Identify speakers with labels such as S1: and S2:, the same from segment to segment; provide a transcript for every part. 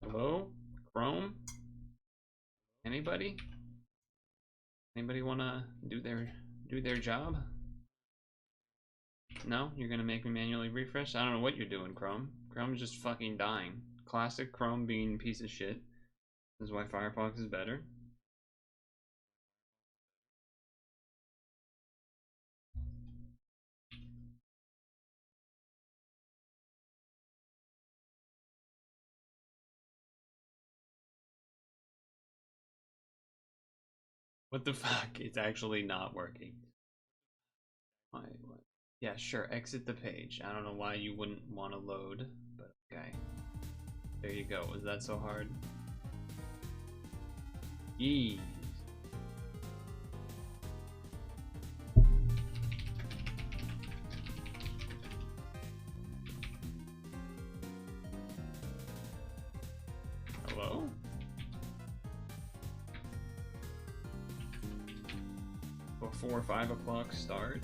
S1: Hello? Chrome? Anybody? Anybody wanna do their job? No? You're gonna make me manually refresh? I don't know what you're doing, Chrome. Chrome's just fucking dying. Classic Chrome being a piece of shit. This is why Firefox is better. What the fuck? It's actually not working. Why? What? Yeah, sure. Exit the page. I don't know why you wouldn't want to load, but okay. There you go. Was that so hard? Ease. Hello? Before 5 o'clock start?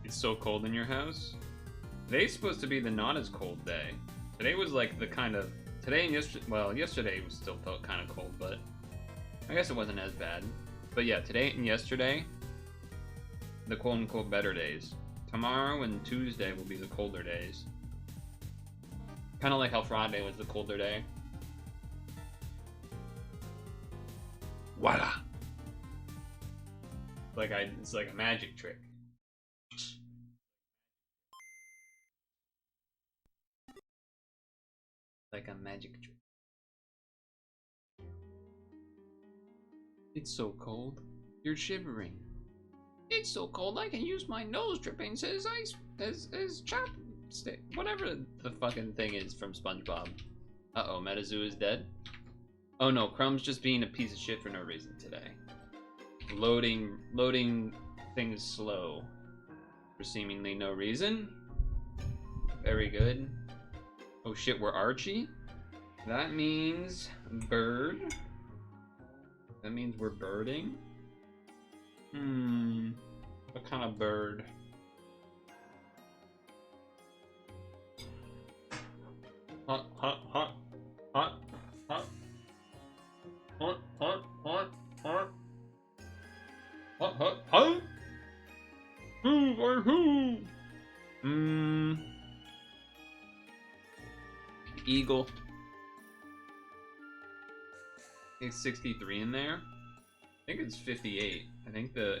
S1: It's so cold in your house? Today's supposed to be the not as cold day. Today was like the kind of... Today and yesterday... Well, yesterday was still felt kind of cold, but... I guess it wasn't as bad. But yeah, today and yesterday, the quote-unquote better days. Tomorrow and Tuesday will be the colder days. Kind of like how Friday was the colder day. Voila! It's like a magic trick. Like a magic trick. It's so cold. You're shivering. It's so cold I can use my nose drippings as chopstick. Whatever the fucking thing is from SpongeBob. Uh-oh, Metazoo is dead. Oh no, Crumb's just being a piece of shit for no reason today. Loading things slow for seemingly no reason. Very good. Oh shit, we're Archie? That means bird. That means we're birding. What kind of bird? Hot, hot, hot, hot, hot, hot, hot, hot, hot, hot, hot, hot. Who or who? Eagle. It's 63 in there. I think it's 58. I think the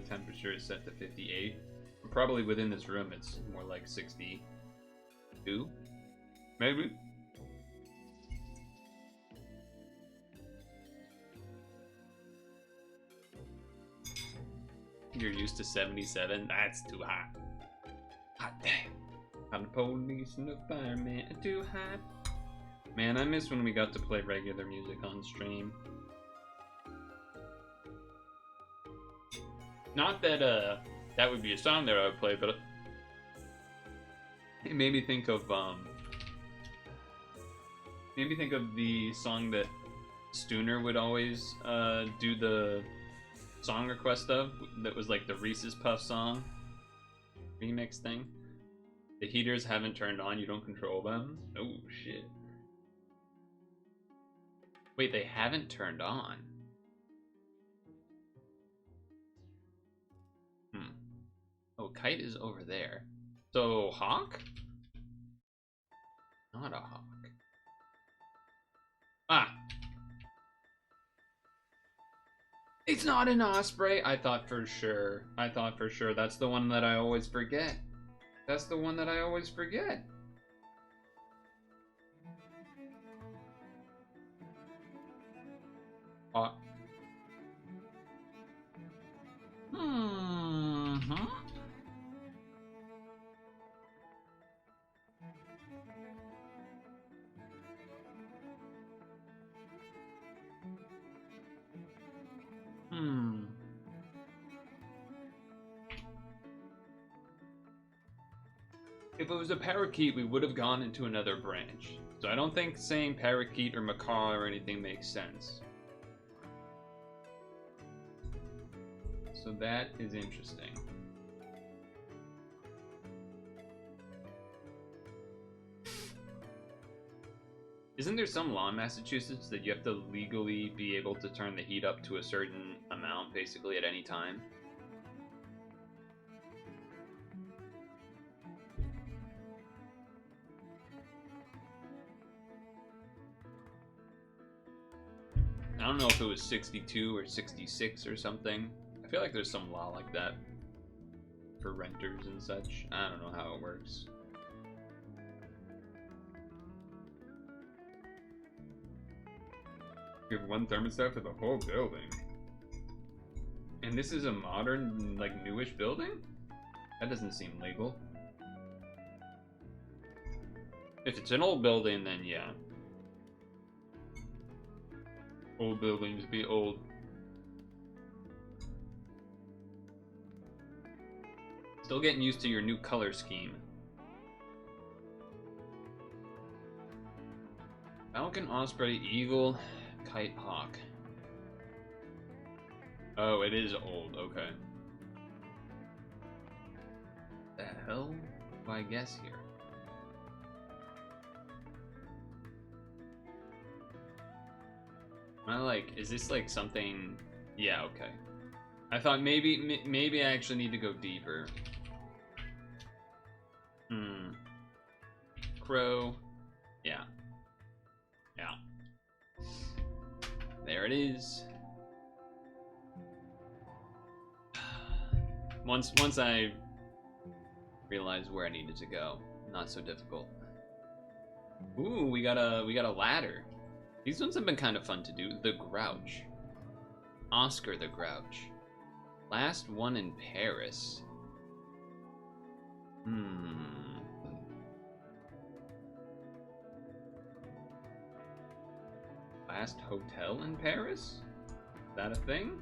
S1: temperature is set to 58. Probably within this room, it's more like 62. Maybe. You're used to 77. That's too hot. Hot damn. I'm the police and the fireman. Too hot. Man, I miss when we got to play regular music on stream. Not that that would be a song that I would play, but it made me think of the song that Stooner would always do the song request of. That was like the Reese's Puff song remix thing. The heaters haven't turned on, you don't control them. Oh shit. Wait, they haven't turned on. Oh, Kite is over there. So, hawk? Not a hawk. Ah! It's not an osprey! I thought for sure. That's the one that I always forget. That's the one that I always forget. Mm-hmm. If it was a parakeet, we would have gone into another branch. So I don't think saying parakeet or macaw or anything makes sense. So that is interesting. Isn't there some law in Massachusetts that you have to legally be able to turn the heat up to a certain amount, basically, at any time? I don't know if it was 62 or 66 or something. I feel like there's some law like that for renters and such. I don't know how it works. You have one thermostat for the whole building. And this is a modern, like, newish building? That doesn't seem legal. If it's an old building, then yeah. Old buildings be old. Still getting used to your new color scheme. Falcon, osprey, eagle, kite, hawk. Oh, it is old, okay. The hell do I guess here? Am I like, is this like something? Yeah, okay. I thought maybe I actually need to go deeper. Crow. Yeah. Yeah. There it is. Once I realized where I needed to go, not so difficult. Ooh, we got a ladder. These ones have been kind of fun to do. The Grouch. Oscar the Grouch. Last one in Paris. Last hotel in Paris? Is that a thing?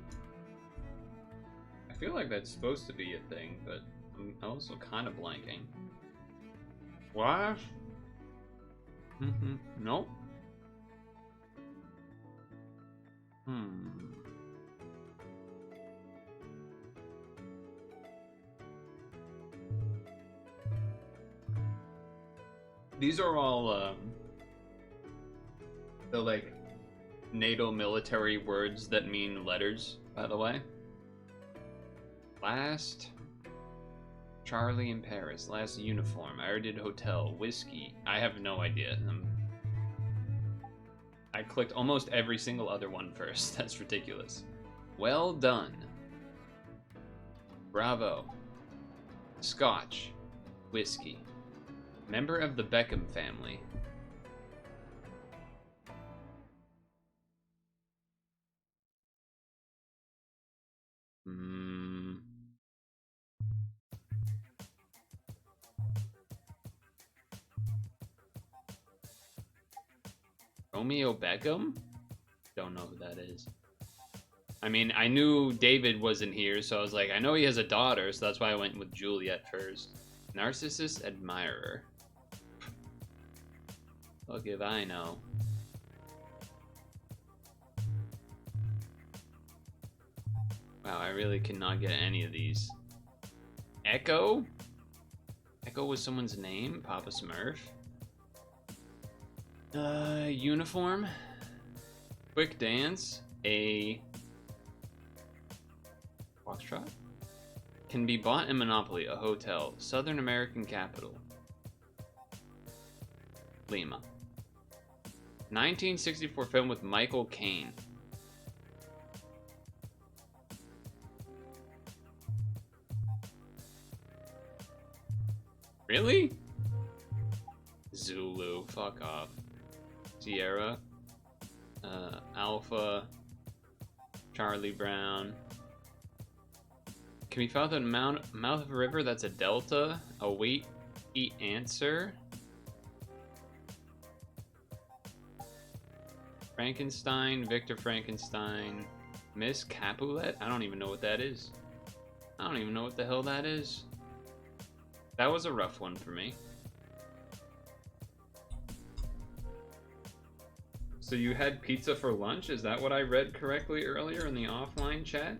S1: I feel like that's supposed to be a thing, but I'm also kind of blanking. What? Nope. These are all the like NATO military words that mean letters, by the way. Last Charlie in Paris, last uniform, I already did hotel, whiskey. I have no idea. I clicked almost every single other one first. That's ridiculous. Well done. Bravo. Scotch. Whiskey. Member of the Beckham family. Romeo Beckham? Don't know who that is. I mean, I knew David wasn't here, so I was like, I know he has a daughter, so that's why I went with Juliet first. Narcissus admirer. Look if I know. Wow, I really cannot get any of these. Echo? Echo was someone's name? Papa Smurf? Uniform? Quick dance? A... Foxtrot? Can be bought in Monopoly, a hotel. Southern American capital. Lima. 1964 film with Michael Caine. Really? Zulu, fuck off. Sierra. Alpha. Charlie Brown. Can be found in mouth of a river that's a delta. Await the answer. Frankenstein, Victor Frankenstein, Miss Capulet? I don't even know what that is. I don't even know what the hell that is. That was a rough one for me. So you had pizza for lunch? Is that what I read correctly earlier in the offline chat?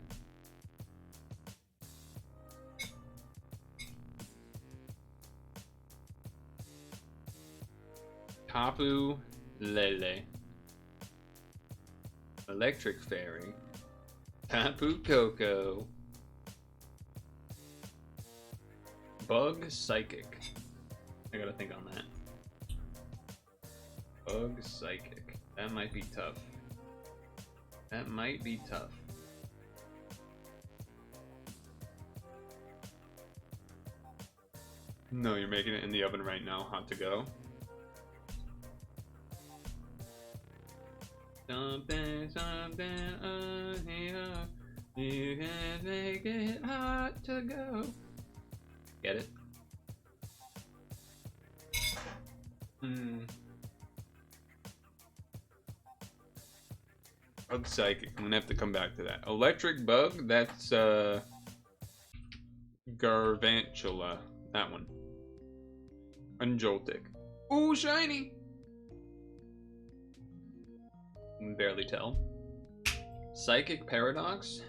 S1: Tapu Lele. Electric Fairy. Tapu Koko. Bug Psychic. I gotta think on that. Bug Psychic. That might be tough. That might be tough. No, you're making it in the oven right now. Hot to go. Something, here. You can make it hot to go. Get it? Bug Psychic. I'm gonna have to come back to that. Electric Bug, that's Garvantula. That one. Unjoltic. Ooh, shiny! Can barely tell. Psychic Paradox.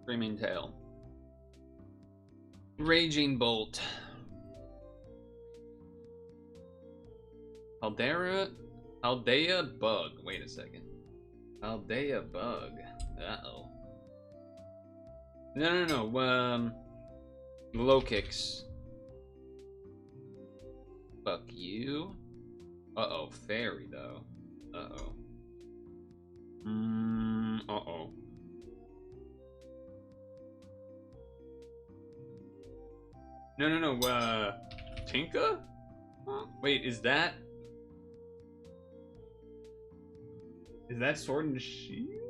S1: Screaming Tail. Raging Bolt. Aldea Bug. Wait a second. Aldea Bug. Uh-oh. No. Low kicks. Fuck you. Uh-oh. Fairy, though. Uh-oh. Uh-oh. No. Tinka? Huh? Wait, is that Sword and Shield?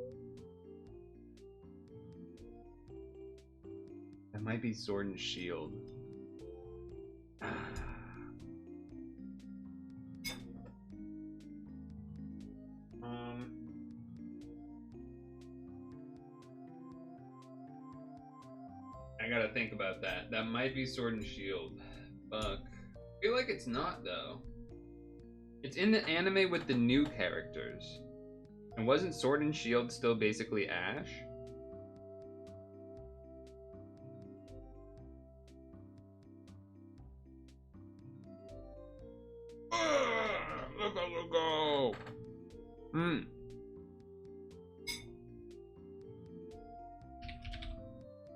S1: That might be Sword and Shield. I gotta think about that. That might be Sword and Shield. Fuck. I feel like it's not, though. It's in the anime with the new characters. And wasn't Sword and Shield still basically Ash? Look go.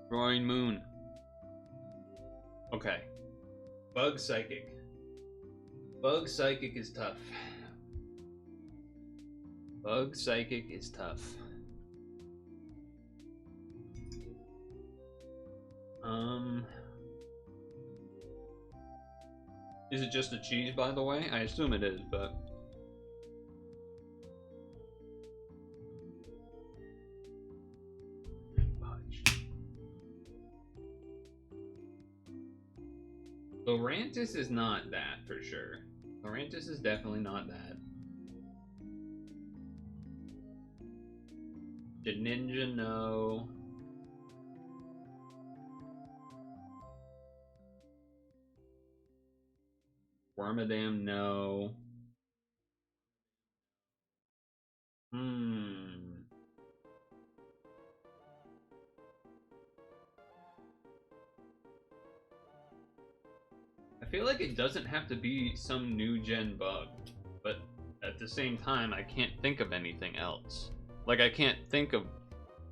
S1: Roaring Moon. Okay. Bug Psychic. Bug Psychic is tough. Bug Psychic is tough. Is it just a cheese, by the way? I assume it is, but... Lorantis is not that, for sure. Lorantis is definitely not that. Did Ninja know? Wormadam, no. I feel like it doesn't have to be some new gen bug, but at the same time, I can't think of anything else. Like, I can't think of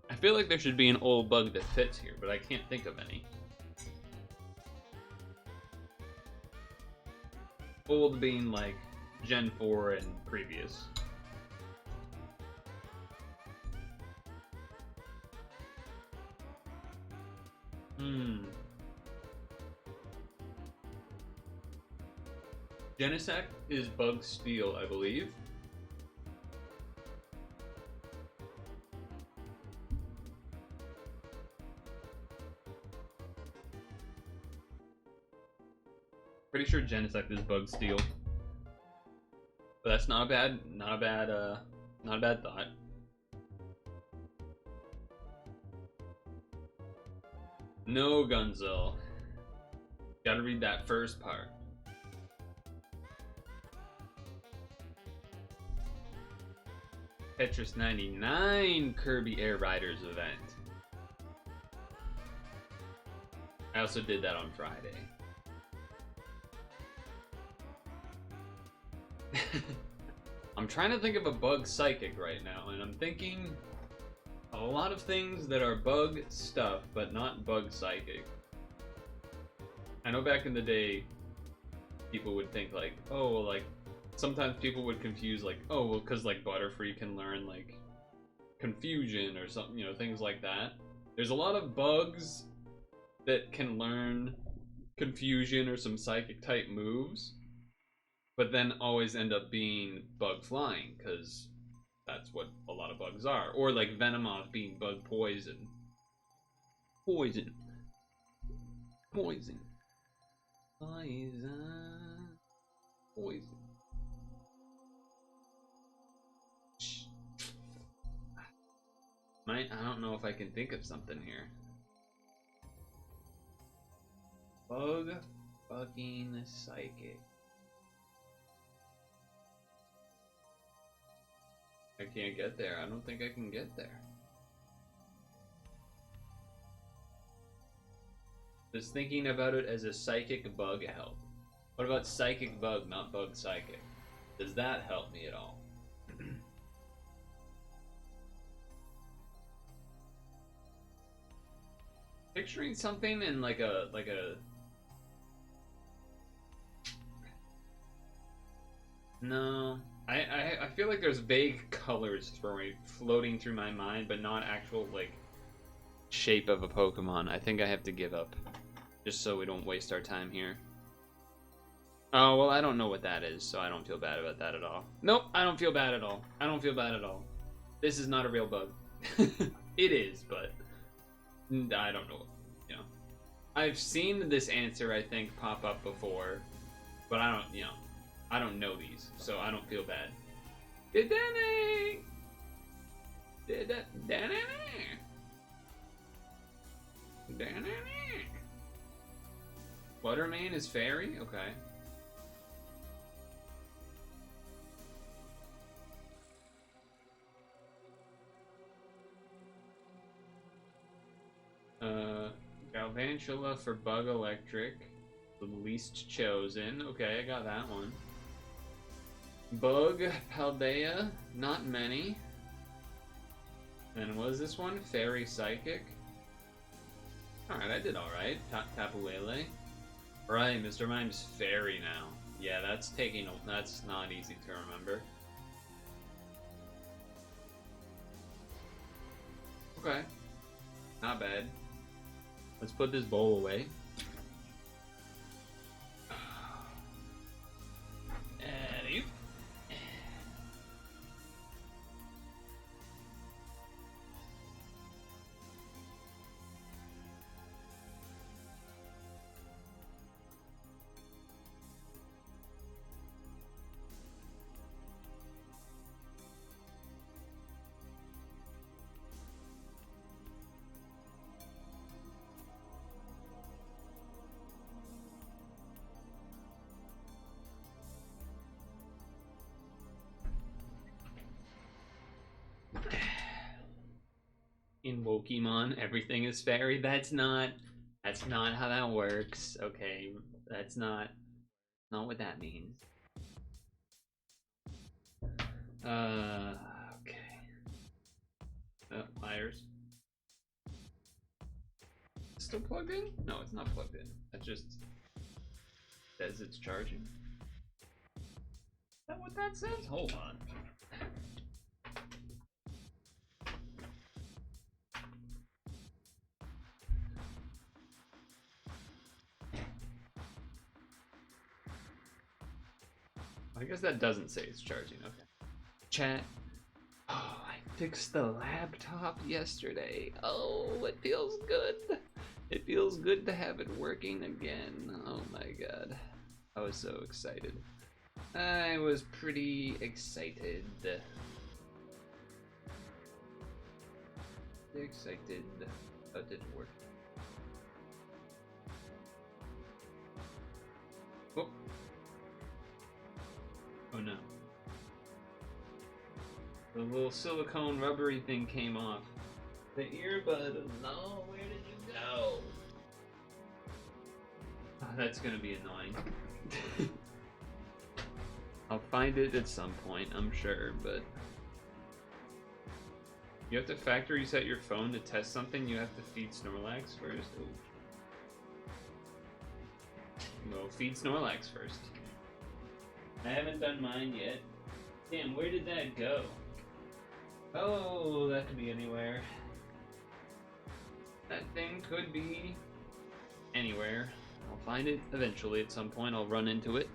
S1: I feel like there should be an old bug that fits here, but I can't think of any. Old being like Gen 4 and previous. Genesect is bug steal, I believe. Pretty sure Genesect is bug steal. But that's not a bad thought. No, Gunzel. Gotta read that first part. Tetris 99 Kirby Air Riders event. I also did that on Friday. I'm trying to think of a bug psychic right now, and I'm thinking a lot of things that are bug stuff, but not bug psychic. I know back in the day, people would think like, oh, like, sometimes people would confuse like, oh, well, because like Butterfree can learn like confusion or something, you know, things like that. There's a lot of bugs that can learn confusion or some psychic type moves, but then always end up being bug flying, because that's what a lot of bugs are. Or like Venomoth being bug poison. Poison. Poison. Poison. Poison. I don't know if I can think of something here. Bug fucking psychic. I can't get there. I don't think I can get there. Just thinking about it as a psychic bug help. What about psychic bug, not bug psychic? Does that help me at all? Picturing something in like a no. I feel like there's vague colors floating through my mind, but not actual like shape of a Pokemon. I think I have to give up, just so we don't waste our time here. Oh well, I don't know what that is, so I don't feel bad about that at all. Nope, I don't feel bad at all. I don't feel bad at all. This is not a real bug. It is, but I don't know. You know, I've seen this answer I think pop up before, but I don't. You know. I don't know these, so I don't feel bad. Butterman is fairy? Okay. Galvantula for Bug Electric. The least chosen. Okay, I got that one. Bug, Paldea, not many. And what is this one? Fairy Psychic. Alright, I did alright. Tapuele. Right, Mr. Mime's fairy now. Yeah, that's not easy to remember. Okay. Not bad. Let's put this bowl away. In Pokemon, everything is fairy. That's not how that works. Okay, that's not what that means. Okay. Oh, liars. still plugged in? No, it's not plugged in. That just says it's charging. Is that what that says? Hold on. I guess that doesn't say it's charging. Okay. Chat. Oh, I fixed the laptop yesterday. Oh, it feels good. It feels good to have it working again. Oh my god. I was so excited. I was pretty excited. Excited. Oh, it didn't work. Oh. Oh no. The little silicone rubbery thing came off. The earbud. No, where did you go? Oh, that's gonna be annoying. I'll find it at some point, I'm sure, but... You have to factory reset your phone to test something, you have to feed Snorlax first. Ooh. Well, feed Snorlax first. I haven't done mine yet. Damn, where did that go? Oh, that could be anywhere. That thing could be anywhere. I'll find it eventually at some point. I'll run into it.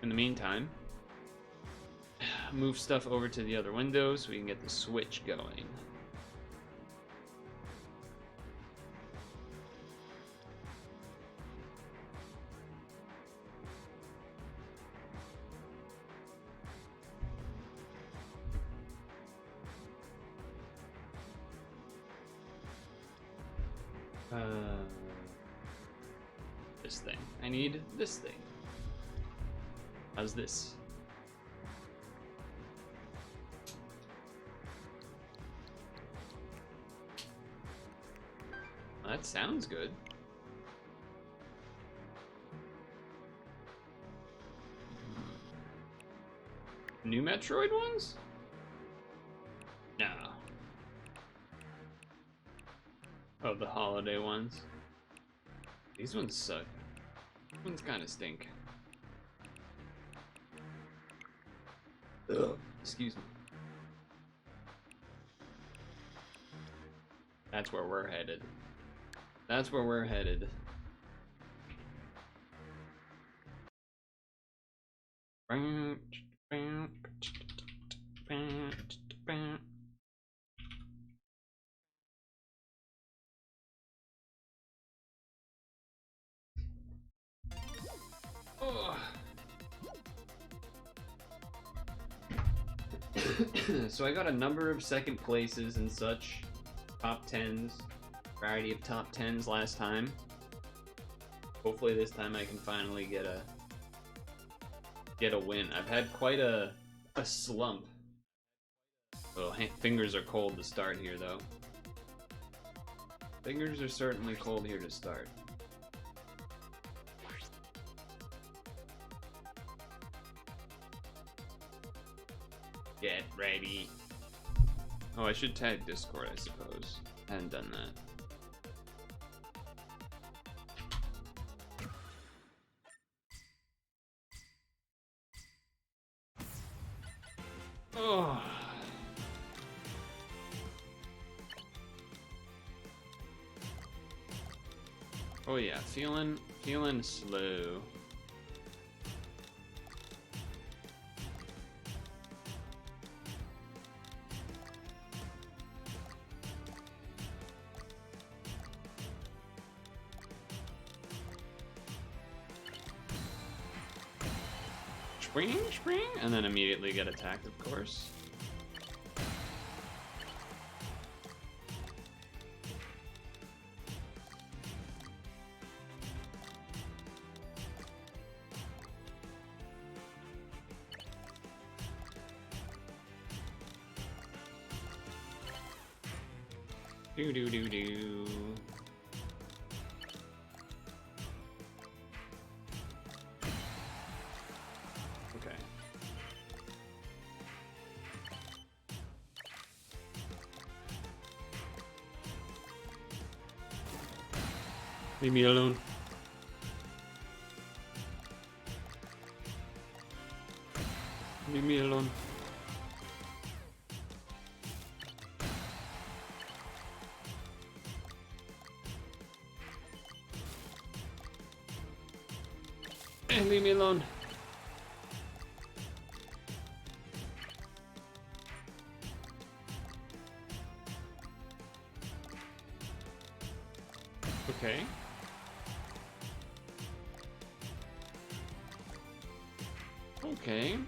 S1: In the meantime, move stuff over to the other window so we can get the switch going. This thing. I need this thing. How's this? That sounds good. New Metroid ones? No. Oh, the holiday ones. These ones suck. These ones kind of stink. Ugh. Excuse me. That's where we're headed. That's where we're headed. Oh. So I got a number of second places and such, top 10s, variety of top 10s last time. Hopefully this time I can finally get a win. I've had quite a slump. Well, fingers are cold to start here though. Fingers are certainly cold here to start. Get ready. Oh, I should tag Discord, I suppose. I hadn't done that. Oh. Oh yeah, feeling slow. Spring, and then immediately get attacked, of course. Do. Okay. Leave me alone. Leave me alone. Leave me alone. Okay. Okay.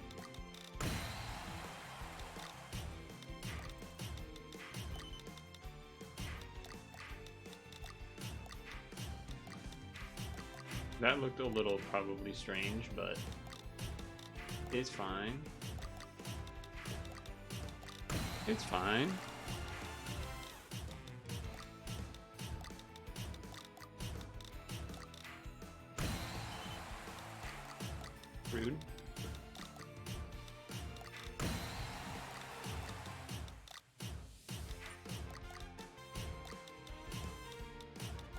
S1: That looked a little probably strange, but it's fine. It's fine. Rude.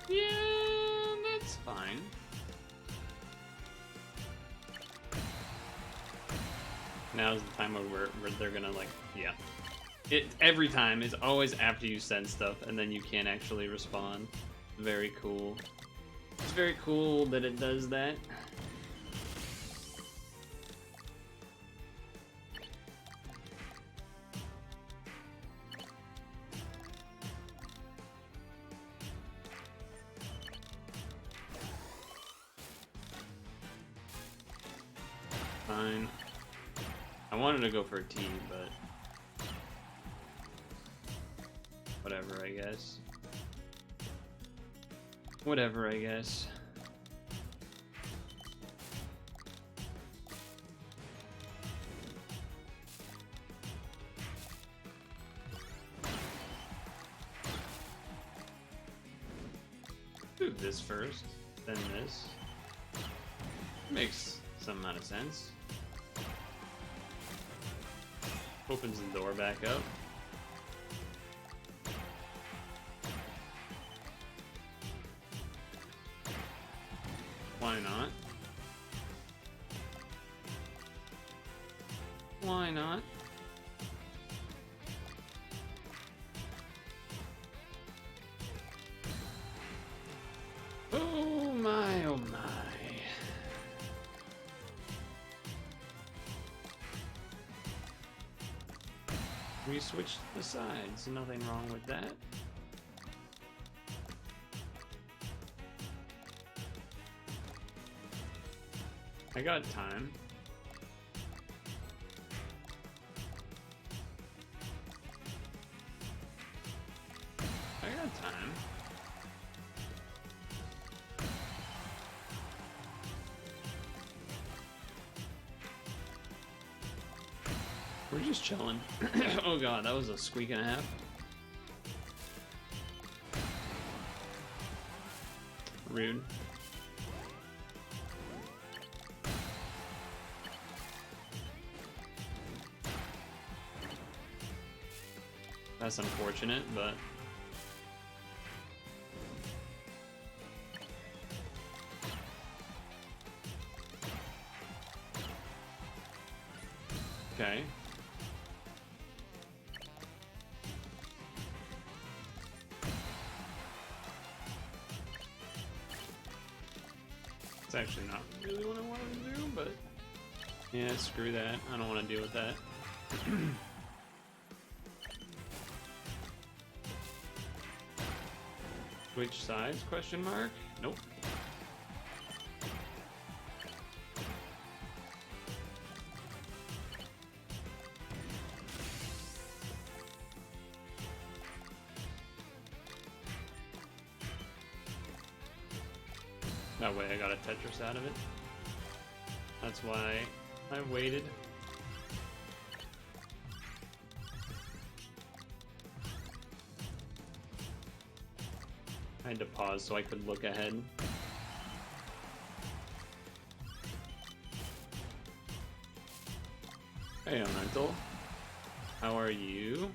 S1: Yeah, that's fine. Now's the time where they're gonna like, yeah. It every time is always after you send stuff and then you can't actually respond. Very cool. It's very cool that it does that. Fine. I wanted to go for a T, but whatever, I guess. Whatever, I guess. Do this first, then this. Makes some amount of sense. Opens the door back up. Why not? Why not? Oh my, oh my. We switched the sides, nothing wrong with that. I got time. I got time. We're just chilling. Oh god, that was a squeak and a half. Rude. That's unfortunate, but okay. It's actually not really what I wanted to do, but yeah, screw that. I don't want to deal with that. Which sides? Question mark? Nope. That way I got a Tetris out of it. That's why I waited. I had to pause so I could look ahead. Hey, Elemental. How are you?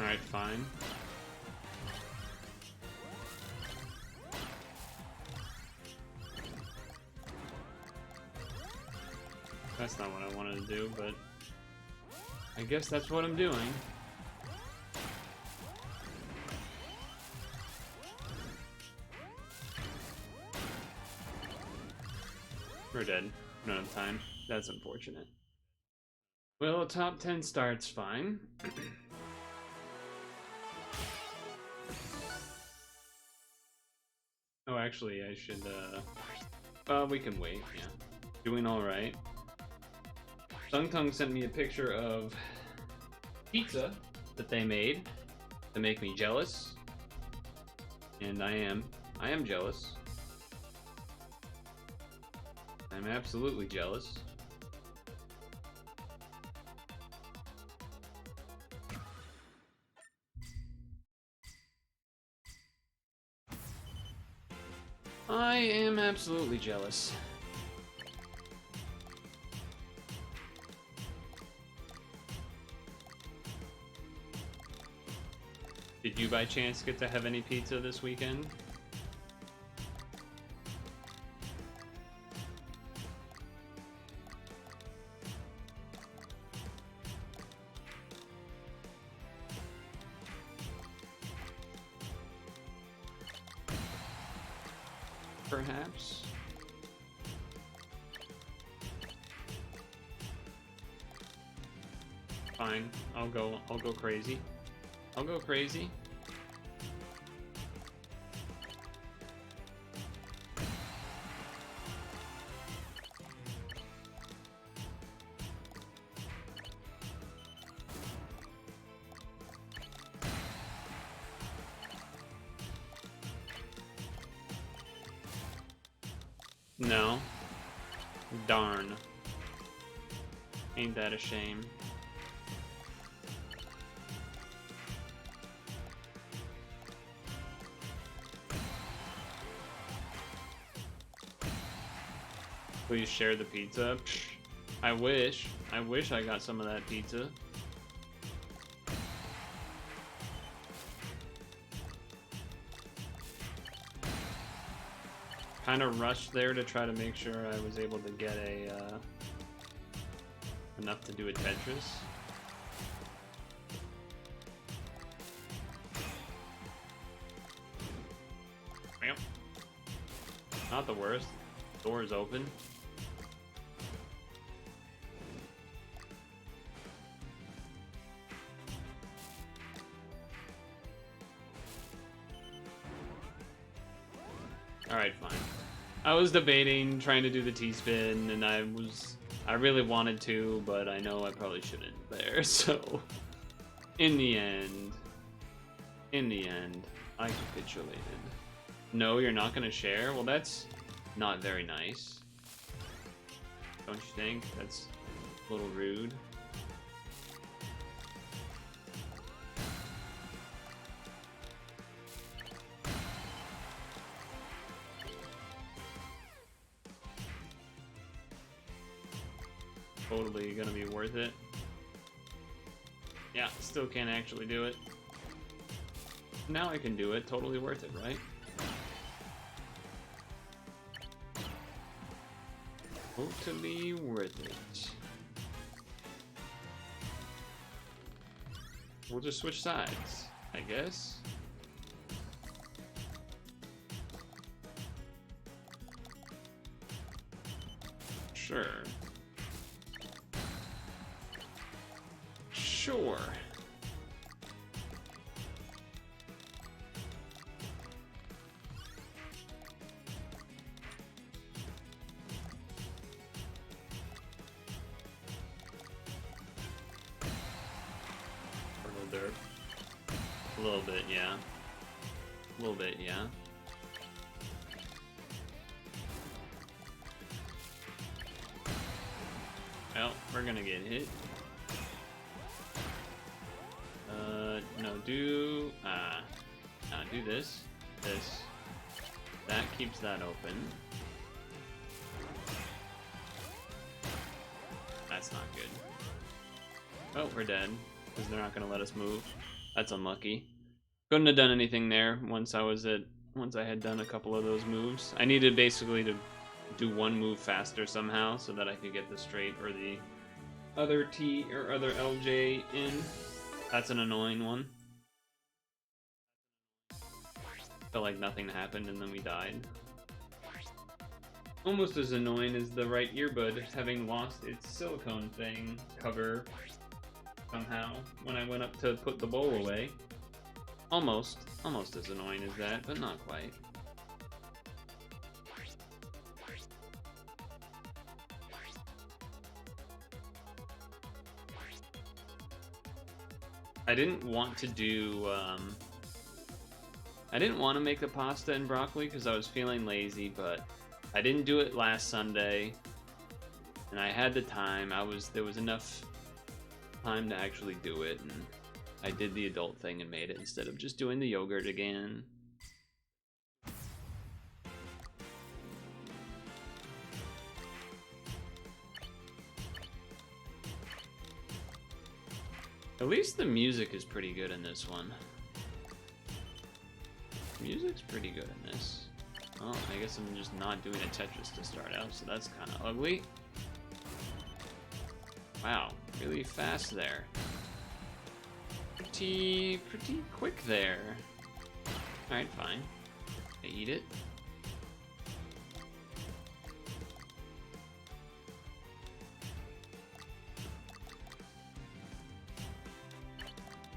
S1: Alright, fine. That's not what I wanted to do, but I guess that's what I'm doing. We're dead. We don't have time. That's unfortunate. Well, top 10 starts fine. Oh, actually, I should, well, we can wait, yeah. Doing alright. Sung Tung sent me a picture of pizza that they made to make me jealous. And I am jealous. I'm absolutely jealous. I am absolutely jealous. Did you by chance get to have any pizza this weekend? Perhaps. Fine. I'll go crazy. I'll go crazy. No. Darn. Ain't that a shame? Please share the pizza. Psh, I wish I got some of that pizza. Kind of rushed there to try to make sure I was able to get a enough to do a Tetris. Bam. Not the worst. Door is open. Alright, fine. I was debating trying to do the T-spin, and I really wanted to, but I know I probably shouldn't there, so in the end, I capitulated. No, you're not gonna share? Well, that's not very nice. Don't you think? That's a little rude. Totally gonna be worth it. Yeah, still can't actually do it. Now I can do it. Totally worth it, right? Totally worth it. We'll just switch sides, I guess. Sure. Sure. Derp. A little bit, yeah. A little bit, yeah. Well, we're gonna get hit. No, do this. That keeps that open. That's not good. Oh, we're dead. Because they're not gonna let us move. That's unlucky. Couldn't have done anything there once I had done a couple of those moves. I needed basically to do one move faster somehow so that I could get the straight or the other T or other LJ in. That's an annoying one. Felt like nothing happened and then we died. Almost as annoying as the right earbud having lost its silicone thing cover somehow when I went up to put the bowl away. Almost as annoying as that, but not quite. I didn't want to do, I didn't want to make the pasta and broccoli because I was feeling lazy, but I didn't do it last Sunday, and I had the time. There was enough time to actually do it, and I did the adult thing and made it instead of just doing the yogurt again. At least the music is pretty good in this one. The music's pretty good in this. Oh, I guess I'm just not doing a Tetris to start out, so that's kind of ugly. Wow, really fast there. Pretty quick there. Alright, fine. I eat it.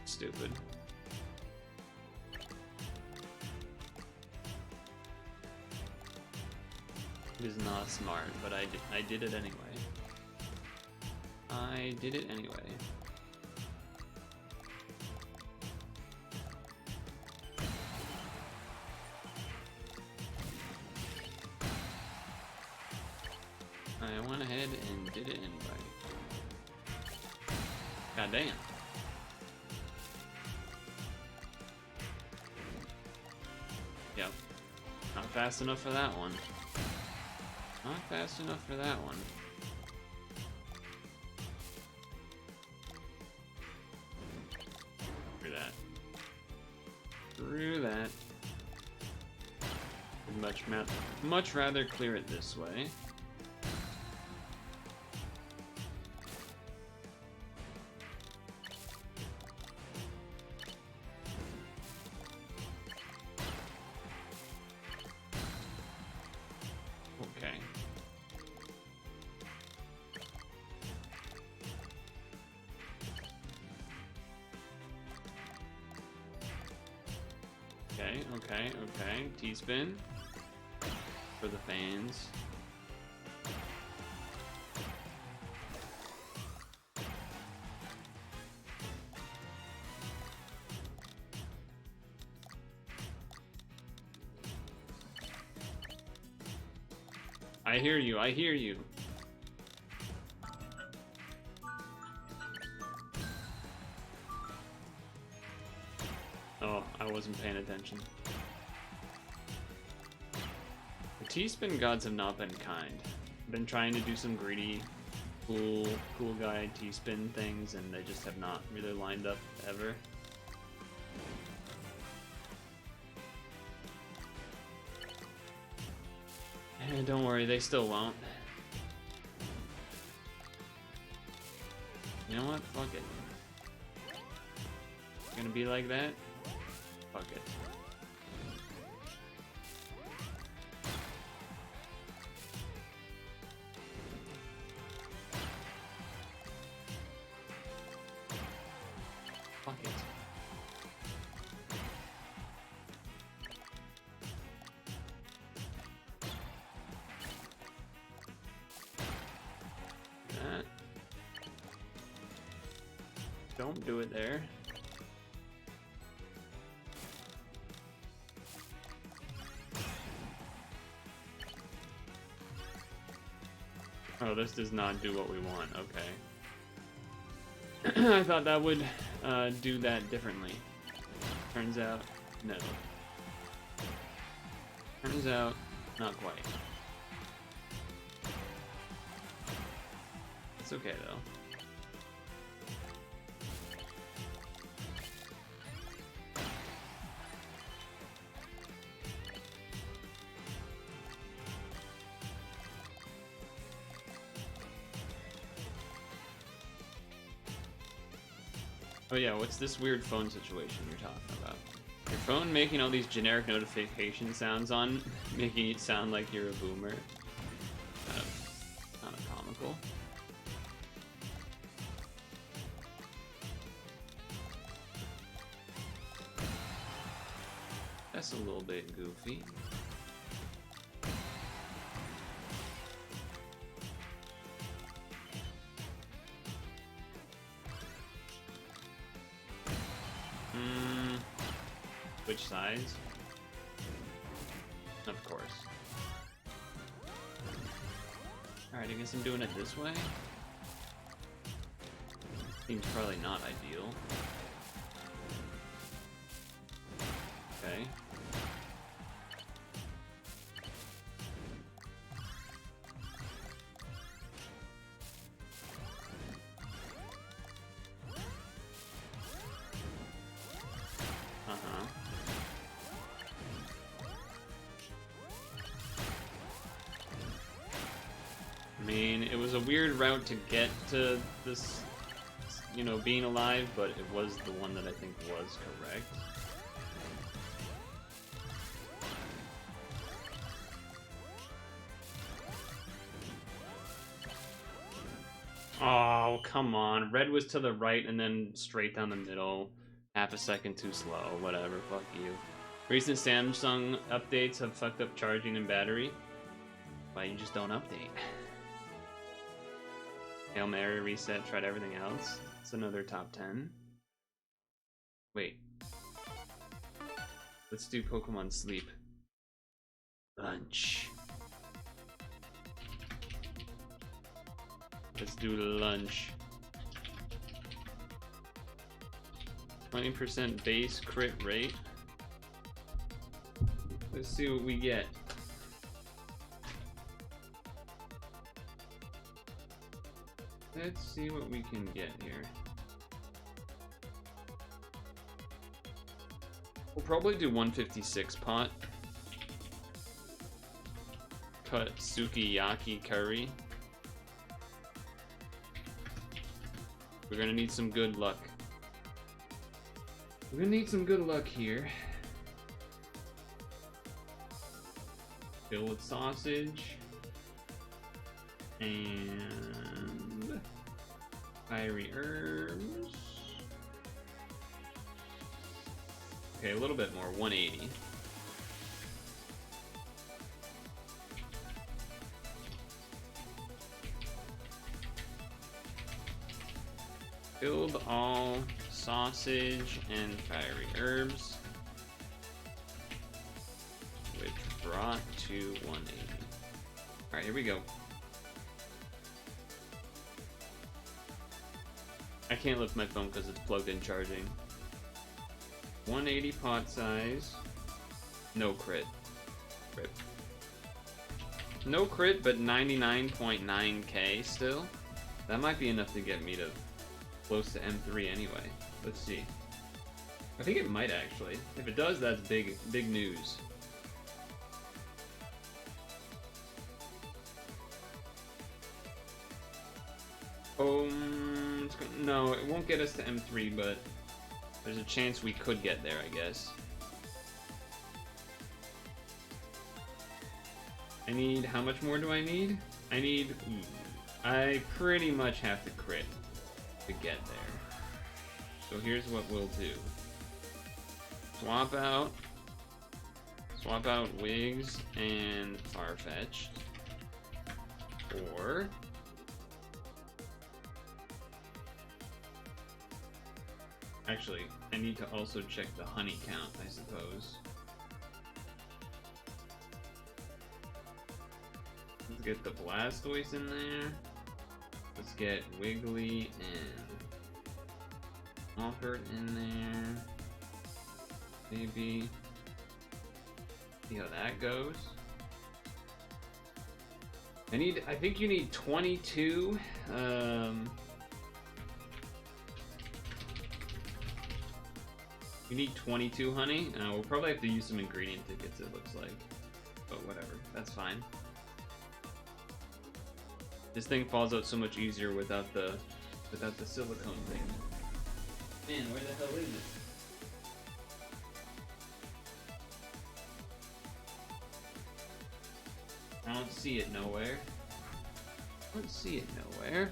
S1: Stupid. It is not smart, but I did it anyway. I did it anyway. I went ahead and did it anyway. God damn. Yep. Not fast enough for that one. Not fast enough for that one. Through that. Much rather clear it this way. Okay. Okay. T-spin for the fans. I hear you. Oh, I wasn't paying attention. The T-spin gods have not been kind. I've been trying to do some greedy, cool guy T-spin things, and they just have not really lined up ever. And don't worry, they still won't. You know what? Fuck it. It's gonna be like that? Fuck it. Fuck it. That. Don't do it there. Oh, this does not do what we want. Okay. I thought that would do that differently. Turns out, no. Turns out, not quite. It's okay though. Oh yeah, what's this weird phone situation you're talking about? Your phone making all these generic notification sounds on, making it sound like you're a boomer. Kind of comical. That's a little bit goofy. Which size? Of course. Alright, I guess I'm doing it this way. Seems probably not ideal. Okay. I mean, it was a weird route to get to this, you know, being alive, but it was the one that I think was correct. Oh, come on. Red was to the right and then straight down the middle. Half a second too slow. Whatever, fuck you. Recent Samsung updates have fucked up charging and battery. Why you just don't update? Hail Mary, reset, tried everything else. It's another top 10. Wait. Let's do Pokemon Sleep. Lunch. Let's do lunch. 20% base crit rate. Let's see what we get. Let's see what we can get here. We'll probably do 156 pot. Cut sukiyaki curry. We're gonna need some good luck. We're gonna need some good luck here. Fill with sausage. And fiery herbs. Okay, a little bit more, 180. Filled all sausage and fiery herbs, which brought to 180. Alright, here we go. I can't lift my phone because it's plugged in charging. 180 pot size. No crit. Rip. No crit, but 99.9k still. That might be enough to get me to close to M3 anyway. Let's see. I think it might actually. If it does, that's big news. No, it won't get us to M3, but there's a chance we could get there, I guess. I need, how much more do I need? I pretty much have to crit to get there. So here's what we'll do. Swap out Wigs and Farfetch'd. Or actually, I need to also check the honey count, I suppose. Let's get the Blastoise in there. Let's get Wiggly and Offert in there. Maybe. See how that goes. I think you need 22. You need 22 honey. We'll probably have to use some ingredient tickets, it looks like. But whatever, that's fine. This thing falls out so much easier without the silicone thing. Man, where the hell is it? I don't see it nowhere. I don't see it nowhere.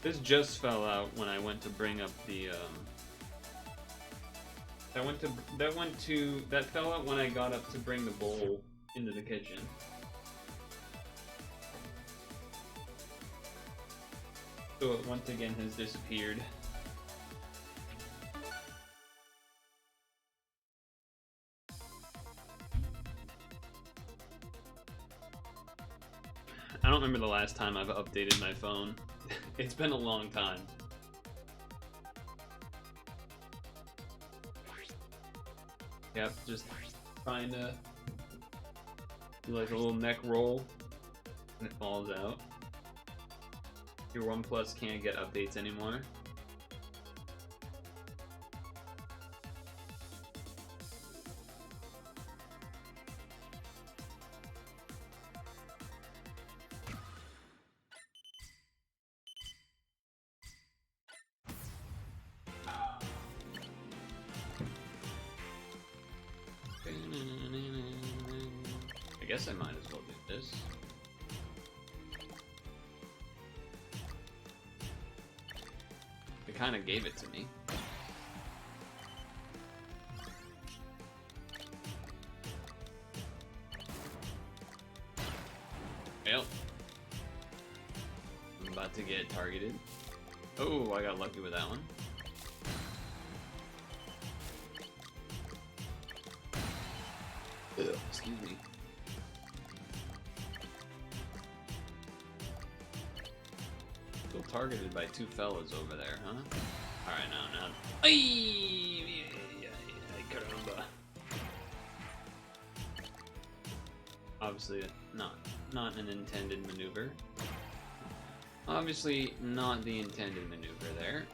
S1: This just fell out when I went to bring up the that fell out when I got up to bring the bowl into the kitchen. So it once again has disappeared. I don't remember the last time I've updated my phone. It's been a long time. Yep, just trying to do like a little neck roll and it falls out. Your OnePlus can't get updates anymore. I guess I might as well do this. It kind of gave it to me. Well, I'm about to get targeted. Oh, I got lucky with that one. Ugh, excuse me. Still targeted by two fellas over there, huh? Alright, now. Ay, caramba. Obviously, not an intended maneuver. Obviously, not the intended maneuver there.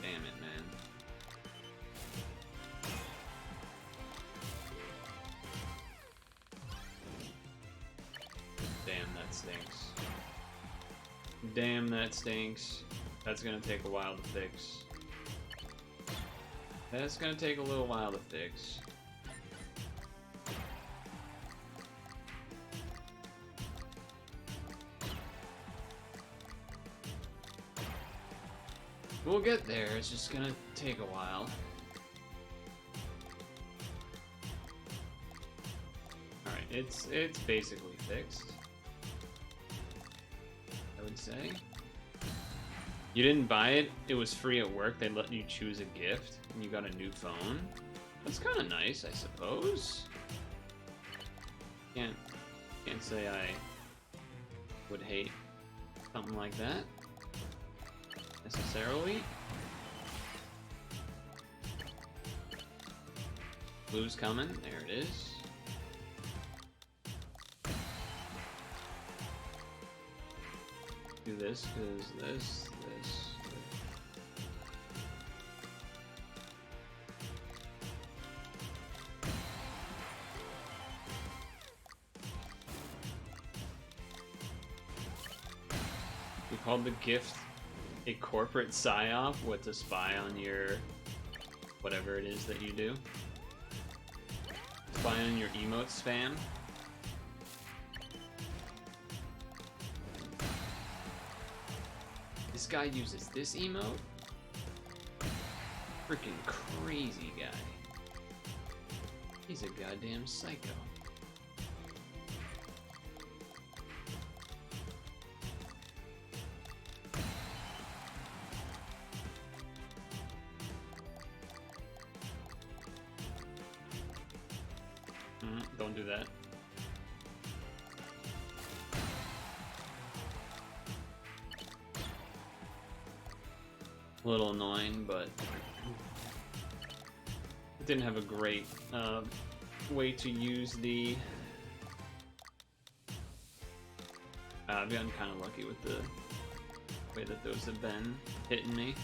S1: Damn it, man. Damn, that stinks. Damn, that stinks. That's gonna take a while to fix. That's gonna take a little while to fix. We'll get there, it's just gonna take a while. Alright, it's basically fixed, I would say. You didn't buy it, it was free at work, they let you choose a gift, and you got a new phone. That's kinda nice, I suppose. Can't say I would hate something like that necessarily. Blue's coming, there it is. Do this, because this. You called the gift a corporate psyop? What, to spy on your whatever it is that you do? Spy on your emote spam? This guy uses this emote? Freaking crazy guy. He's a goddamn psycho. Don't do that. A little annoying, but it didn't have a great way to use the I've gotten kind of lucky with the way that those have been hitting me.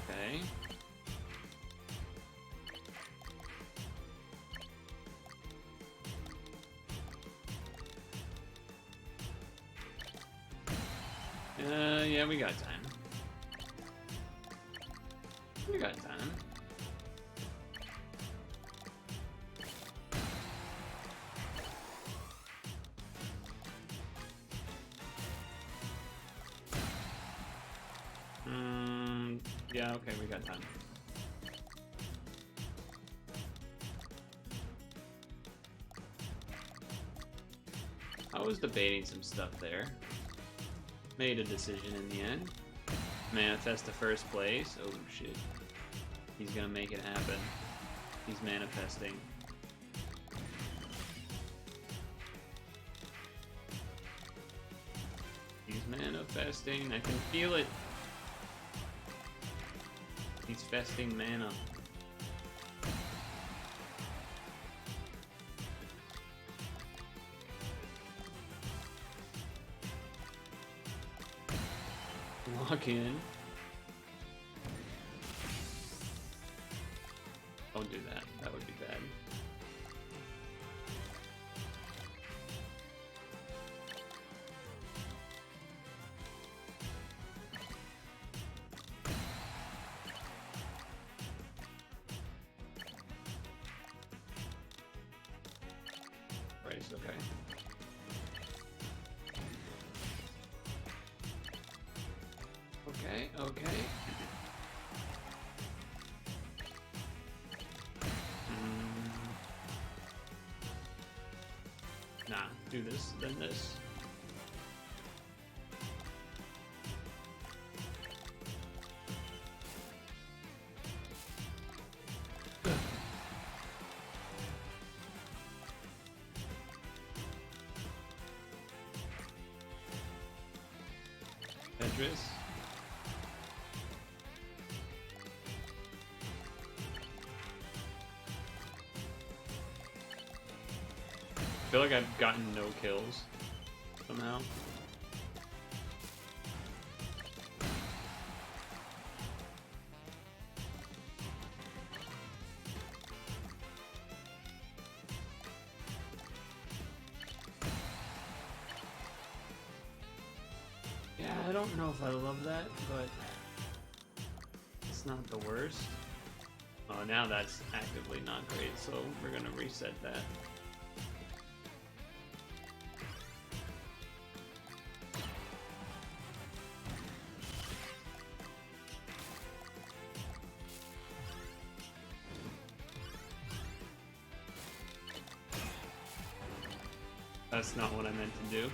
S1: Okay. Yeah, we got time. We got time. Yeah, okay, we got time. I was debating some stuff there. Made a decision in the end. Manifest to first place. Oh shit. He's gonna make it happen. He's manifesting. He's manifesting. I can feel it. He's festing mana. Lock in. Don't do that. That would be bad. Right, okay. Okay, okay. Nah, do this, then this. Tetris. I feel like I've gotten no kills somehow. Yeah, I don't know if I love that, but it's not the worst. Oh, now that's actively not great, so we're gonna reset that. That's not what I meant to do.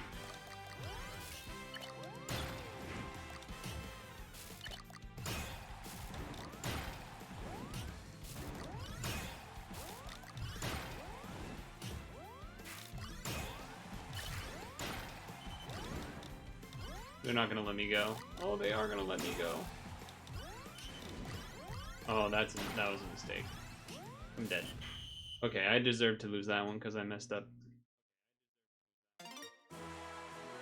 S1: They're not gonna let me go. Oh, they are gonna let me go. Oh, that was a mistake. I'm dead. Okay, I deserve to lose that one because I messed up.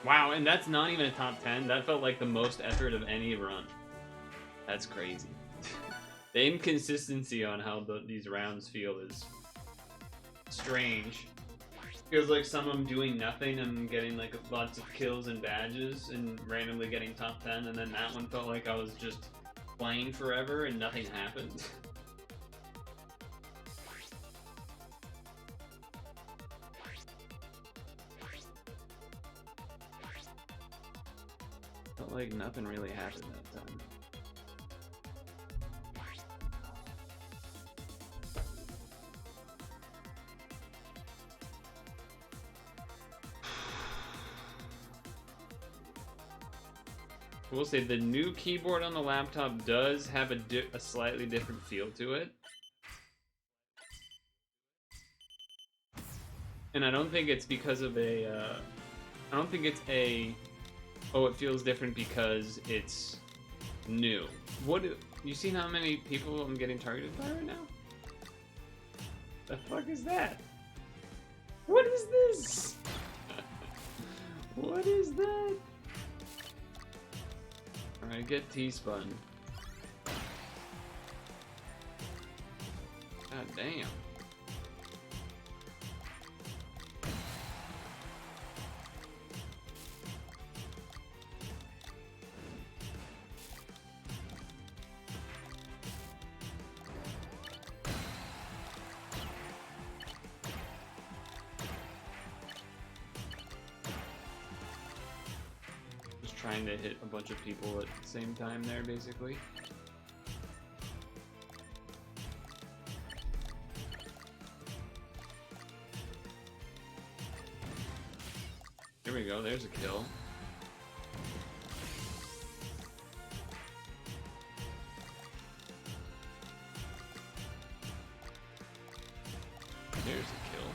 S1: Wow, and that's not even a top 10. That felt like the most effort of any run. That's crazy. The inconsistency on how these rounds feel is strange. Feels like some of them doing nothing and getting like lots of kills and badges and randomly getting top 10, and then that one felt like I was just playing forever and nothing happened. Felt like nothing really happened that time. I will say the new keyboard on the laptop does have a slightly different feel to it. And I don't think it's because of I don't think it's oh, it feels different because it's New. What? You seen how many people I'm getting targeted by right now? The fuck is that? What is this? What is that? Alright, get T-spun. God damn. Trying to hit a bunch of people at the same time there, basically. Here we go, there's a kill. There's a kill.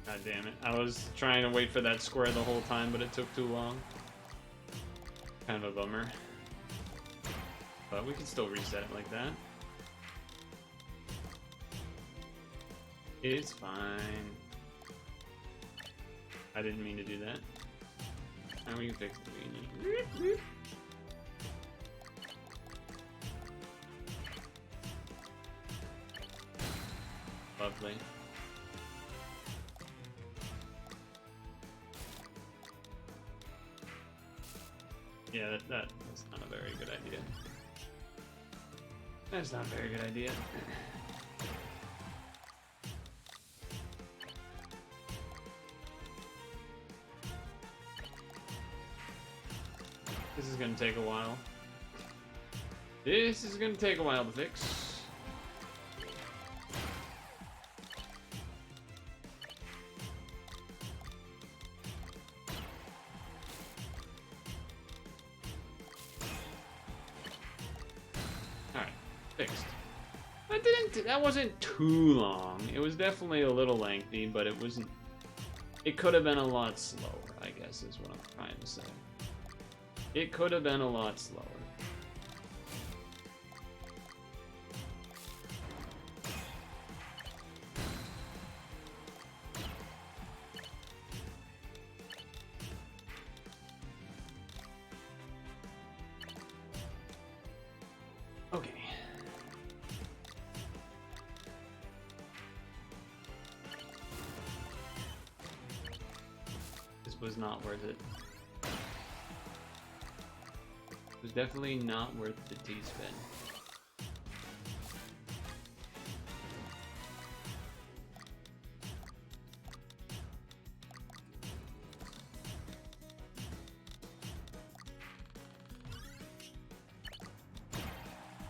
S1: God damn it. I was trying to wait for that square the whole time, but it took too long. Kind of a bummer. But we can still reset it like that. It's fine. I didn't mean to do that. Now we can fix the beanie. Lovely. Yeah, that's not a very good idea. That's not a very good idea. This is gonna take a while. This is gonna take a while to fix. Fixed. That wasn't too long. It was definitely a little lengthy, but it wasn't. It could have been a lot slower, I guess is what I'm trying to say. It could have been a lot slower. Okay. This was not worth it. It was definitely not worth the T-spin.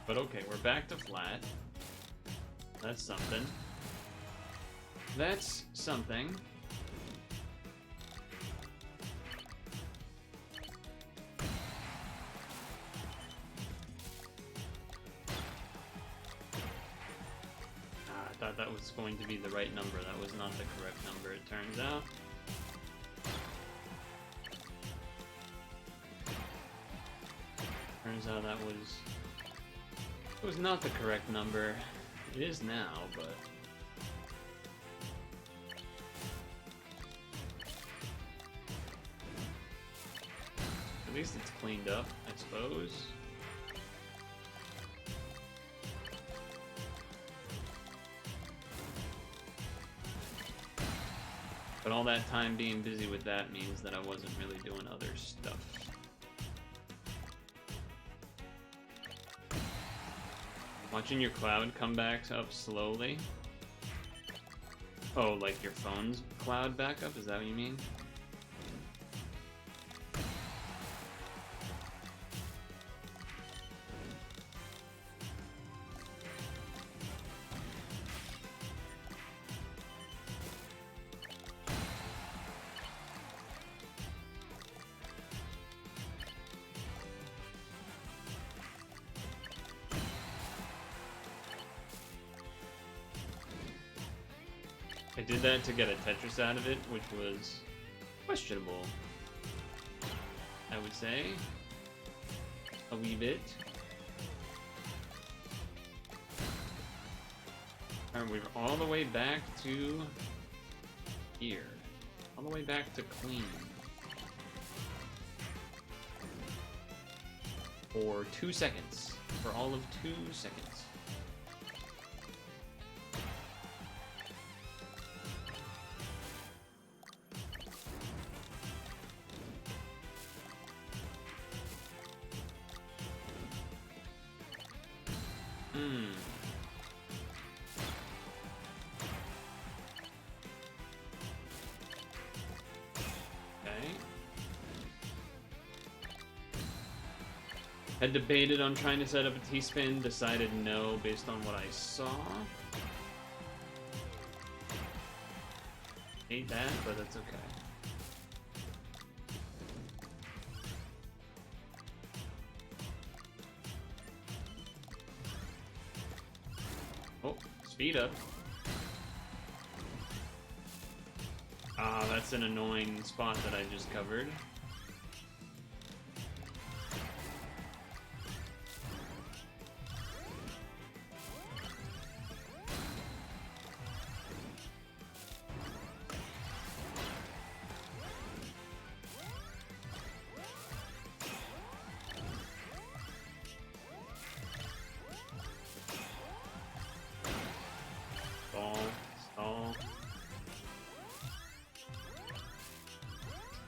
S1: But okay, we're back to flat. That's something. That's something. I thought that was going to be the right number. That was not the correct number, it turns out. Turns out that was not the correct number. It is now, but at least it's cleaned up, I suppose. But all that time being busy with that means that I wasn't really doing other stuff. Watching your cloud come back up slowly. Oh, like your phone's cloud backup? Is that what you mean? I did that to get a Tetris out of it, which was questionable, I would say. A wee bit. Alright, we're all the way back to here. All the way back to clean. For 2 seconds. For all of 2 seconds. Had debated on trying to set up a T-spin, decided no based on what I saw. Hate that, but that's okay. Oh, speed up. Ah, that's an annoying spot that I just covered.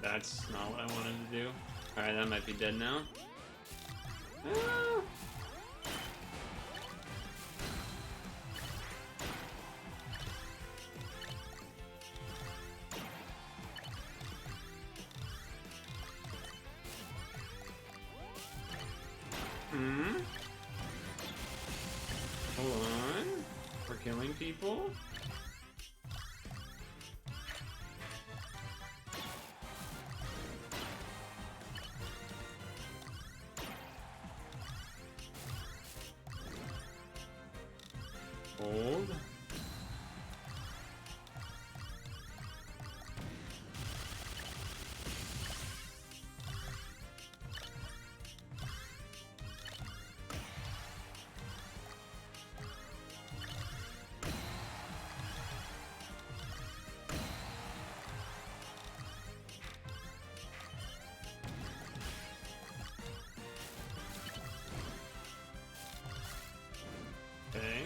S1: That's not what I wanted to do. Alright, that might be dead now. Ah. Hold on. We're killing people? Hold. Okay.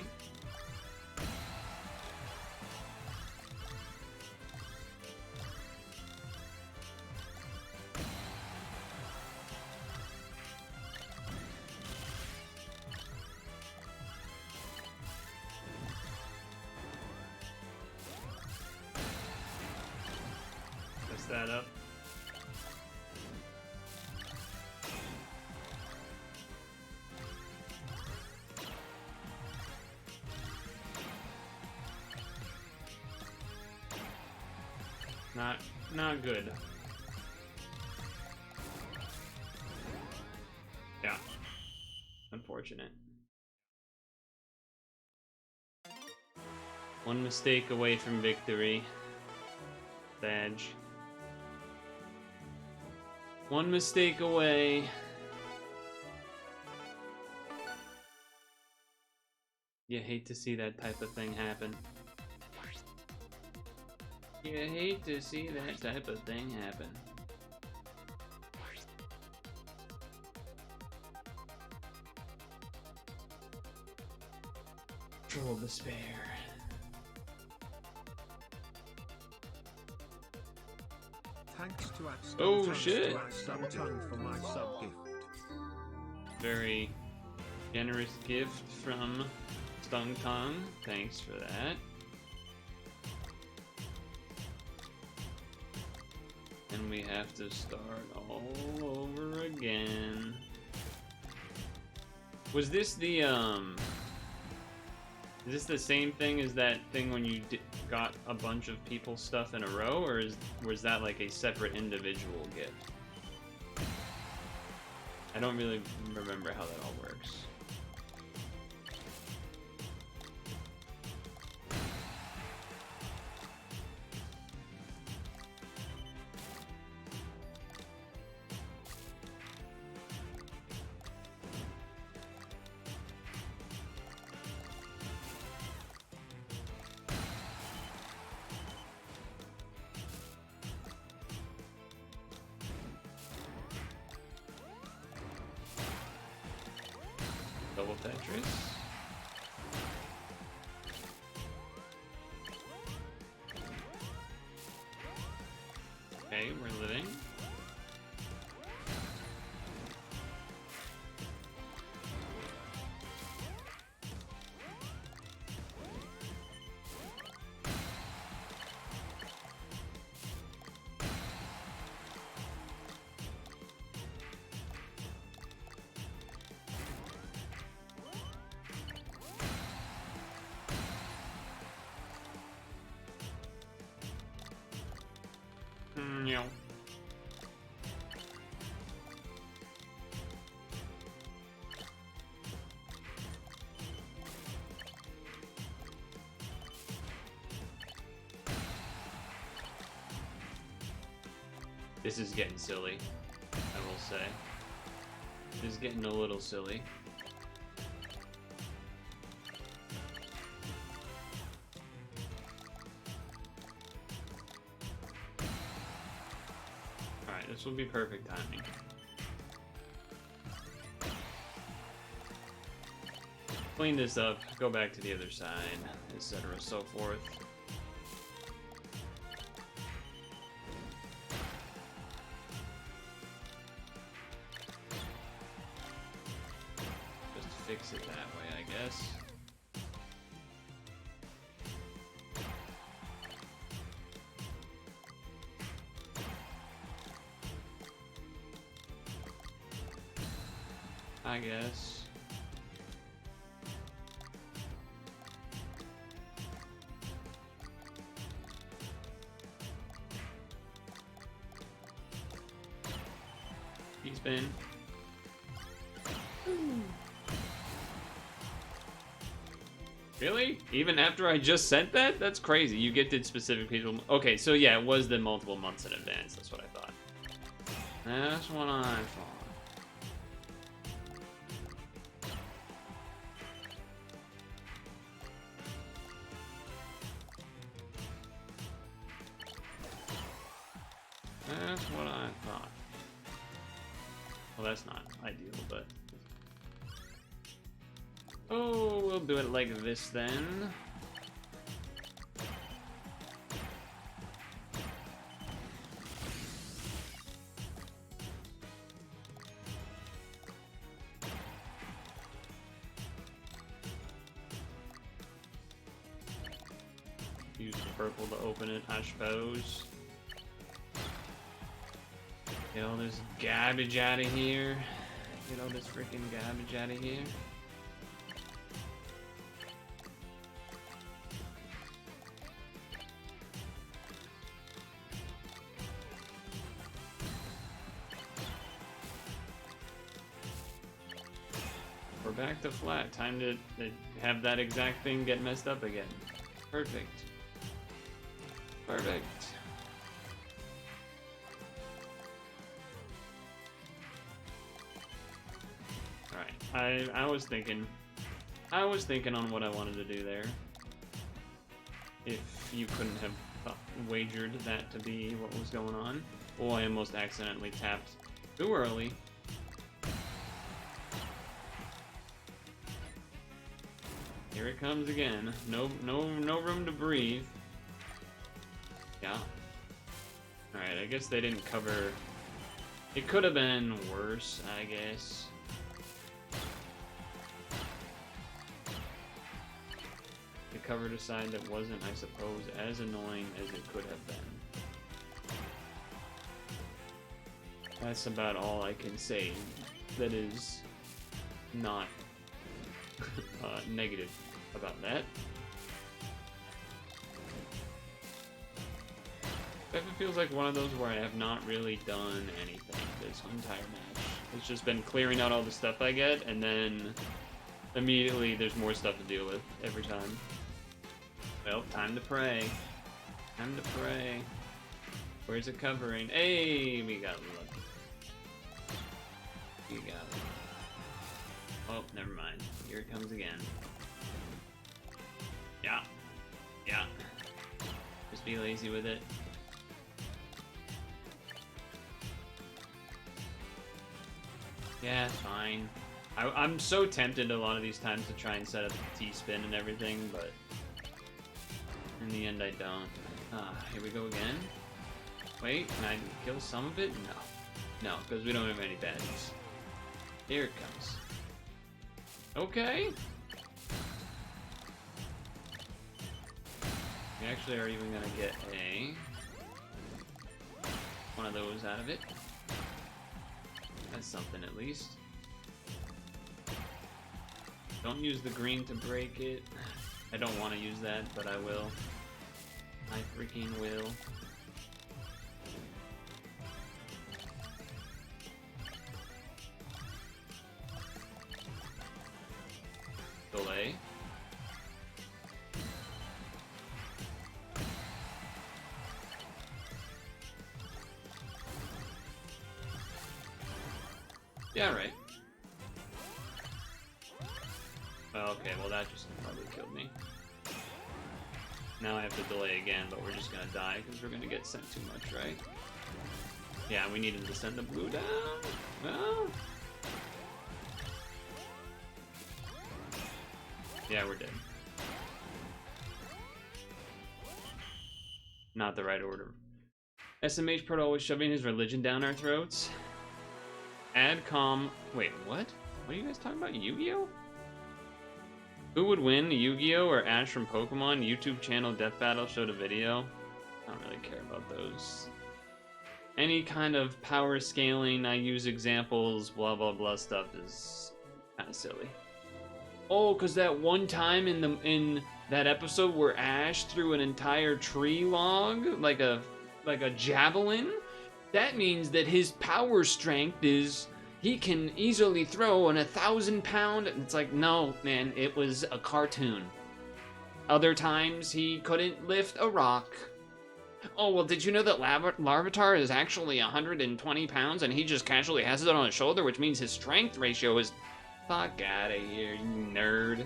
S1: Mess that up. Not good. Yeah. Unfortunate. One mistake away from victory. Badge. One mistake away. You hate to see that type of thing happen. You hate to see that type of thing happen. Troll despair.
S2: Thanks to
S1: oh shit!
S2: for my sub gift.
S1: Very generous gift from Stung Tongue. Thanks for that. And we have to start all over again. Was this the is this the same thing as that thing when you got a bunch of people's stuff in a row, or was that like a separate individual gift? I don't really remember how that all works. Tetris. Okay, we're living. No. This is getting silly, I will say. This is getting a little silly. Alright, this will be perfect timing. Clean this up, go back to the other side, etc. so forth. Fix it that way, I guess. I guess. He's been. Really? Even after I just sent that? That's crazy. You gifted specific people. Okay, so yeah, it was the multiple months in advance. That's what I thought. That's what I thought. That's what I thought. Well, that's not ideal, but... Oh, we'll do it like this then. Use the purple to open it, I suppose. Get all this garbage out of here. Get all this freaking garbage out of here. We're back to flat. Time to have that exact thing get messed up again. Perfect. Perfect. Alright, I was thinking on what I wanted to do there. If you couldn't have wagered that to be what was going on. Oh, I almost accidentally tapped too early. Here it comes again. No room to breathe. Yeah. Alright, I guess they didn't cover... It could have been worse, I guess. They covered a side that wasn't, I suppose, as annoying as it could have been. That's about all I can say that is not negative about that. It feels like one of those where I have not really done anything this entire match. It's just been clearing out all the stuff I get, and then immediately there's more stuff to deal with every time. Well, time to pray. Time to pray. Where's it covering? Hey, we got lucky. We got lucky. Oh, never mind. Here it comes again. Yeah. Yeah. Just be lazy with it. Yeah, fine. I'm so tempted a lot of these times to try and set up the T-spin and everything, but in the end I don't. Here we go again. Wait, can I kill some of it? No. No, because we don't have any badges. Here it comes. Okay. We actually are even gonna get one of those out of it. That's something at least. Don't use the green to break it. I don't want to use that, but I will. I freaking will. Delay. Yeah, right. Okay, well that just probably killed me. Now I have to delay again, but we're just gonna die because we're gonna get sent too much, right? Yeah, we needed to send the blue down. Well, yeah, we're dead. Not the right order. SMH Purtle always shoving his religion down our throats. Adcom. Wait, what? What are you guys talking about? Yu-Gi-Oh? Who would win, Yu-Gi-Oh or Ash from Pokemon? YouTube channel Death Battle showed a video. I don't really care about those. Any kind of power scaling, I use examples, blah blah blah stuff is kind of silly. Oh, cause that one time in that episode where Ash threw an entire tree log like a javelin, that means that his power strength is he can easily throw an 1,000-pound. It's like, no, man, it was a cartoon. Other times he couldn't lift a rock. Oh, well, did you know that Larvitar is actually 120 pounds and he just casually has it on his shoulder, which means his strength ratio is... Fuck out of here, you nerd.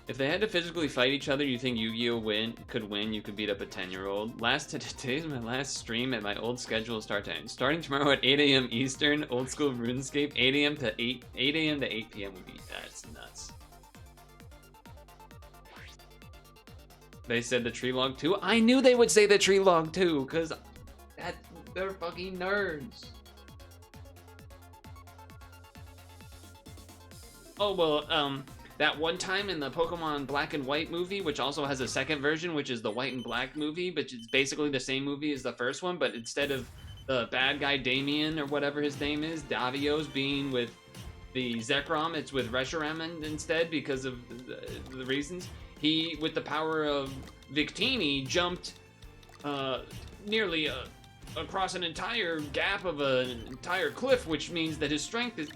S1: If they had to physically fight each other, you think Yu-Gi-Oh could win? You could beat up a 10-year-old. Today's my last stream at my old schedule start time. Starting tomorrow at 8 a.m. Eastern, old school RuneScape, 8 a.m. to 8 a.m. to 8 p.m. would be that's nuts. They said the tree log too. I knew they would say the tree log too, cause they're fucking nerds. Oh well, that one time in the Pokemon Black and White movie, which also has a second version, which is the White and Black movie, but it's basically the same movie as the first one, but instead of the bad guy Damien or whatever his name is, Davios being with the Zekrom, it's with Reshiram instead because of the reasons. He, with the power of Victini, jumped nearly across an entire gap of an entire cliff, which means that his strength is...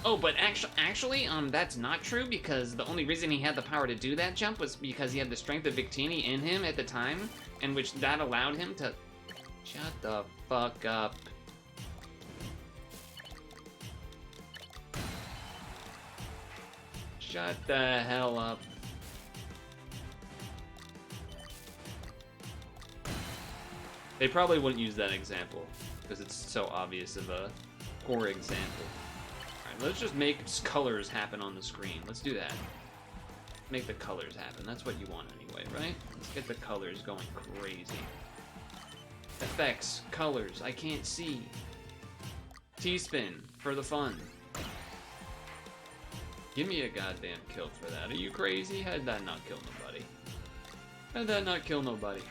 S1: Oh, but actually, that's not true, because the only reason he had the power to do that jump was because he had the strength of Victini in him at the time, and which that allowed him to... Shut the fuck up. Shut the hell up. They probably wouldn't use that example, because it's so obvious of a poor example. Let's just make colors happen on the screen. Let's do that. Make the colors happen. That's what you want anyway, right? Let's get the colors going crazy. Effects, colors, I can't see. T-spin, for the fun. Give me a goddamn kill for that. Are you crazy? How did that not kill nobody? How did that not kill nobody?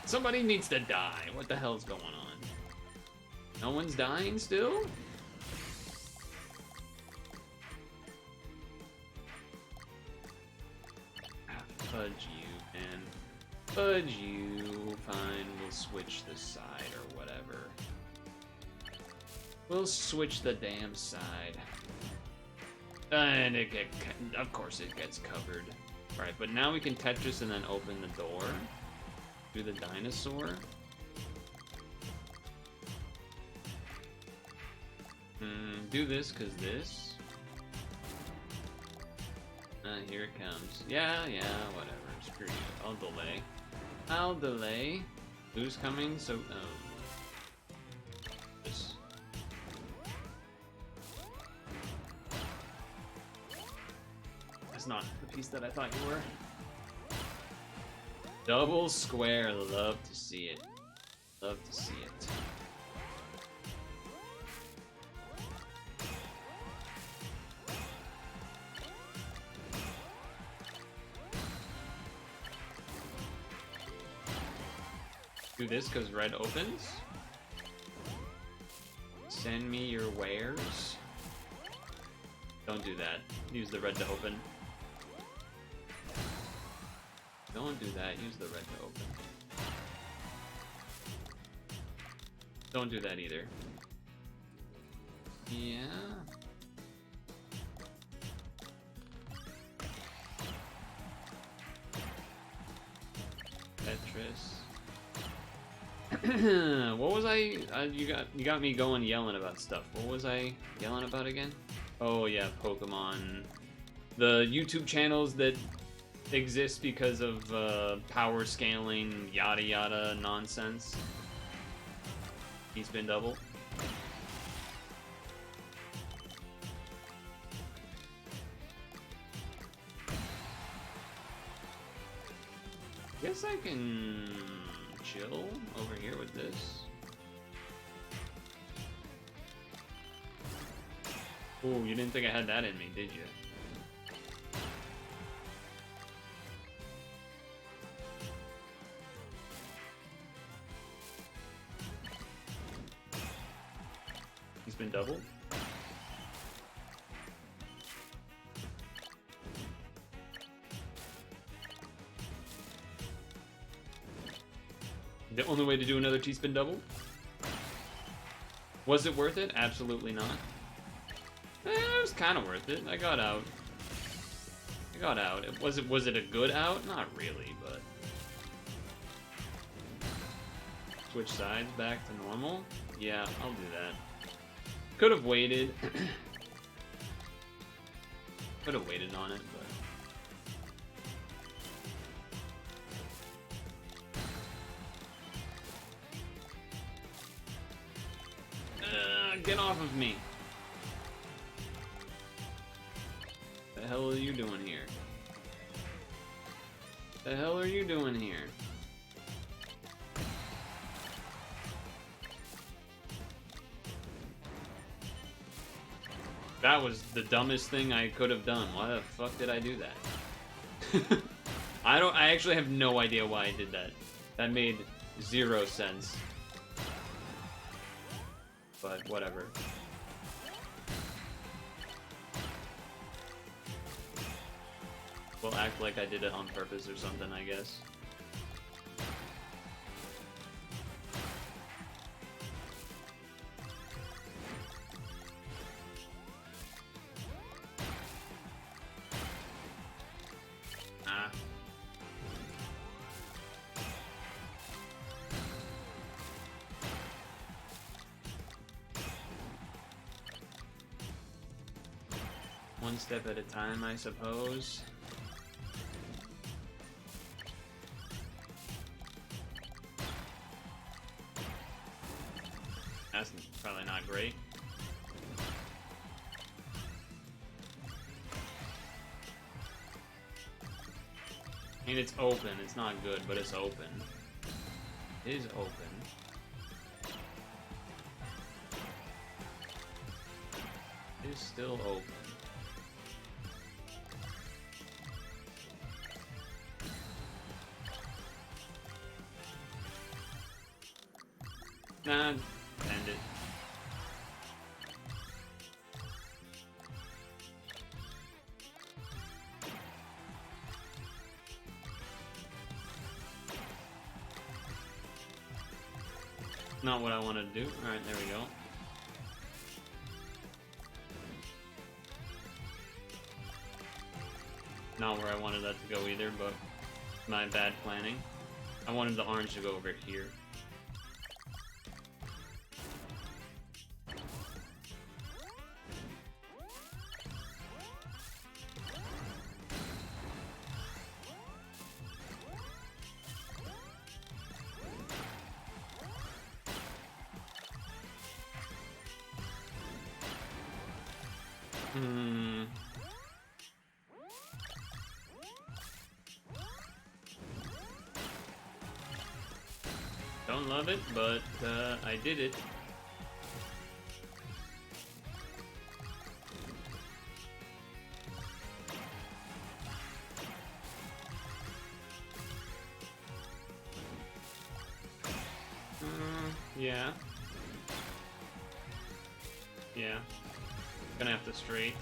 S1: Somebody needs to die. What the hell's going on? No one's dying still? Fudge you, man. Fudge you. Fine, we'll switch the side or whatever. We'll switch the damn side. And of course it gets covered. Right, but now we can Tetris and then open the door. Do the dinosaur. Do this, cause this. Here it comes. Yeah, whatever. Screw you. I'll delay. I'll delay. Who's coming? So, this. That's not the piece that I thought you were. Double square. Love to see it. Love to see it. Do this because red opens. Send me your wares. Don't do that. Use the red to open. Don't do that. Use the red to open. Don't do that either. Yeah. Tetris. What was I? You got me going yelling about stuff. What was I yelling about again? Oh yeah, Pokemon. The YouTube channels that exist because of power scaling, yada yada nonsense. He's been double. Guess I can chill over here with this. Ooh, you didn't think I had that in me, did you? He's been doubled. The only way to do another T-spin double? Was it worth it? Absolutely not. It was kind of worth it. I got out. Was it a good out? Not really, but switch sides back to normal? Yeah, I'll do that. Could have waited. Could have waited on it, but get off of me. The hell are you doing here? The hell are you doing here? That was the dumbest thing I could have done. Why the fuck did I do that? I actually have no idea why I did that. That made 0 sense. But whatever. We'll act like I did it on purpose or something, I guess. Ah. One step at a time, I suppose. That's probably not great. I mean, it's open. It's not good, but it's open. It is open. It is still open. Nah, end it. Not what I wanted to do. Alright, there we go. Not where I wanted that to go either, but my bad planning. I wanted the orange to go over here. Hmm. Don't love it, but I did it. Yeah. Yeah. Gonna have to straight.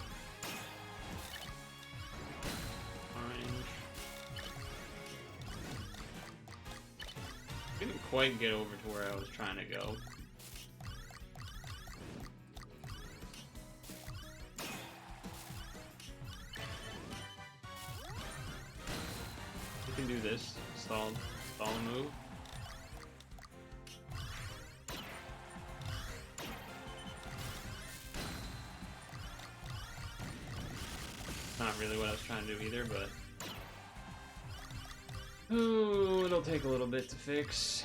S1: Orange. Didn't quite get over to where I was trying to go. You can do this. Stall a move. Not really what I was trying to do either, but... Ooh, it'll take a little bit to fix.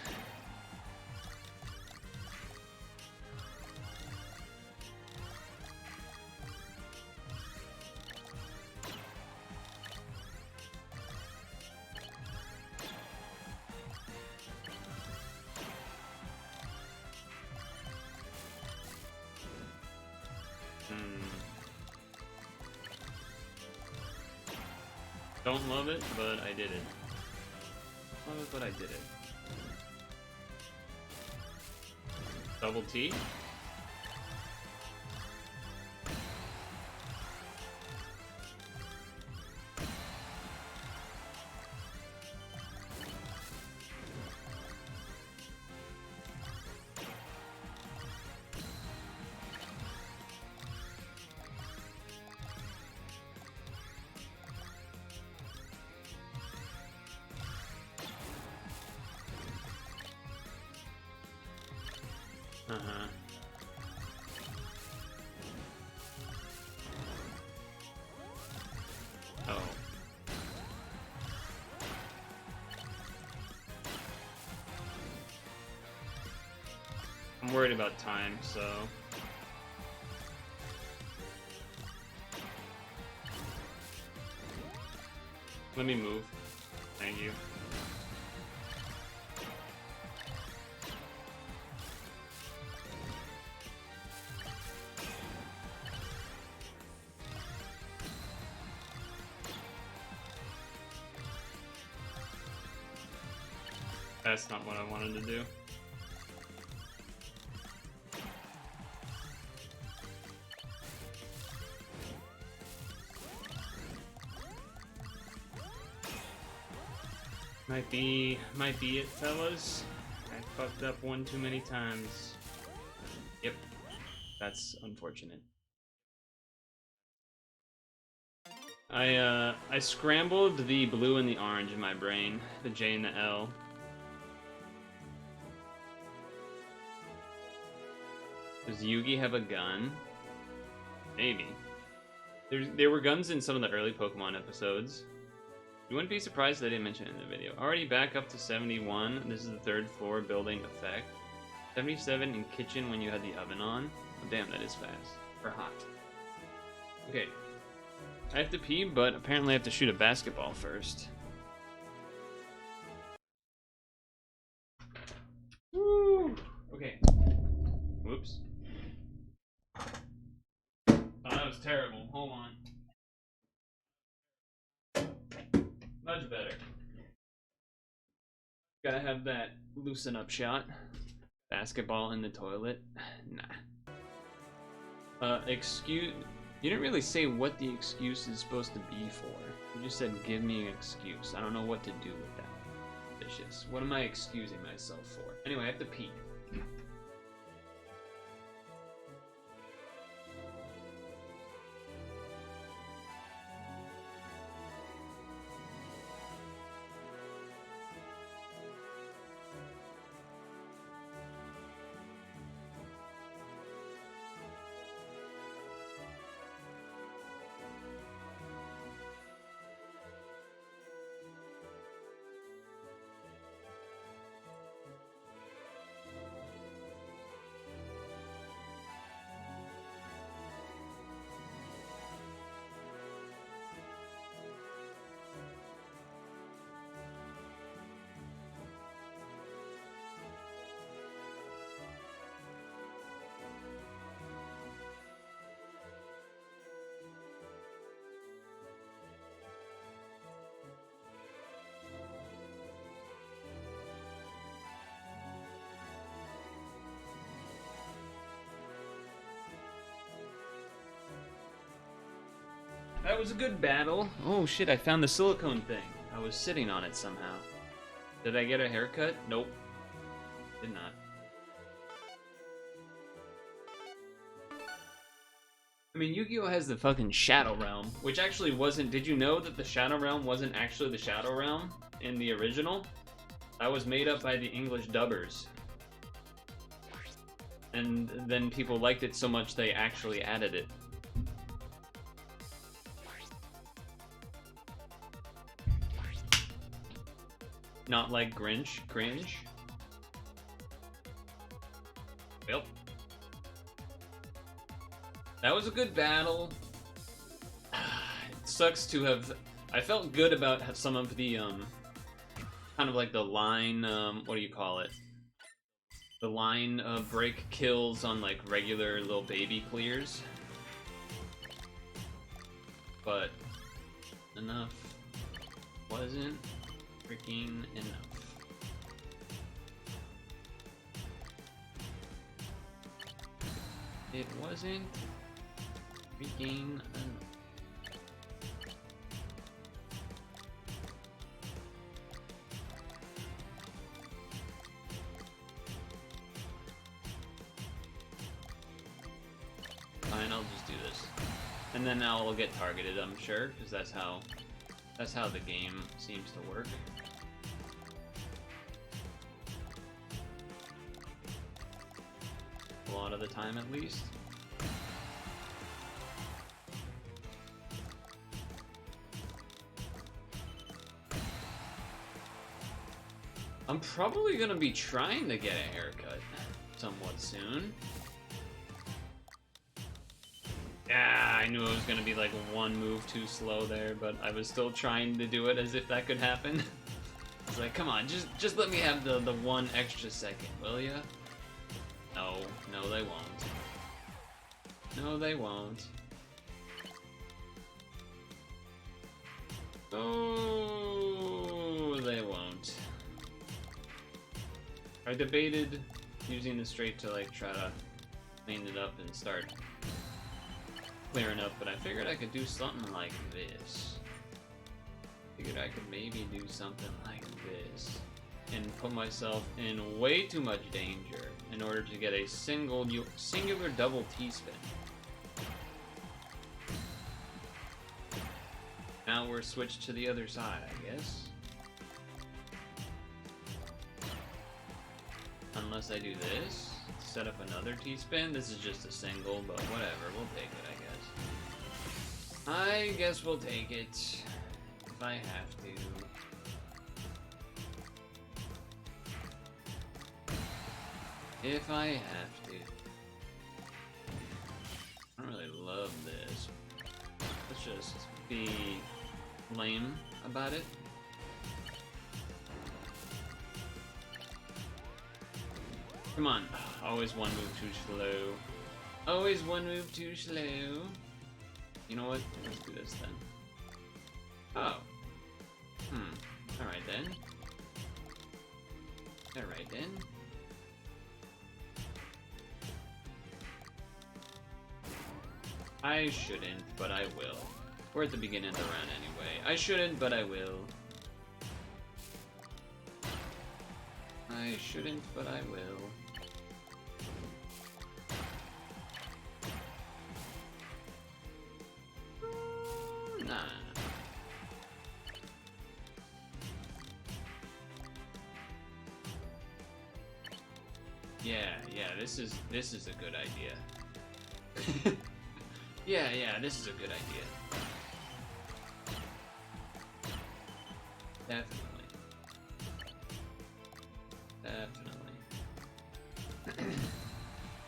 S1: Don't love it, but I did it. Love it, but I did it. Double T. Uh-huh. Oh. I'm worried about time, so... Let me move. Thank you. That's not what I wanted to do. Might be it, fellas. I fucked up one too many times. Yep, that's unfortunate. I scrambled the blue and the orange in my brain, the J and the L. Does Yugi have a gun? Maybe. There were guns in some of the early Pokemon episodes. You wouldn't be surprised they didn't mention it in the video. Already back up to 71. This is the third floor building effect. 77 in kitchen when you had the oven on. Oh, damn, that is fast. Or hot. Okay. I have to pee, but apparently I have to shoot a basketball first. Woo! Okay. Whoops. Oh, that was terrible. Hold on. Much better. Gotta have that loosen up shot. Basketball in the toilet? Nah. Excuse... You didn't really say what the excuse is supposed to be for. You just said, give me an excuse. I don't know what to do with that. Vicious. What am I excusing myself for? Anyway, I have to pee. That was a good battle. Oh shit, I found the silicone thing. I was sitting on it somehow. Did I get a haircut? Nope. Did not. I mean, Yu-Gi-Oh! Has the fucking Shadow Realm, which actually wasn't... Did you know that the Shadow Realm wasn't actually the Shadow Realm in the original? That was made up by the English dubbers. And then people liked it so much they actually added it. Not like Grinch. Cringe. Yep. That was a good battle. It sucks to have... I felt good about some of the, kind of like the line, what do you call it? The line break kills on, like, regular little baby clears. But enough wasn't freaking enough. It wasn't freaking enough. Fine, I'll just do this. And then I'll get targeted, I'm sure, because that's how the game seems to work. A lot of the time, at least. I'm probably gonna be trying to get a haircut somewhat soon. Yeah, I knew it was gonna be like one move too slow there, but I was still trying to do it as if that could happen. I was like, come on, just let me have the one extra second, will ya? No, no they won't. No they won't. Oh, they won't. I debated using the straight to like try to clean it up and start clearing up, but I figured I could do something like this. Figured I could maybe do something like this and put myself in way too much danger in order to get a singular double T-spin. Now we're switched to the other side, I guess. Unless I do this, set up another T-spin. This is just a single, but whatever, we'll take it, I guess. I guess we'll take it, if I have to. If I have to. I don't really love this. Let's just be lame about it. Come on. Always one move too slow. Always one move too slow. You know what? Let's do this then. Oh. Alright then. Alright then. I shouldn't, but I will. We're at the beginning of the round anyway. I shouldn't, but I will. I shouldn't, but I will. Nah. Yeah, this is a good idea. Yeah, this is a good idea. Definitely.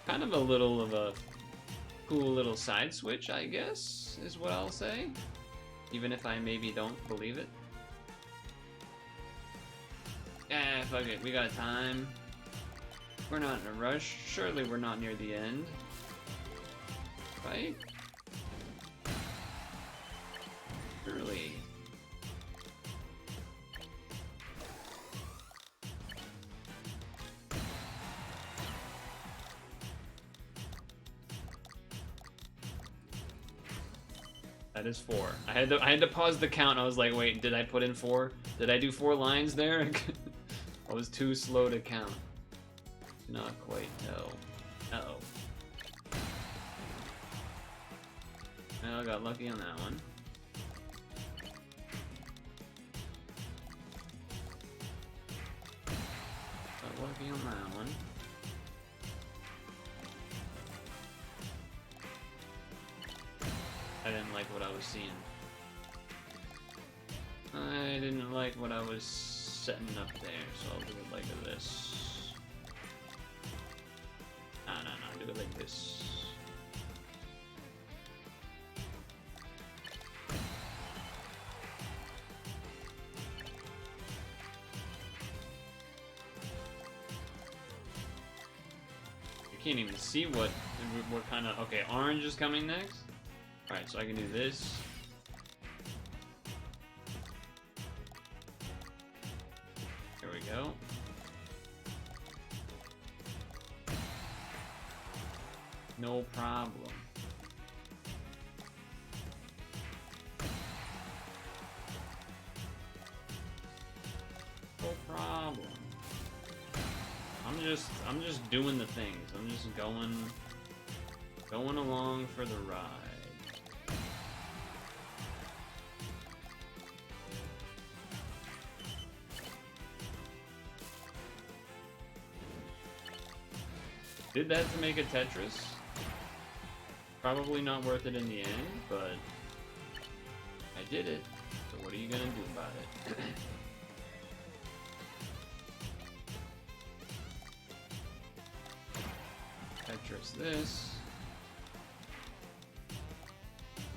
S1: Kind of a little of a cool little side switch, I guess, is what I'll say. Even if I maybe don't believe it. Yeah, fuck it, we got time. We're not in a rush. Surely we're not near the end. Right? Surely. That is 4. I had to pause the count. I was like, wait, did I put in 4? Did I do 4 lines there? I was too slow to count. Not quite. No. Uh-oh. Well, I got lucky on that one. Got lucky on that one. I didn't like what I was seeing. I didn't like what I was setting up there, so I'll do it like this. No, do it like this. You can't even see what kind of... Okay, orange is coming next. Alright, so I can do this. Here we go. No problem. No problem. I'm just doing the things. I'm just going along for the ride. Did that to make a Tetris. Probably not worth it in the end, but I did it. So what are you gonna do about it? Tetris this.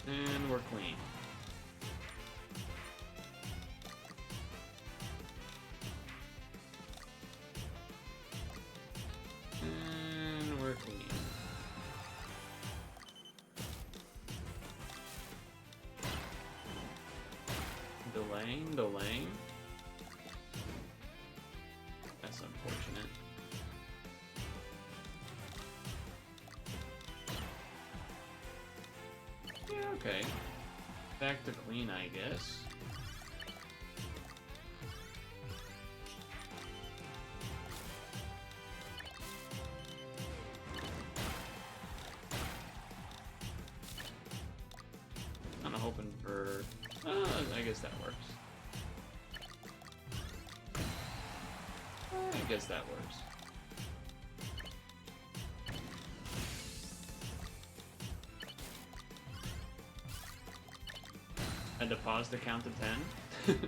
S1: And we're clean. And we're clean. Delaying. That's unfortunate. Yeah, okay. Back to clean, I guess. Kinda hoping for... I guess that works. I guess that works. Had to pause to count to 10.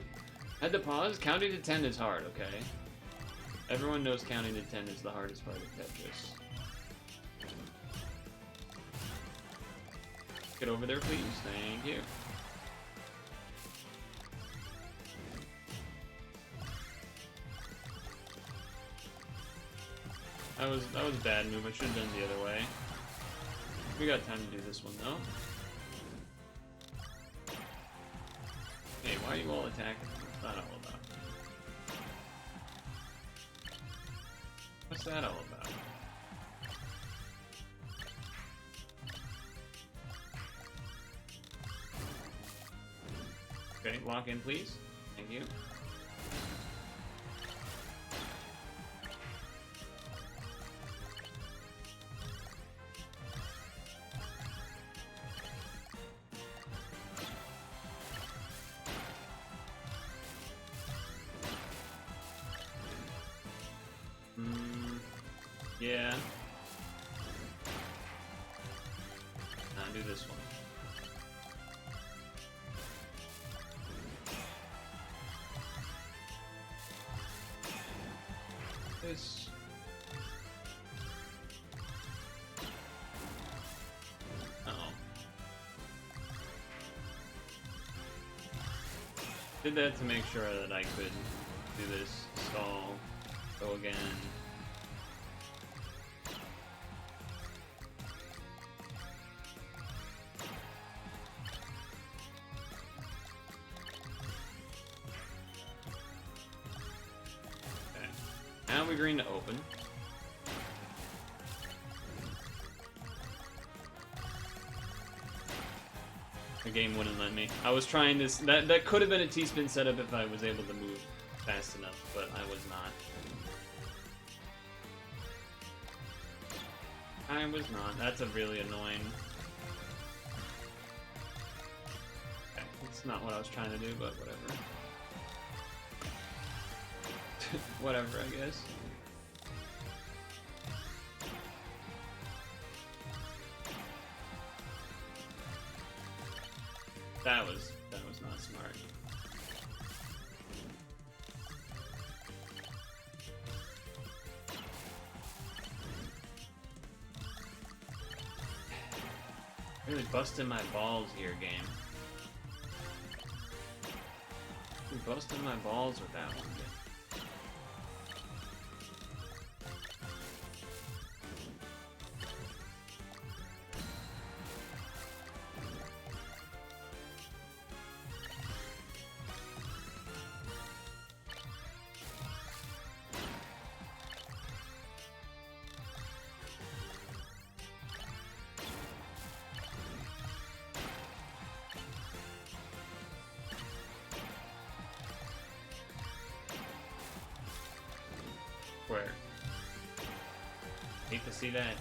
S1: Had to pause? Counting to 10 is hard, okay? Everyone knows counting to 10 is the hardest part of Tetris. Get over there, please. Thank you. That was a bad move. I should have done the other way. We got time to do this one though. Hey, why are you all attacking? What's that all about? What's that all about? Okay, lock in please. Thank you. Yeah. Now do this one. This. Uh-oh. Did that to make sure that I could do this. Stall. Go again. Now we're green to open. The game wouldn't let me. I was trying this. That could have been a T-spin setup if I was able to move fast enough, but I was not. I was not. That's a really annoying. Okay, it's not what I was trying to do, but whatever. Whatever, I guess. That was not smart. Really busting my balls here, game. You're busting my balls with that one. Where? Hate to see that.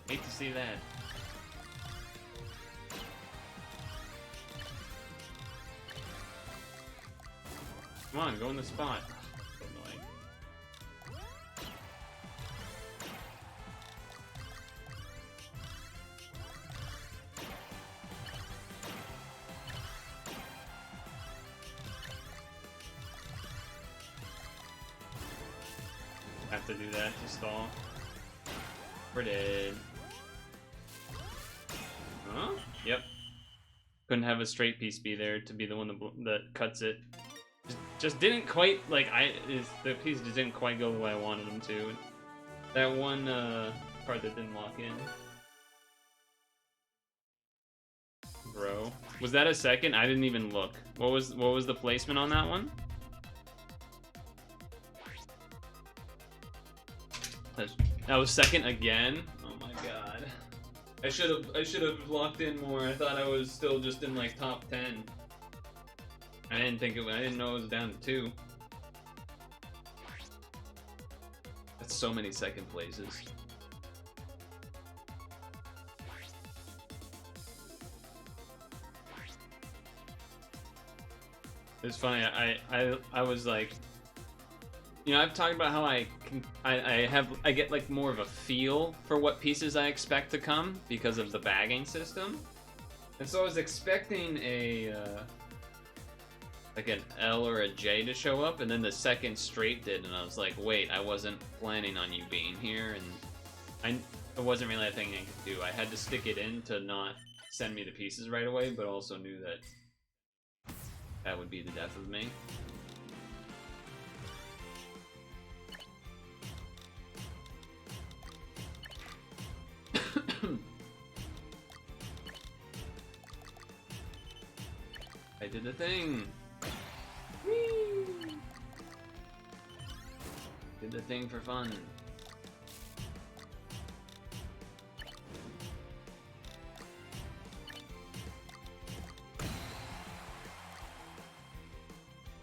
S1: Hate to see that. Come on, go in the spot. So annoying. Have to do that to stall. We're dead. Huh? Yep. Couldn't have a straight piece be there to be the one that cuts it. Just didn't quite, like, the piece just didn't quite go the way I wanted them to. That one part that didn't lock in. Bro. Was that a second? I didn't even look. What was the placement on that one? That was second again? Oh my god. I should have locked in more. I thought I was still just in like top 10. I didn't know it was down to 2. That's so many second places. It's funny, I was like, you know, I've talked about how I get like more of a feel for what pieces I expect to come because of the bagging system. And so I was expecting a like an L or a J to show up, and then the second straight did, and I was like, wait, I wasn't planning on you being here, and it wasn't really a thing I could do. I had to stick it in to not send me the pieces right away, but also knew that that would be the death of me. I did the thing! Whee! Did the thing for fun.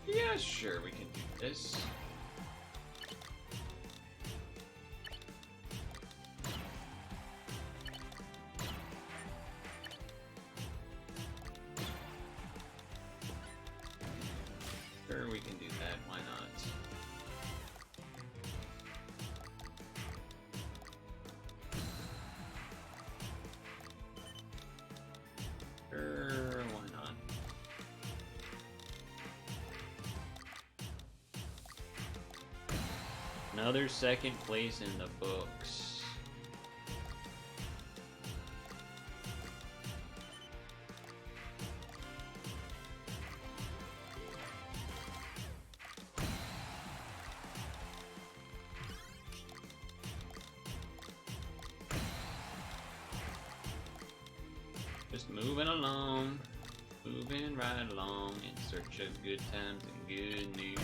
S1: Yeah, sure, we can do this. Sure, we can do that, why not? Sure, why not? Another second place in the books. Just moving along, moving right along in search of good times and good news.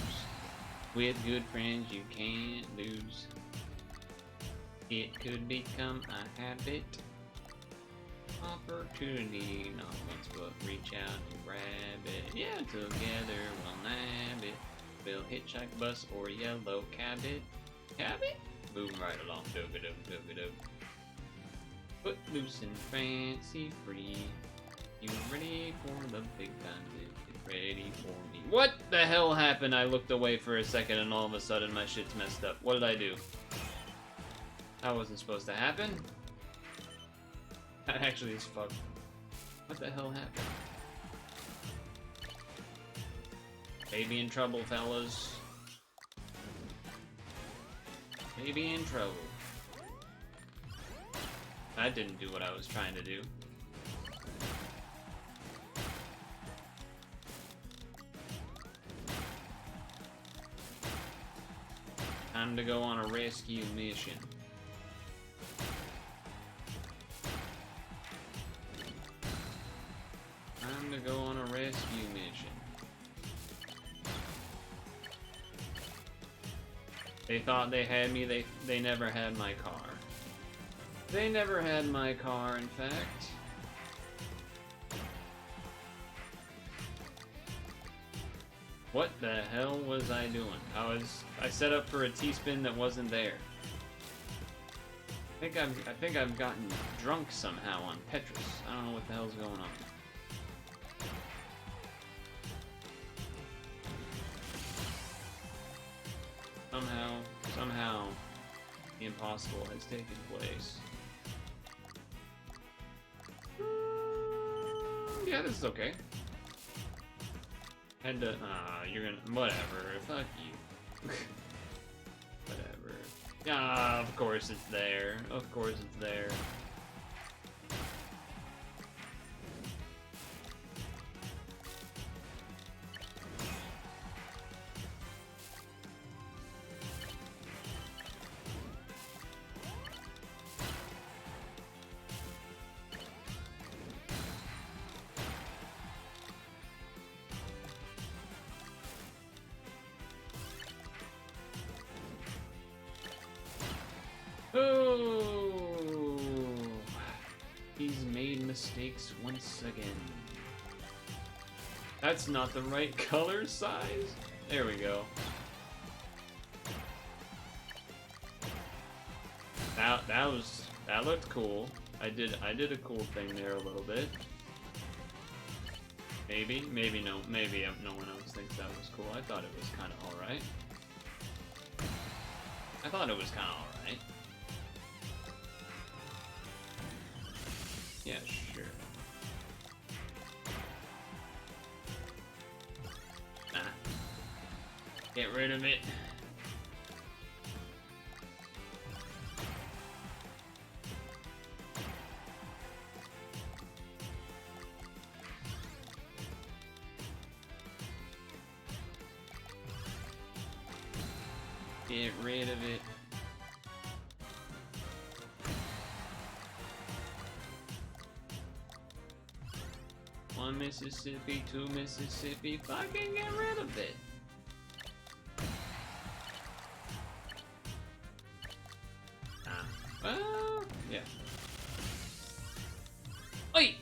S1: With good friends you can't lose. It could become a habit. Opportunity, not once but reach out and grab it. Yeah, together we'll nab it. We'll hitchhike bus or yellow cab it. Cab it? Moving right along, dug-a-dug. Foot loose and fancy free. You ready for the big time? Get ready for me. What the hell happened? I looked away for a second and all of a sudden my shit's messed up. What did I do? That wasn't supposed to happen. That actually is fucked. What the hell happened? Baby in trouble, fellas. Baby in trouble. That didn't do what I was trying to do. Time to go on a rescue mission. Time to go on a rescue mission. They thought they had me, they never had my car. They never had my car, in fact. What the hell was I doing? I set up for a T-spin that wasn't there. I think I've gotten drunk somehow on Tetris. I don't know what the hell's going on. Somehow, the impossible has taken place. Yeah, this is okay. Had to, you're gonna, whatever, fuck you. Whatever. Ah, of course it's there. Of course it's there. Oh, he's made mistakes once again. That's not the right color size. There we go. That looked cool. I did a cool thing there a little bit. Maybe no. Maybe no one else thinks that was cool. I thought it was kind of all right. I thought it was kind of all right. Yeah, sure. Nah. Get rid of it. Get rid of it. One Mississippi, two Mississippi, fucking get rid of it. Well, yeah. Oi!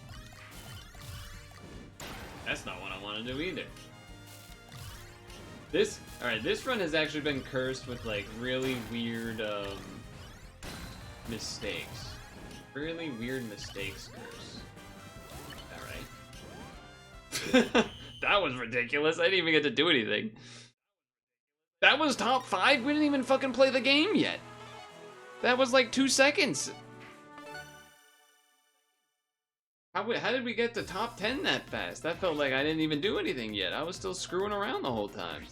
S1: That's not what I want to do either. Alright, this run has actually been cursed with, like, really weird, mistakes. Really weird mistakes curse. Alright. That was ridiculous. I didn't even get to do anything. That was top 5? We didn't even fucking play the game yet. That was like 2 seconds. How did we get to top 10 that fast? That felt like I didn't even do anything yet. I was still screwing around the whole time.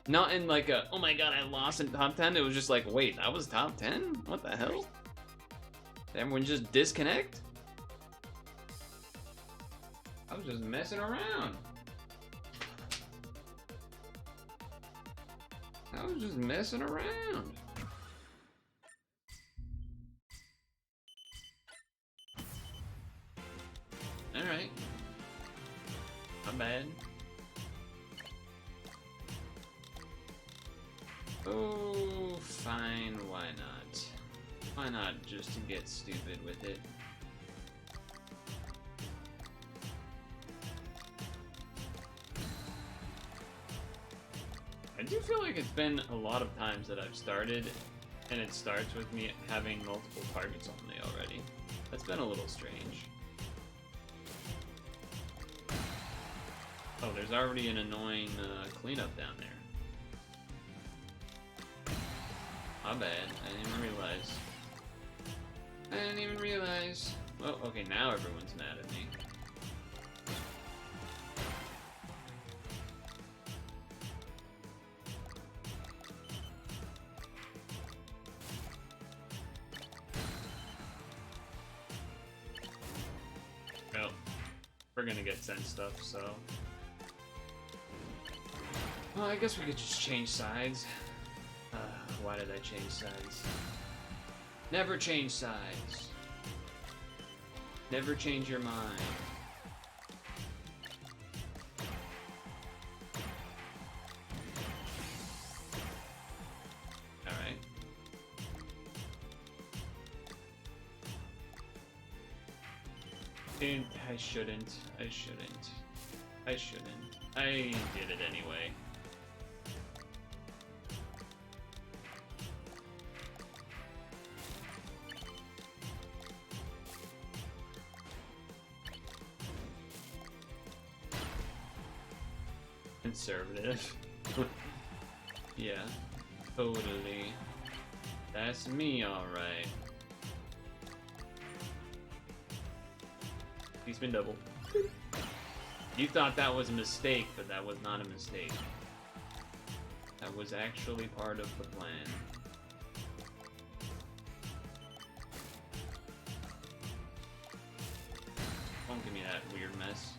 S1: Not in like a, oh my god, I lost in top 10. It was just like, wait, I was top 10? What the hell? Did everyone just disconnect? I was just messing around. I was just messing around. Alright. Not bad. Oh, fine, why not? Why not just to get stupid with it? I do feel like it's been a lot of times that I've started, and it starts with me having multiple targets on me already. That's been a little strange. Oh, there's already an annoying cleanup down there. My bad. I didn't even realize. I didn't even realize. Well, okay, now everyone's mad at me. Well, we're gonna get sent stuff, so... Well, I guess we could just change sides. Why did I change sides? Never change sides. Never change your mind. Alright. I shouldn't. I shouldn't. I shouldn't. I did it anyway. Conservative. Yeah, totally. That's me, alright. He's been double. You thought that was a mistake, but that was not a mistake. That was actually part of the plan. Don't give me that weird mess.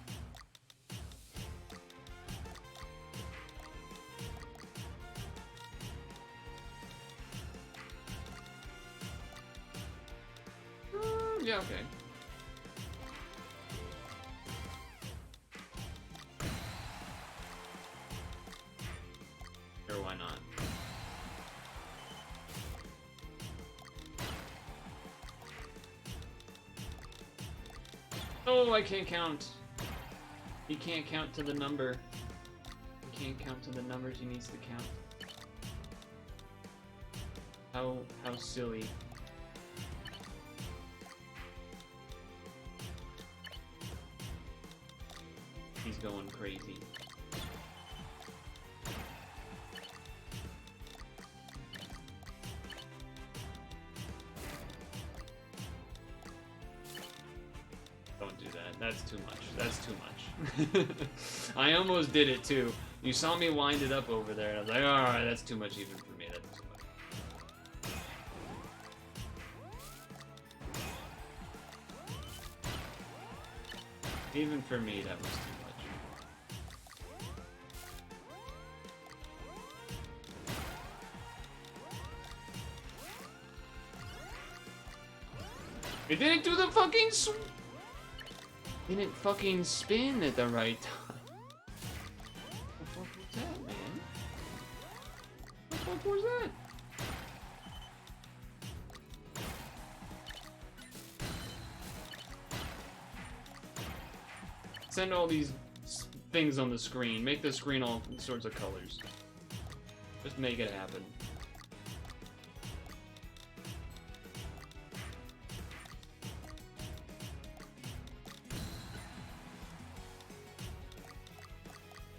S1: Yeah, okay. Sure, why not? Oh, I can't count. He can't count to the number. He can't count to the numbers he needs to count. How silly. He's going crazy. Don't do that. That's too much. That's too much. I almost did it too. You saw me wind it up over there, and I was like, alright, that's too much even for me. That's too much. Even for me, that was too much. It didn't do the fucking didn't fucking spin at the right time. What the fuck was that, man? What the fuck was that? Send all these things on the screen. Make the screen all sorts of colors. Just make it happen.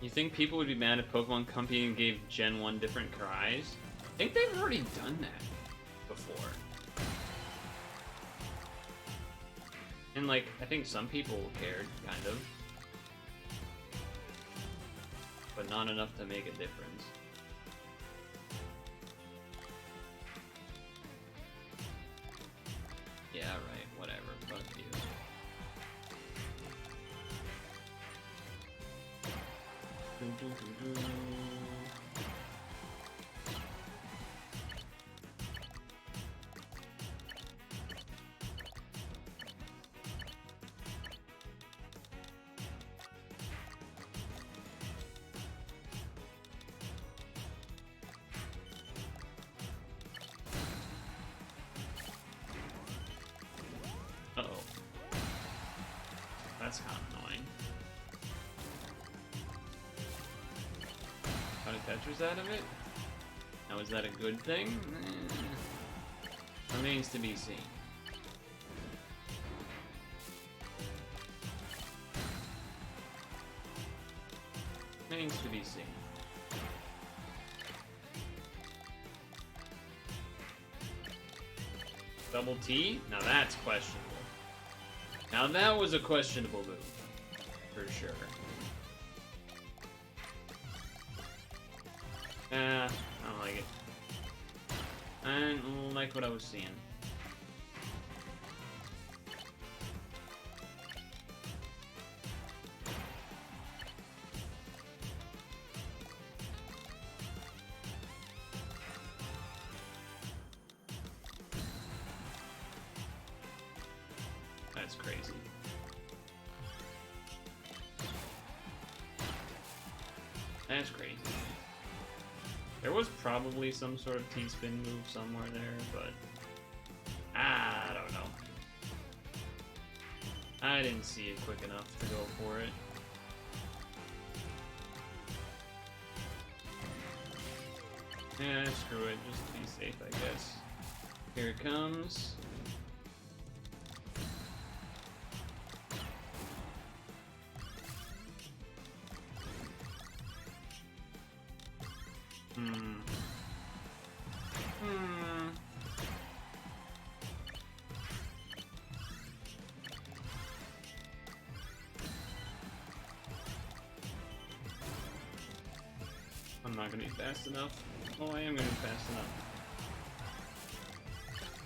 S1: You think people would be mad if Pokemon Company gave Gen 1 different cries? I think they've already done that before. And like, I think some people cared, kind of. But not enough to make a difference. Yeah, right, whatever, fuck you. Uh-oh. That's kind of annoying. Gotta Tetris out of it? Now, is that a good thing? Remains to be seen. Remains to be seen. Double T? Now that's questionable. Now that was a questionable move. For sure. I don't like it. I don't like what I was seeing. That's crazy. That's crazy. There was probably some sort of T-spin move somewhere there, but I don't know. I didn't see it quick enough to go for it. Yeah, screw it. Just be safe, I guess. Here it comes. I'm not gonna be fast enough. Oh, I am gonna be fast enough.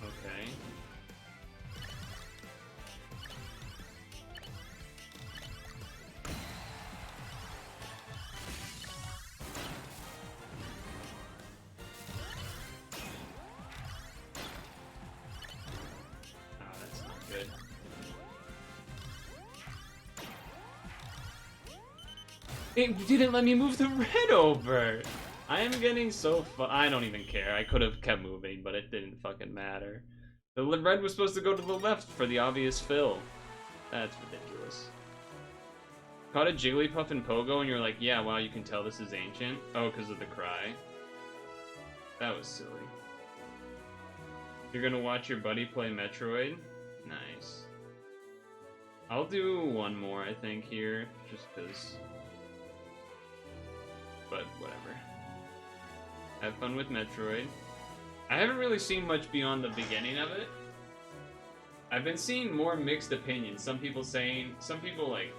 S1: Okay. Oh, that's not good. It didn't let me move the red over! I am getting so I don't even care. I could have kept moving, but it didn't fucking matter. The red was supposed to go to the left for the obvious fill. That's ridiculous. Caught a Jigglypuff in Pogo and you're like, yeah, wow, you can tell this is ancient? Oh, because of the cry. That was silly. You're gonna watch your buddy play Metroid? Nice. I'll do one more, I think, here, just because. But whatever. Have fun with Metroid. I haven't really seen much beyond the beginning of it. I've been seeing more mixed opinions. Some people like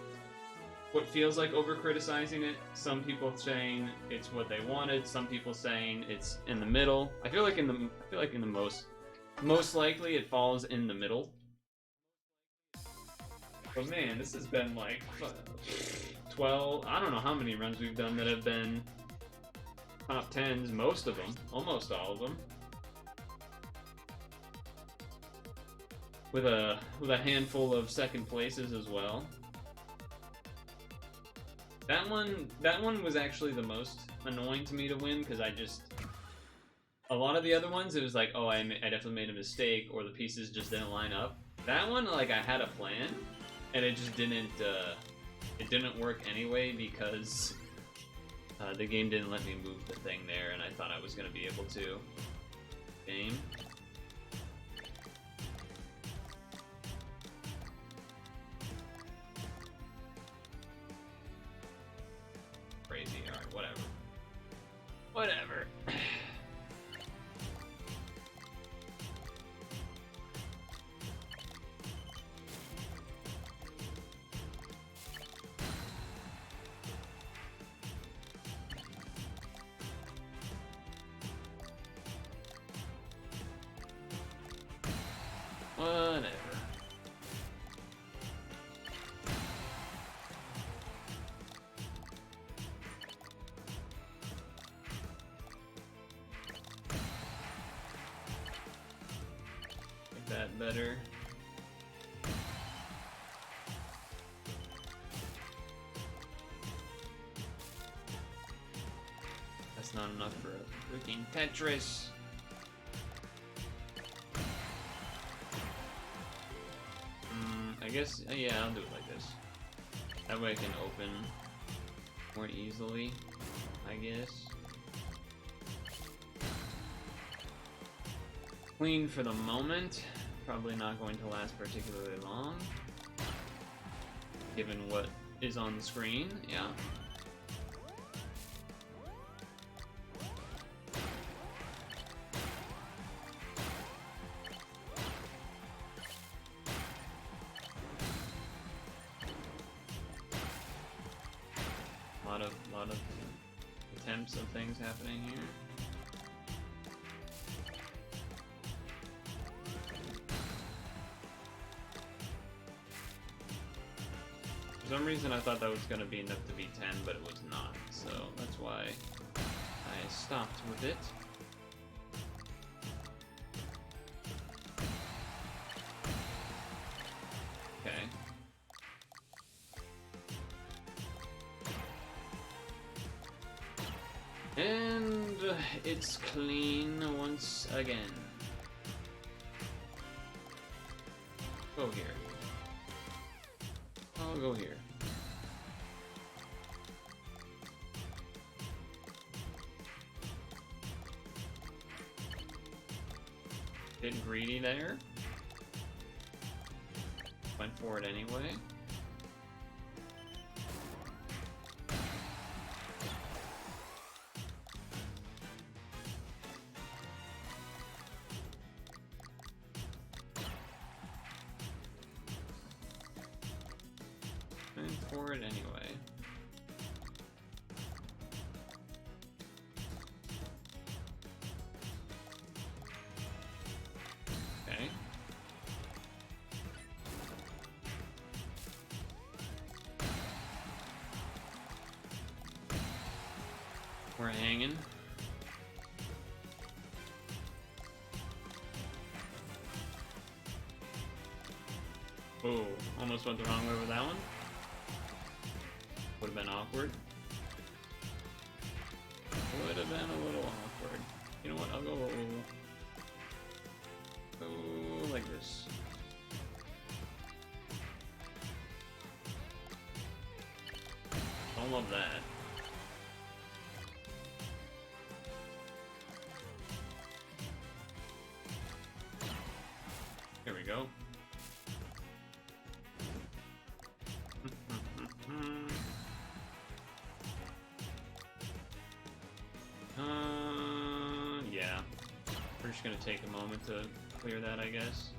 S1: what feels like over-criticizing it. Some people saying it's what they wanted. Some people saying it's in the middle. I feel like in the most likely it falls in the middle. But man, this has been like 12. I don't know how many runs we've done that have been top 10s. Most of them, almost all of them. With a handful of second places as well. That one was actually the most annoying to me to win because a lot of the other ones it was like, oh, I definitely made a mistake or the pieces just didn't line up. That one, like, I had a plan and it just didn't work anyway because the game didn't let me move the thing there and I thought I was gonna be able to. Game. Crazy. Alright, whatever. Whatever. Whatever. Make that better. That's not enough for a freaking Tetris. I guess, yeah, I'll do it like this. That way I can open more easily, I guess. Clean for the moment. Probably not going to last particularly long. Given what is on the screen, yeah. Lot of attempts of things happening here. For some reason I thought that was going to be enough to beat 10, but it was not, so that's why I stopped with it. Okay. And it's clean once again. Go here. I'll go here. Bit greedy there. Went for it anyway. Went for it anyway. Okay. We're hanging. Oh, almost went the wrong way with that one. Would have been awkward. Would have been a little awkward. You know what? I'll go like this. Don't love that. Here we go. Yeah. We're just gonna take a moment to clear that, I guess.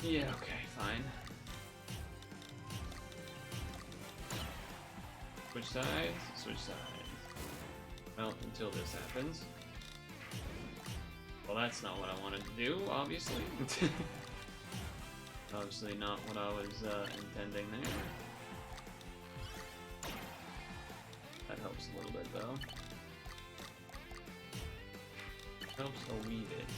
S1: Yeah, okay, fine. Switch sides, switch sides. Well, until this happens. Well, that's not what I wanted to do, obviously. Obviously not what I was intending there. That helps a little bit, though. Helps a wee bit.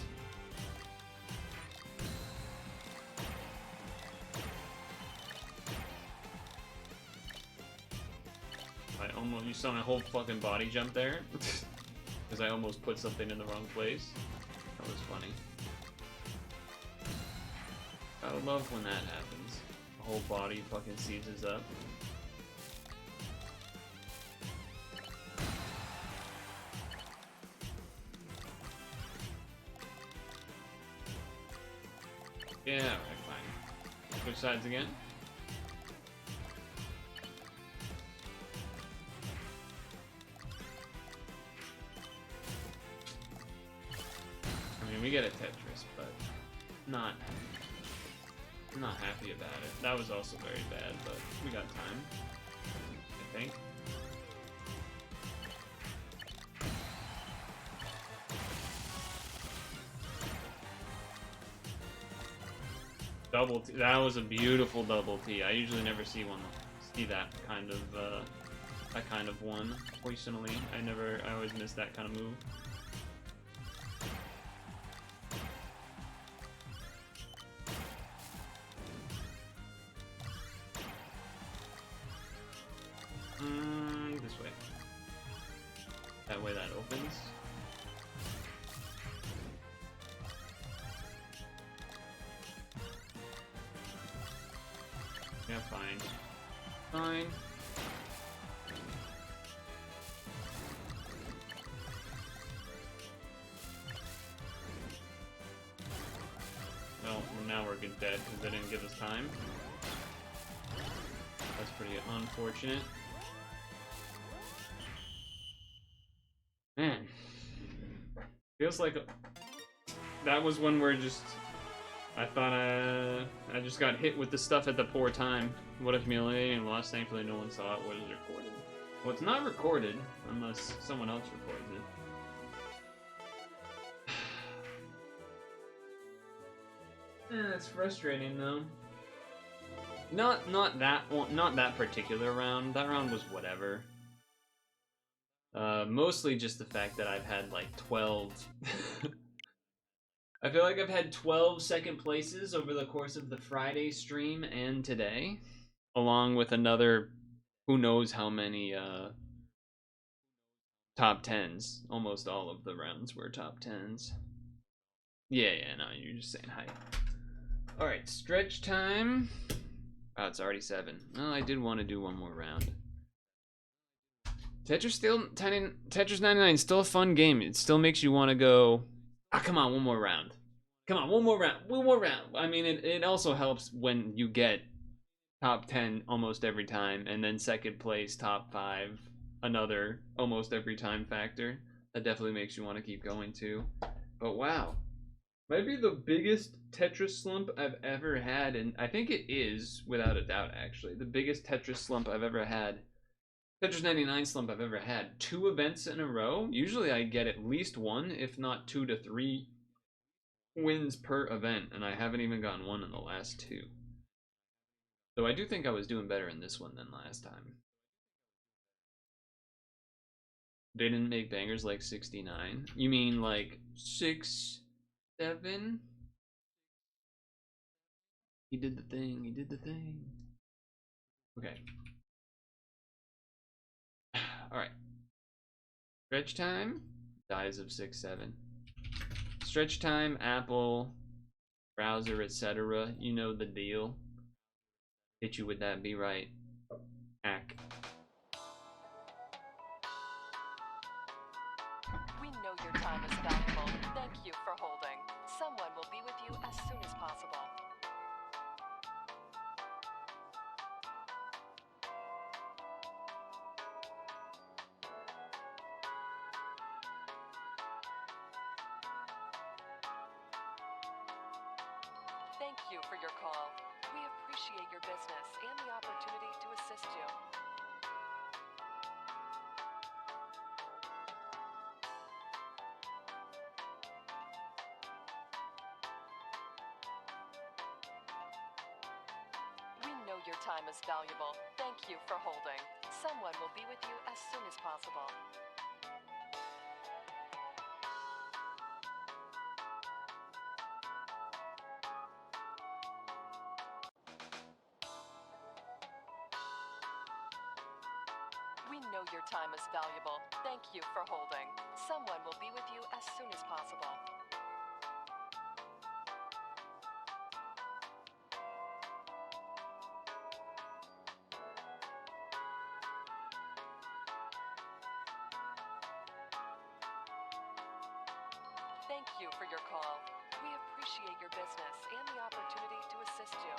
S1: You saw my whole fucking body jump there? Because I almost put something in the wrong place. That was funny. I love when that happens. The whole body fucking seizes up. Yeah, alright, fine. Switch sides again. I mean, we get a Tetris, but not happy about it. That was also very bad, but we got time, I think. Double T. That was a beautiful double T. I usually never see that kind of one. Fortunately, I always miss that kind of move. This way. That way that opens. Yeah, fine. Fine. dead because they didn't give us time. That's pretty unfortunate. Man. Feels like that was one where just I thought I just got hit with the stuff at the poor time. What a humiliating loss. Thankfully no one saw it. What is recorded? Well, it's not recorded unless someone else records it. That's frustrating though. Not that particular round. That round was whatever. Mostly just the fact that I've had like 12. I feel like I've had 12 second places over the course of the Friday stream and today, along with another who knows how many top 10s. Almost all of the rounds were top 10s. Yeah, no, you're just saying hi. Alright, stretch time. Oh, it's already 7. Oh, I did want to do one more round. Tetris 99 is still a fun game. It still makes you want to go, come on, one more round. Come on, one more round. I mean, it also helps when you get top 10 almost every time, and then second place, top 5, another almost every time factor. That definitely makes you want to keep going too. But wow. Might be the biggest Tetris slump I've ever had, and I think it is, without a doubt, actually. The biggest Tetris slump I've ever had. Tetris 99 slump I've ever had. 2 events in a row. Usually I get at least 1, if not 2 to 3 wins per event, and I haven't even gotten 1 in the last 2. Though I do think I was doing better in this one than last time. They didn't make bangers like 69. You mean like 6, 7? He did the thing. Okay. Alright. Stretch time. Dies of 6, 7. Stretch time, Apple, browser, etc. You know the deal. Hit you with that, be right. Hack.
S3: We know your time is valuable. Thank you for holding. Someone will be with you as soon as possible. Thank you for your call. We appreciate your business and the opportunity to assist you. We know your time is valuable. Thank you for holding. Someone will be with you as soon as possible. We know your time is valuable. Thank you for holding. Someone will be with you as soon as possible. Thank you for your call. We appreciate your business and the opportunity to assist you.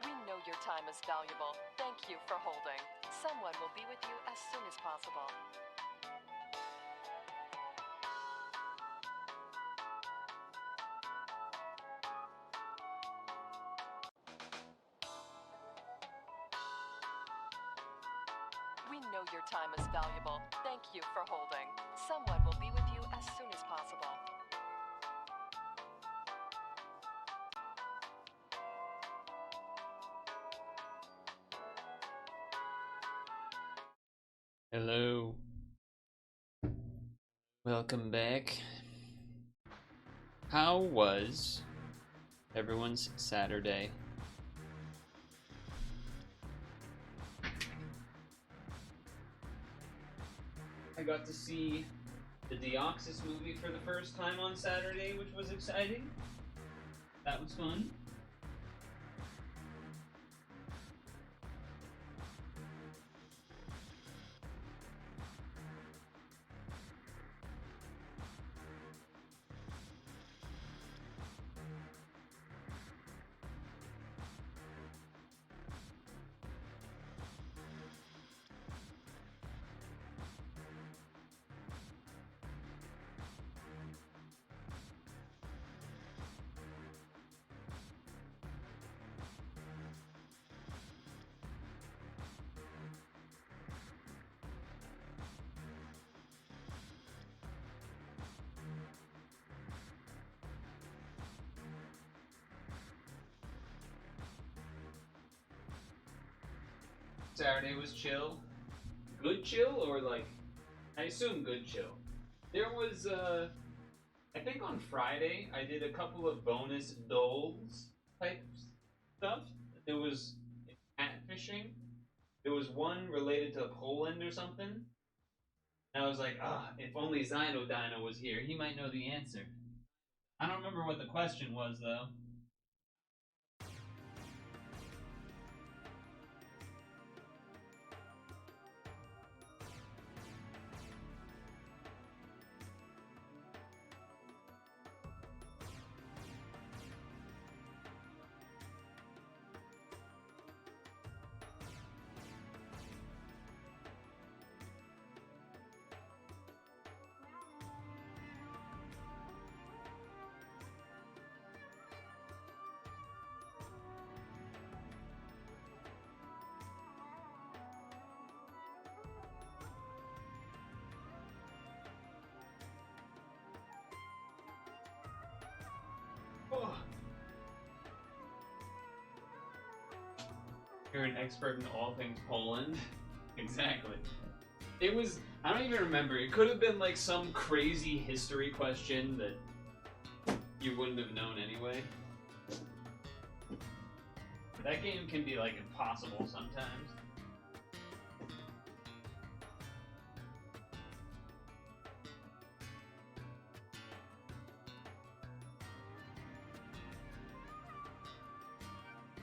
S3: We know your time is valuable. Thank you for holding. Someone will be with you as soon as possible. We know your time is valuable. Thank you for holding. Someone will be with you as soon as possible.
S1: Hello. Welcome back. How was everyone's Saturday? I got to see the Deoxys movie for the first time on Saturday, which was exciting. That was fun. Saturday was chill. Good chill, or like, I assume good chill. There was, I think on Friday, I did a couple of bonus Dles type stuff. There was catfishing. There was one related to Poland or something. And I was like, if only Dino was here, he might know the answer. I don't remember what the question was, though. You're an expert in all things Poland. Exactly. It was, I don't even remember. It could have been like some crazy history question that you wouldn't have known anyway. That game can be like impossible sometimes.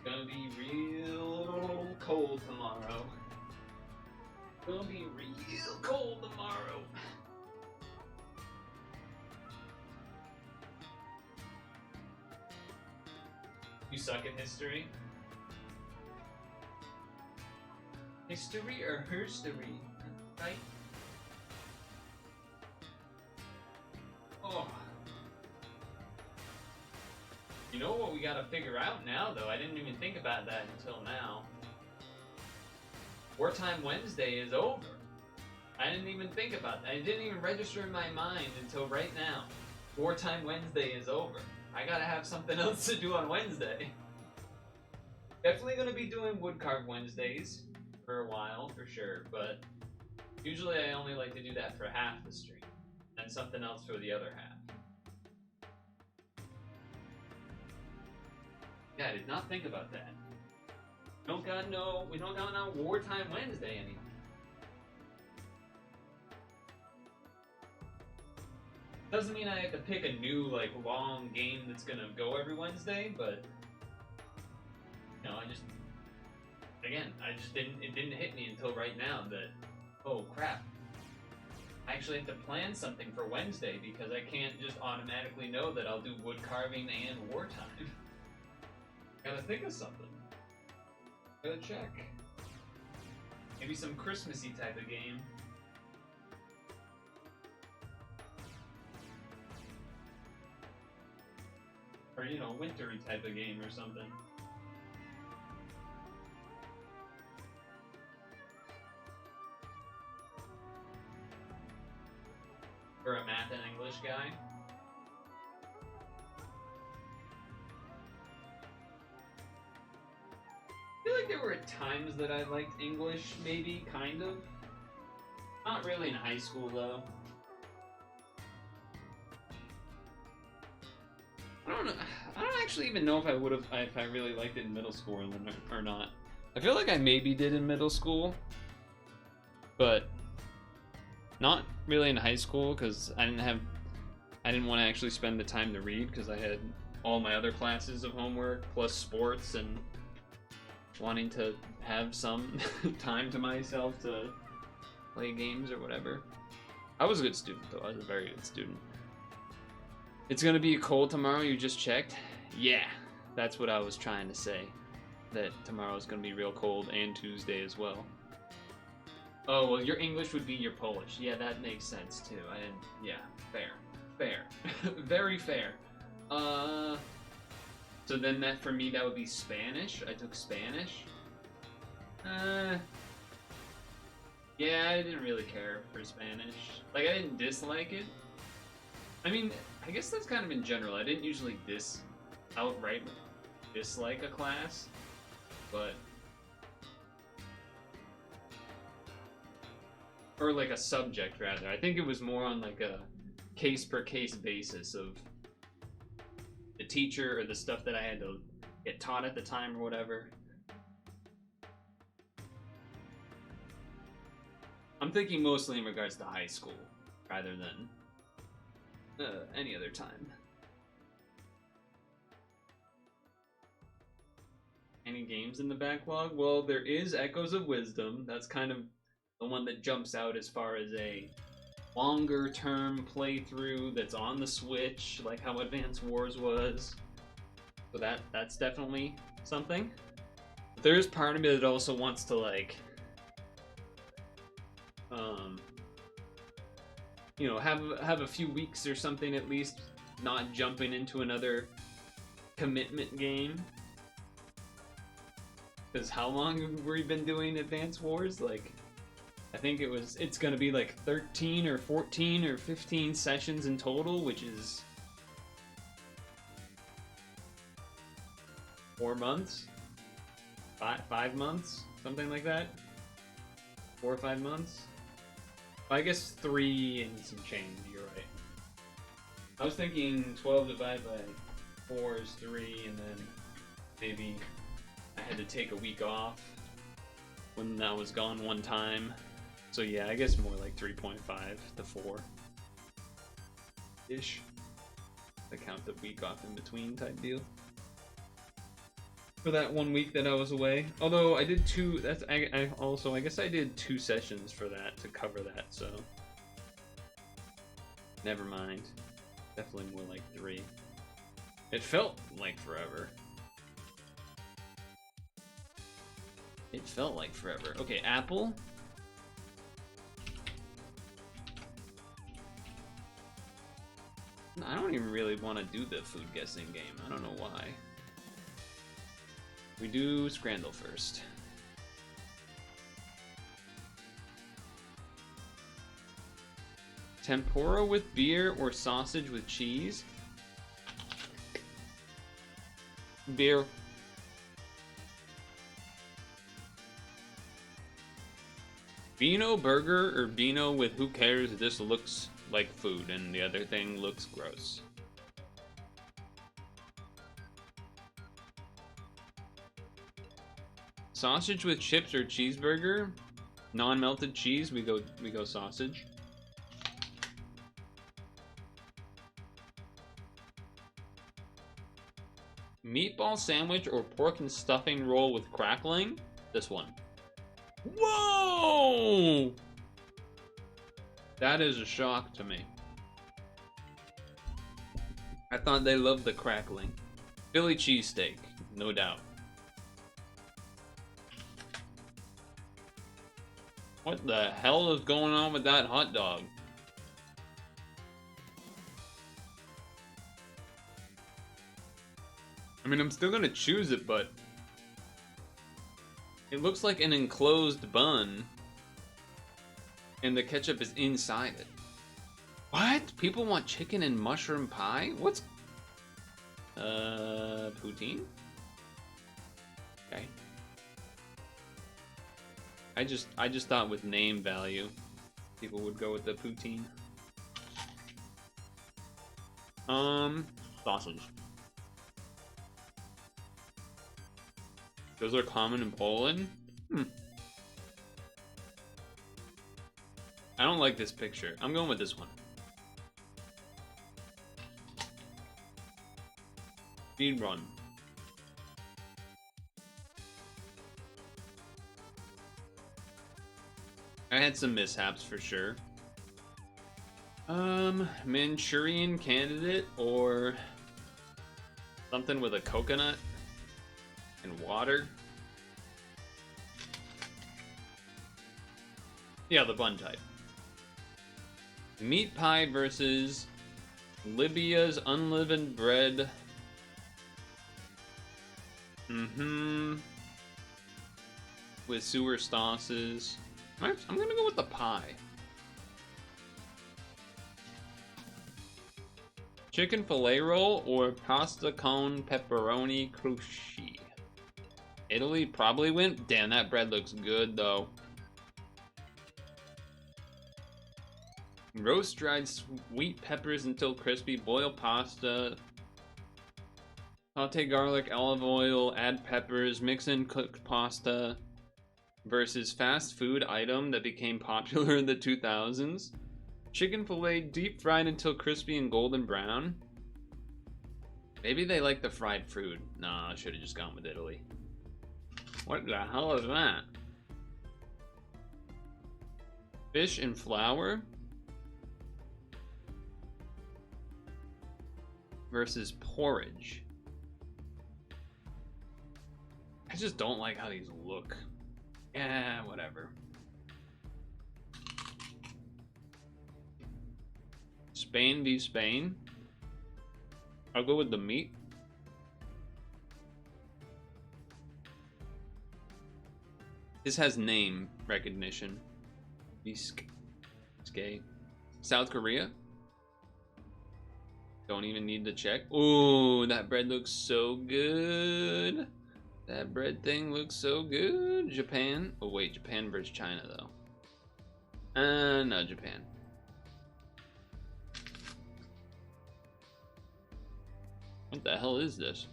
S1: Gonna be real cold tomorrow. Gonna be real cold tomorrow. You suck at history? History or herstory? Right? Oh. You know what we gotta figure out now, though? I didn't even think about that until now. Wartime Wednesday is over. I didn't even think about that. It didn't even register in my mind until right now. Wartime Wednesday is over. I gotta have something else to do on Wednesday. Definitely gonna be doing Woodcarve Wednesdays for a while, for sure, but usually I only like to do that for half the stream, and something else for the other half. Yeah, I did not think about that. We don't got no Wartime Wednesday anymore. Doesn't mean I have to pick a new, like, long game that's gonna go every Wednesday, but you know, it didn't hit me until right now that, oh crap, I actually have to plan something for Wednesday because I can't just automatically know that I'll do wood carving and wartime. Gotta think of something. Gotta check. Maybe some Christmassy type of game. Or, you know, wintry type of game or something. For a math and English guy. I feel like there were times that I liked English, maybe, kind of. Not really in high school, though. I don't actually even know if I would have, if I really liked it in middle school or not. I feel like I maybe did in middle school, but not really in high school because I didn't want to actually spend the time to read because I had all my other classes of homework plus sports and wanting to have some time to myself to play games or whatever. I was a good student though. I was a very good student. It's gonna be cold tomorrow, you just checked? Yeah, that's what I was trying to say. That tomorrow's gonna be real cold and Tuesday as well. Oh, well, your English would be your Polish. Yeah, that makes sense too. Yeah, fair. Fair. Very fair. So then that, for me, that would be Spanish. I took Spanish. Yeah, I didn't really care for Spanish. Like, I didn't dislike it. I mean, I guess that's kind of in general. I didn't usually outright dislike a class, but or like a subject rather. I think it was more on like a case per case basis of the teacher or the stuff that I had to get taught at the time or whatever. I'm thinking mostly in regards to high school rather than any other time. Any games in the backlog? Well, there is Echoes of Wisdom. That's kind of the one that jumps out as far as a longer term playthrough that's on the Switch, like how Advance Wars was. So that's definitely something. But there's part of me that also wants to like you know, have a few weeks or something at least not jumping into another commitment game. Because how long have we been doing Advance Wars? Like, I think it's gonna be like 13 or 14 or 15 sessions in total, which is 4 months? 5 months? Something like that? 4 or 5 months? I guess 3 and some change, you're right. I was thinking 12 divided by 4 is 3, and then maybe I had to take a week off when I was gone one time. So yeah, I guess more like 3.5 to 4 ish. I count the week off in between type deal. For that 1 week that I was away. Although I did 2, that's I guess I did 2 sessions for that to cover that, so never mind. Definitely more like 3. It felt like forever. It felt like forever. Okay, Apple. I don't even really want to do the food guessing game. I don't know why. We do Scrandle first. Tempura with beer or sausage with cheese? Beer. Beano burger or Beano with who cares, this looks like food and the other thing looks gross. Sausage with chips or cheeseburger? Non-melted cheese, we go sausage. Meatball sandwich or pork and stuffing roll with crackling? This one. Whoa! That is a shock to me. I thought they loved the crackling. Philly cheesesteak, no doubt. What the hell is going on with that hot dog? I mean, I'm still gonna choose it, but it looks like an enclosed bun, and the ketchup is inside it. What? People want chicken and mushroom pie? What's... poutine? Okay. I just thought with name value, people would go with the poutine. Sausage. Those are common in Poland? I don't like this picture. I'm going with this one. Speed run. I had some mishaps for sure. Manchurian Candidate or something with a coconut and water. Yeah, the bun type. Meat pie versus Libya's unleavened bread. With sewer sauces. I'm gonna go with the pie. Chicken fillet roll or pasta cone pepperoni cruci. Italy probably went. Damn, that bread looks good though. Roast dried sweet peppers until crispy. Boil pasta. Saute garlic, olive oil, add peppers, mix in cooked pasta. Versus fast food item that became popular in the 2000s. Chicken fillet deep fried until crispy and golden brown. Maybe they like the fried food. Nah, I should have just gone with Italy. What the hell is that? Fish and flour versus porridge. I just don't like how these look. Yeah, whatever. Spain v Spain. I'll go with the meat. This has name recognition. Skate. South Korea. Don't even need to check. Ooh, that bread looks so good. That bread thing looks so good. Japan. Oh wait, Japan versus China though. No, Japan. What the hell is this?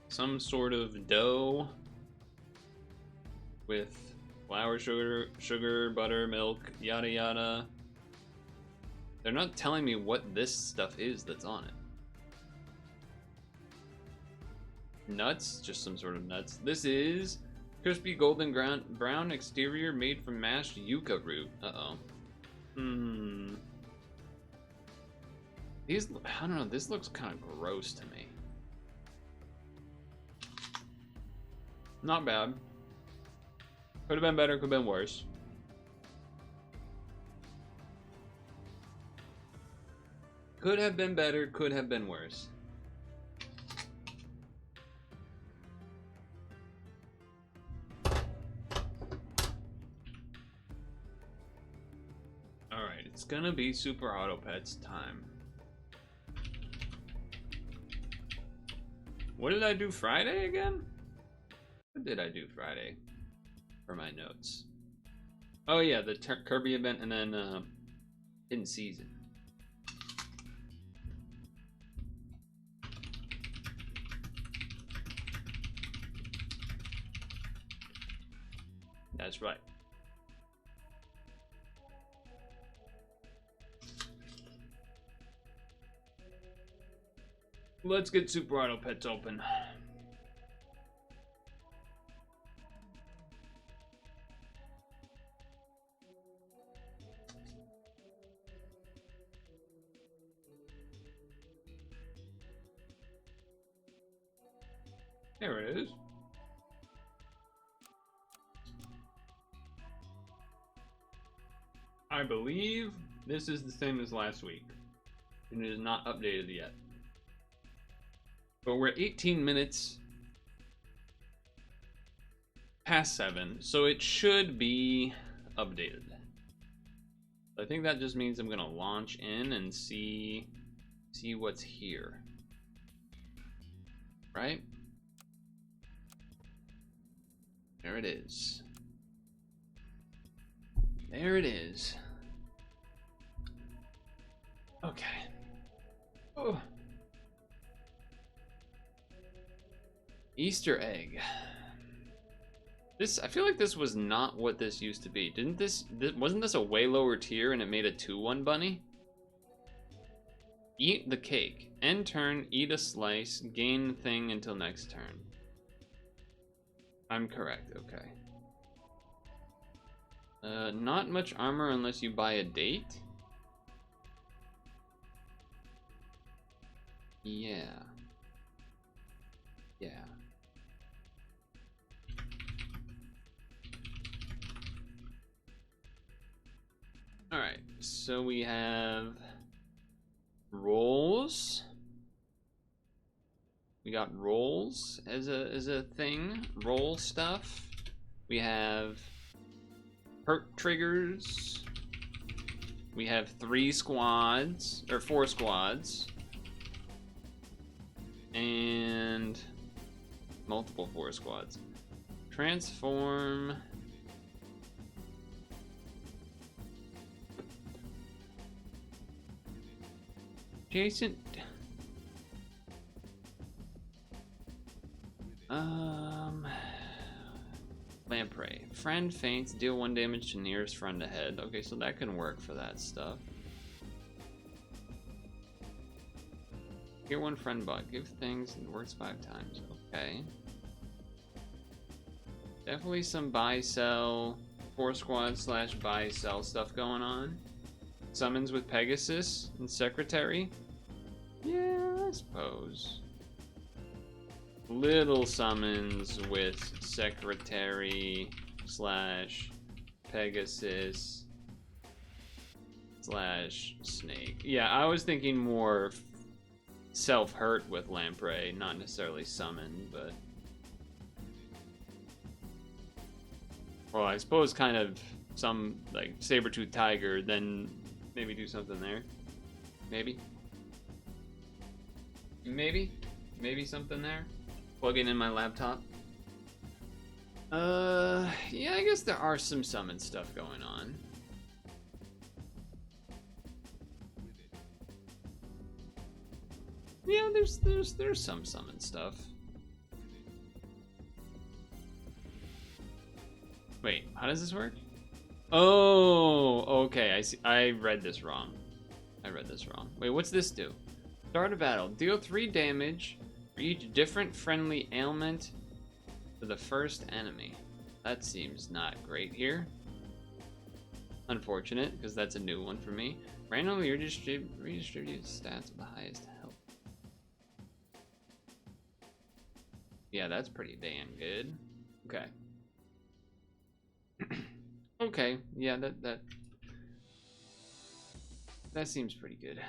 S1: Some sort of dough with flour, sugar, butter, milk, yada yada. They're not telling me what this stuff is that's on it. Nuts, just some sort of nuts. This is crispy golden brown exterior made from mashed yucca root. Uh-oh. These, I don't know, this looks kind of gross to me. Not bad. Could have been better, could have been worse. Could have been better, could have been worse. Alright, it's gonna be Super Auto Pets time. What did I do Friday again? What did I do Friday for my notes? Oh yeah, the Kirby event and then in season. That's right. Let's get Super Auto Pets open. There it is. I believe this is the same as last week. And it is not updated yet. But we're 18 minutes past 7, so it should be updated. I think that just means I'm gonna launch in and see what's here. Right? There it is. There it is. Okay. Oh. Easter egg. This, I feel like this was not what this used to be. Didn't this wasn't this a way lower tier and it made a 2-1 bunny? Eat the cake. End turn, eat a slice, gain thing until next turn. I'm correct, okay. Not much armor unless you buy a date? Yeah. Yeah. Alright, so we have rolls. We got rolls as a thing. Roll stuff. We have perk triggers. We have 3 squads, or 4 squads. And multiple 4 squads. Transform. Adjacent. Lamprey. Friend faints, deal 1 damage to nearest friend ahead. Okay, so that can work for that stuff. Hear 1 friend bot. Give things and works 5 times. Okay. Definitely some buy-sell, 4 squad / buy-sell stuff going on. Summons with Pegasus and Secretary. Yeah, I suppose. Little summons with Secretary / Pegasus / Snake. Yeah, I was thinking more self-hurt with Lamprey, not necessarily summon, but... Well, I suppose kind of some, like, saber-tooth tiger, then maybe do something there. Maybe. Maybe something there. Plugging in my laptop. Yeah, I guess there are some summon stuff going on. Yeah, there's some summon stuff. Wait, how does this work? Oh, okay, I see. I read this wrong. Wait, what's this do? Start a battle. Deal 3 damage for each different friendly ailment to the first enemy. That seems not great here. Unfortunate, because that's a new one for me. Randomly redistribute stats of the highest health. Yeah, that's pretty damn good. Okay. Okay, yeah, that seems pretty good.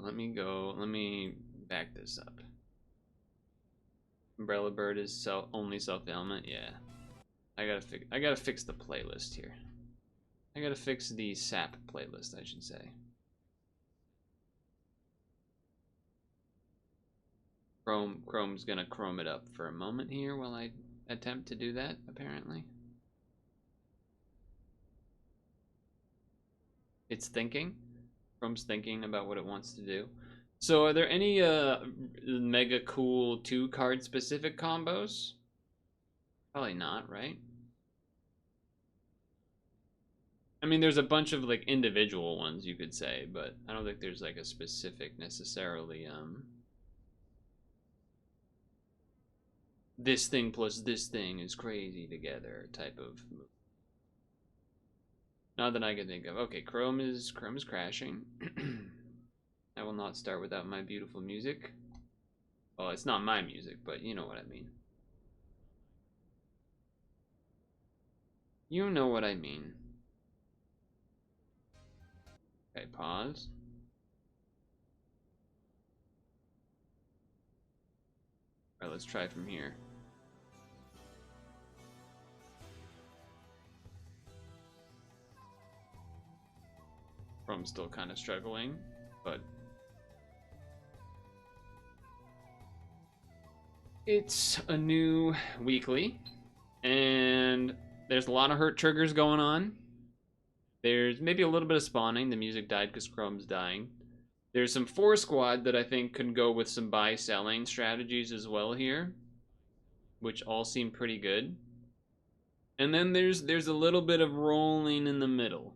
S1: Let me back this up. Umbrella Bird is only self-ailment, yeah. I gotta fix the playlist here. I gotta fix the SAP playlist, I should say. Chrome's gonna chrome it up for a moment here while I attempt to do that, apparently. It's thinking. Chrome's thinking about what it wants to do. So are there any mega cool 2-card specific combos? Probably not, right? I mean, there's a bunch of like individual ones you could say, but I don't think there's like a specific necessarily this thing plus this thing is crazy together type of move. Not that I can think of. Okay, Chrome is crashing. I will not start without my beautiful music. Well, it's not my music, but you know what I mean. You know what I mean. Okay, pause. Alright, let's try from here. Chrome's still kind of struggling, but it's a new weekly, and there's a lot of hurt triggers going on. There's maybe a little bit of spawning. The music died because Chrome's dying. There's some 4-squad that I think can go with some buy-selling strategies as well here, which all seem pretty good. And then there's a little bit of rolling in the middle.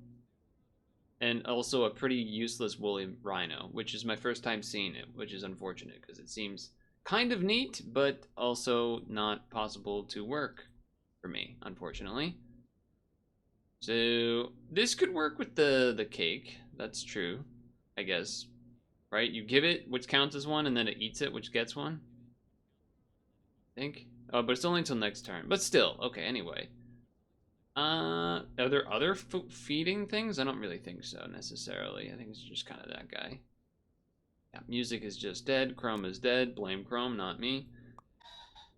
S1: And also a pretty useless woolly rhino, which is my first time seeing it, which is unfortunate because it seems kind of neat, but also not possible to work for me, unfortunately. So this could work with the cake. That's true, I guess. Right? You give it, which counts as one, and then it eats it, which gets one. I think. Oh, but it's only until next turn. But still, okay. Anyway. Are there other feeding things? I don't really think so necessarily. I think it's just kind of that guy. Yeah, music is just dead. Chrome is dead. Blame Chrome, not me.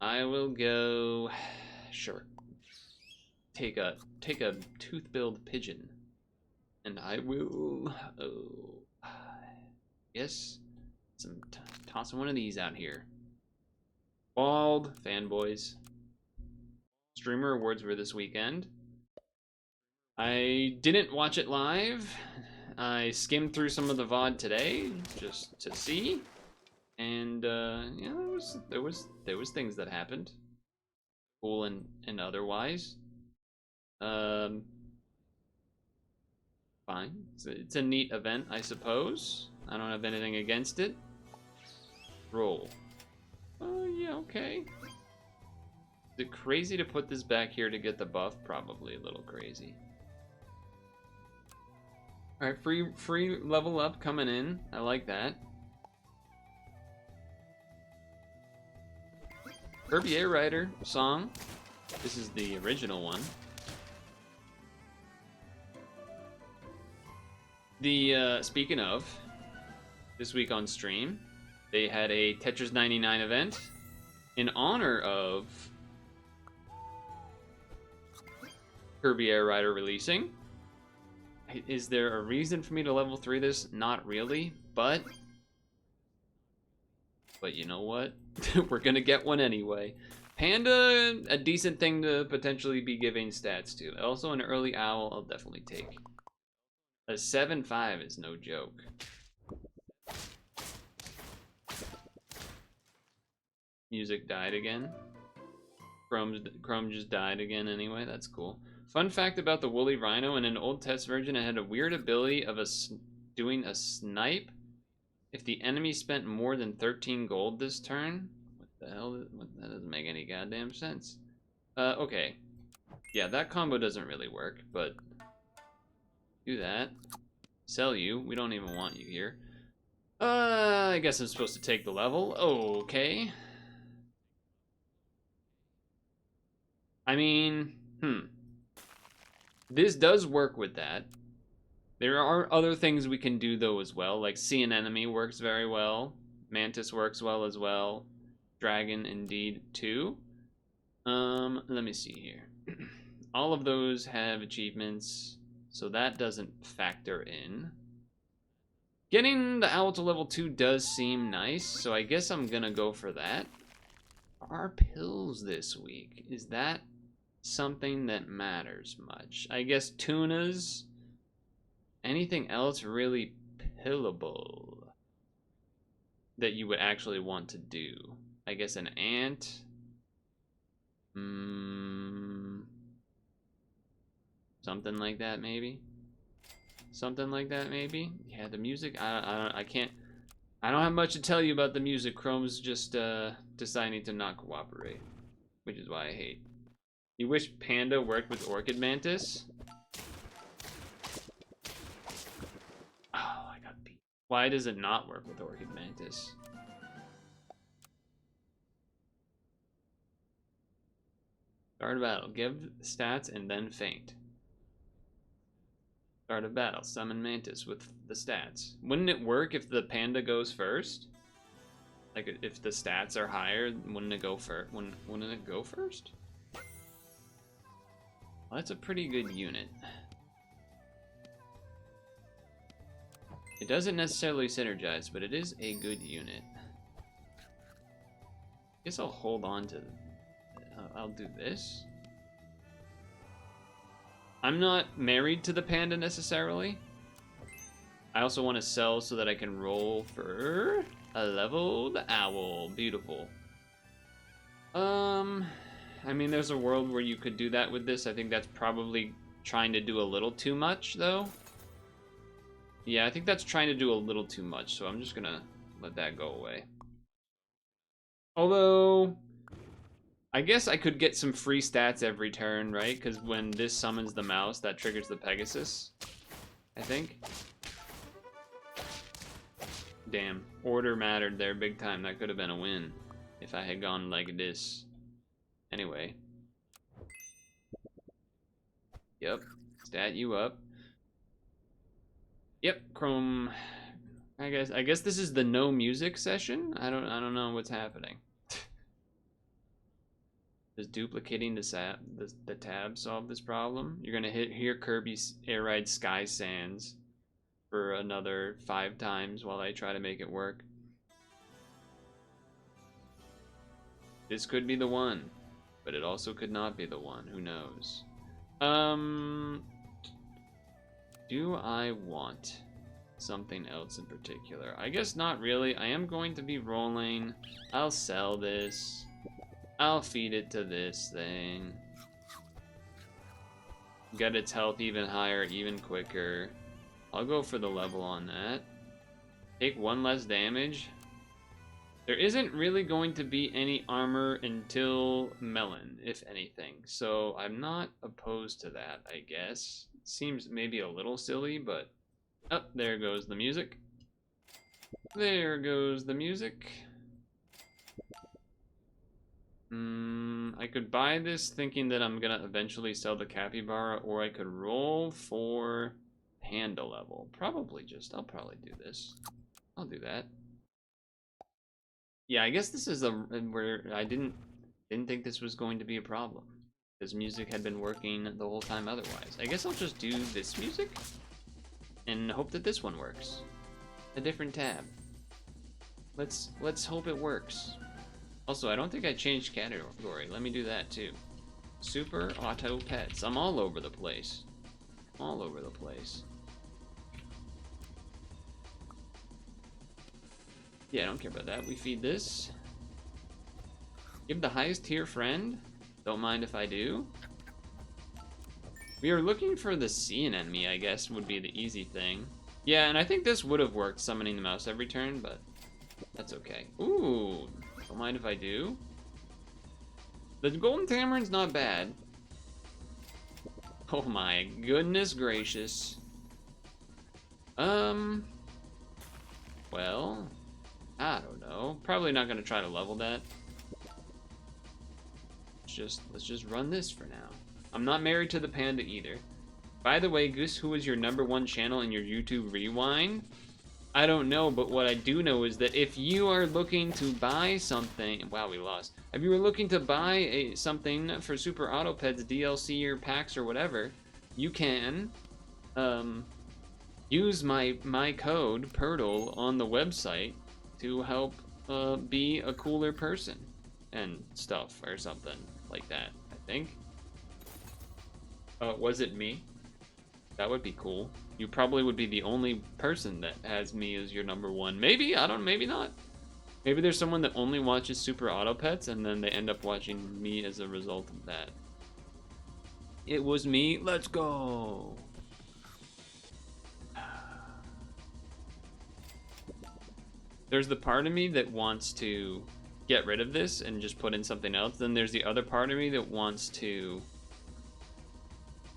S1: I will go. Sure. Take a tooth-billed pigeon And I will, yes, tossing one of these out here. Bald fanboys. Streamer awards were this weekend. I didn't watch it live. I skimmed through some of the VOD today just to see, and yeah, there was things that happened, cool and otherwise. Fine. It's a neat event, I suppose. I don't have anything against it. Roll. Oh, yeah, okay. Is it crazy to put this back here to get the buff? Probably a little crazy. Alright, free level up coming in. I like that. Kirby Air Rider song. This is the original one. Speaking of, this week on stream, they had a Tetris 99 event in honor of Kirby Air Rider releasing. Is there a reason for me to level 3 this? Not really, but you know what? We're gonna get one anyway. Panda, a decent thing to potentially be giving stats to. Also an early owl, I'll definitely take. A 7-5 is no joke. Music died again. Chrome just died again anyway, that's cool. Fun fact about the woolly rhino: in an old test version, it had a weird ability of doing a snipe if the enemy spent more than 13 gold this turn. What the hell? That doesn't make any goddamn sense. Okay. Yeah, that combo doesn't really work, but do that. Sell you. We don't even want you here. I guess I'm supposed to take the level. Okay. I mean, this does work with that. There are other things we can do though as well, like see an enemy works very well. Mantis works well as well. Dragon indeed too. Let me see here. All of those have achievements, so that doesn't factor in. Getting the owl to level 2 does seem nice, so I guess I'm gonna go for that. Our pills this week, is that something that matters much? I guess tunas. Anything else really pillable that you would actually want to do? I guess an ant. Something like that maybe. Something like that maybe. Yeah, the music. I can't. I don't have much to tell you about the music. Chrome's just deciding to not cooperate, which is why I hate. You wish Panda worked with Orchid Mantis? Oh, I got beat. Why does it not work with Orchid Mantis? Start a battle. Give stats and then faint. Start a battle. Summon Mantis with the stats. Wouldn't it work if the Panda goes first? Like if the stats are higher, wouldn't it go first? Wouldn't it go first? Well, that's a pretty good unit. It doesn't necessarily synergize, but it is a good unit. Guess I'll hold on to. I'll do this. I'm not married to the Panda necessarily. I also want to sell so that I can roll for a leveled owl. Beautiful. I mean, there's a world where you could do that with this. I think that's probably trying to do a little too much, though. Yeah, I think that's trying to do a little too much, so I'm just gonna let that go away. Although, I guess I could get some free stats every turn, right? Because when this summons the mouse, that triggers the Pegasus, I think. Damn, order mattered there big time. That could have been a win if I had gone like this. Anyway. Yep, stat you up. Yep, Chrome. I guess this is the no music session. I don't know what's happening. Does duplicating the tab solve this problem? You're gonna hear Kirby's Air Ride Sky Sands for another 5 times while I try to make it work. This could be the one, but it also could not be the one. Who knows? Do I want something else in particular? I guess not really. I am going to be rolling. I'll sell this. I'll feed it to this thing. Get its health even higher, even quicker. I'll go for the level on that. Take 1 less damage. There isn't really going to be any armor until Melon, if anything. So I'm not opposed to that, I guess. Seems maybe a little silly, but... Oh, there goes the music. There goes the music. I could buy this thinking that I'm gonna eventually sell the capybara, or I could roll for panda level. I'll probably do this. I'll do that. Yeah, I guess this is where I didn't think this was going to be a problem, because music had been working the whole time otherwise. I guess I'll just do this music and hope that this one works. A different tab. Let's hope it works. Also, I don't think I changed category. Let me do that too. Super Auto Pets. I'm all over the place. All over the place. Yeah, I don't care about that. We feed this. Give the highest tier friend. Don't mind if I do. We are looking for the sea anemone, I guess, would be the easy thing. Yeah, and I think this would have worked, summoning the mouse every turn, but that's okay. Ooh, don't mind if I do. The golden tamarin's not bad. Oh my goodness gracious. Well, I don't know. Probably not gonna try to level that. Let's just run this for now. I'm not married to the panda either. By the way, Goose, who is your #1 channel in your YouTube rewind? I don't know, but what I do know is that if you are looking to buy something, wow, we lost. If you were looking to buy something for Super Auto Pets DLC or packs or whatever, you can use my code Purtle on the website to help be a cooler person and stuff or something like that. I think. Was it me? That would be cool. You probably would be the only person that has me as your #1. Maybe, I don't know, maybe not. Maybe there's someone that only watches Super Auto Pets and then they end up watching me as a result of that. It was me, let's go. There's the part of me that wants to get rid of this and just put in something else. Then there's the other part of me that wants to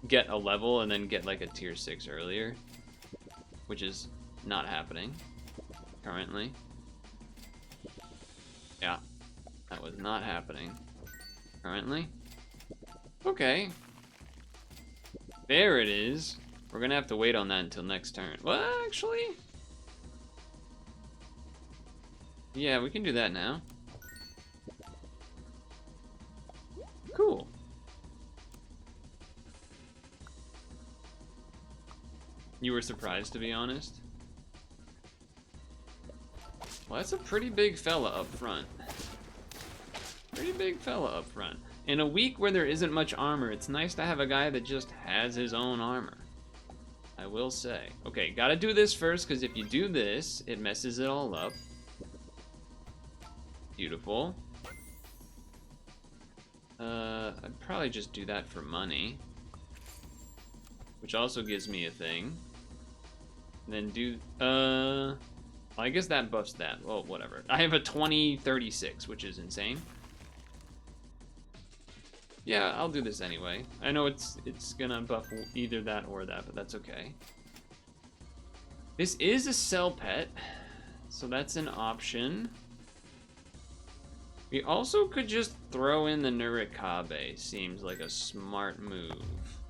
S1: get a level and then get like a tier 6 earlier, which is not happening currently. Yeah, that was not happening currently. Okay, there it is. We're gonna have to wait on that until next turn. Well, actually, yeah, we can do that now. Cool. You were surprised, to be honest? Well, that's a pretty big fella up front. Pretty big fella up front. In a week where there isn't much armor, it's nice to have a guy that just has his own armor. I will say. Okay, gotta do this first, because if you do this, it messes it all up. Beautiful. I'd probably just do that for money. Which also gives me a thing. And then do, well, I guess that buffs that. Well, whatever. I have a 2036, which is insane. Yeah, I'll do this anyway. I know it's gonna buff either that or that, but that's okay. This is a sell pet, so that's an option. We also could just throw in the Nurikabe, seems like a smart move.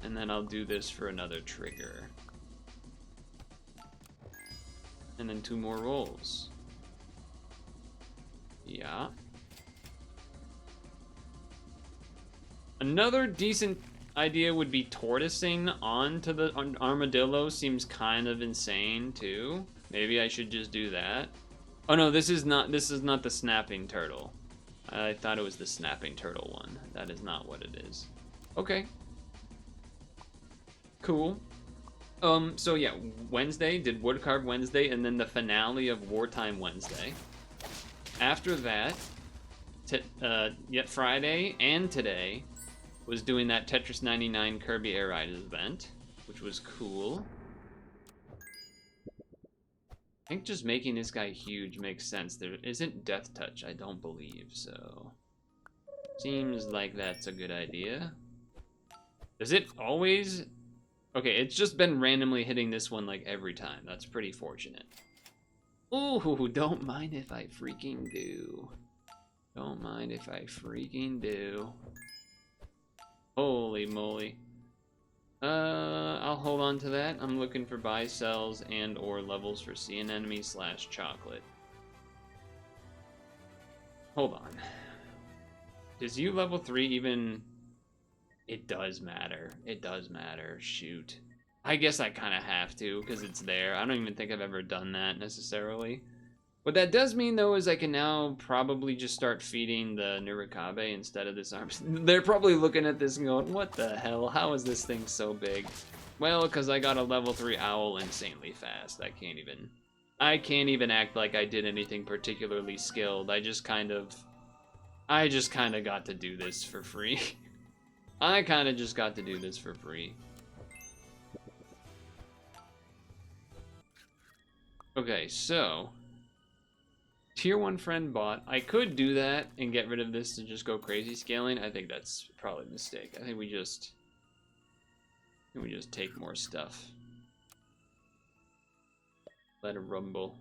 S1: And then I'll do this for another trigger. And then 2 more rolls. Yeah. Another decent idea would be tortoising onto the armadillo. Seems kind of insane too. Maybe I should just do that. Oh no, this is not the snapping turtle. I thought it was the snapping turtle one. That is not what it is. Okay. Cool. So yeah, Wednesday, did Woodcarve Wednesday, and then the finale of Wartime Wednesday. After that, yet Friday and today was doing that Tetris 99 Kirby Air Ride event, which was cool. I think just making this guy huge makes sense. There isn't Death Touch, I don't believe, so... Seems like that's a good idea. Does it always... Okay, it's just been randomly hitting this one like every time. That's pretty fortunate. Ooh, don't mind if I freaking do. Don't mind if I freaking do. Holy moly. I'll hold on to that. I'm looking for buy cells and or levels for sea anemone / chocolate. Hold on. Does you level 3 even... It does matter. It does matter. Shoot. I guess I kind of have to, because it's there. I don't even think I've ever done that, necessarily. What that does mean, though, is I can now probably just start feeding the Nurikabe instead of this arm. They're probably looking at this and going, what the hell? How is this thing so big? Well, because I got a level 3 owl insanely fast. I can't even act like I did anything particularly skilled. I just kind of got to do this for free. I kind of just got to do this for free. Okay, so... Tier 1 friend bot. I could do that and get rid of this to just go crazy scaling. I think that's probably a mistake. I think we just take more stuff. Let it rumble.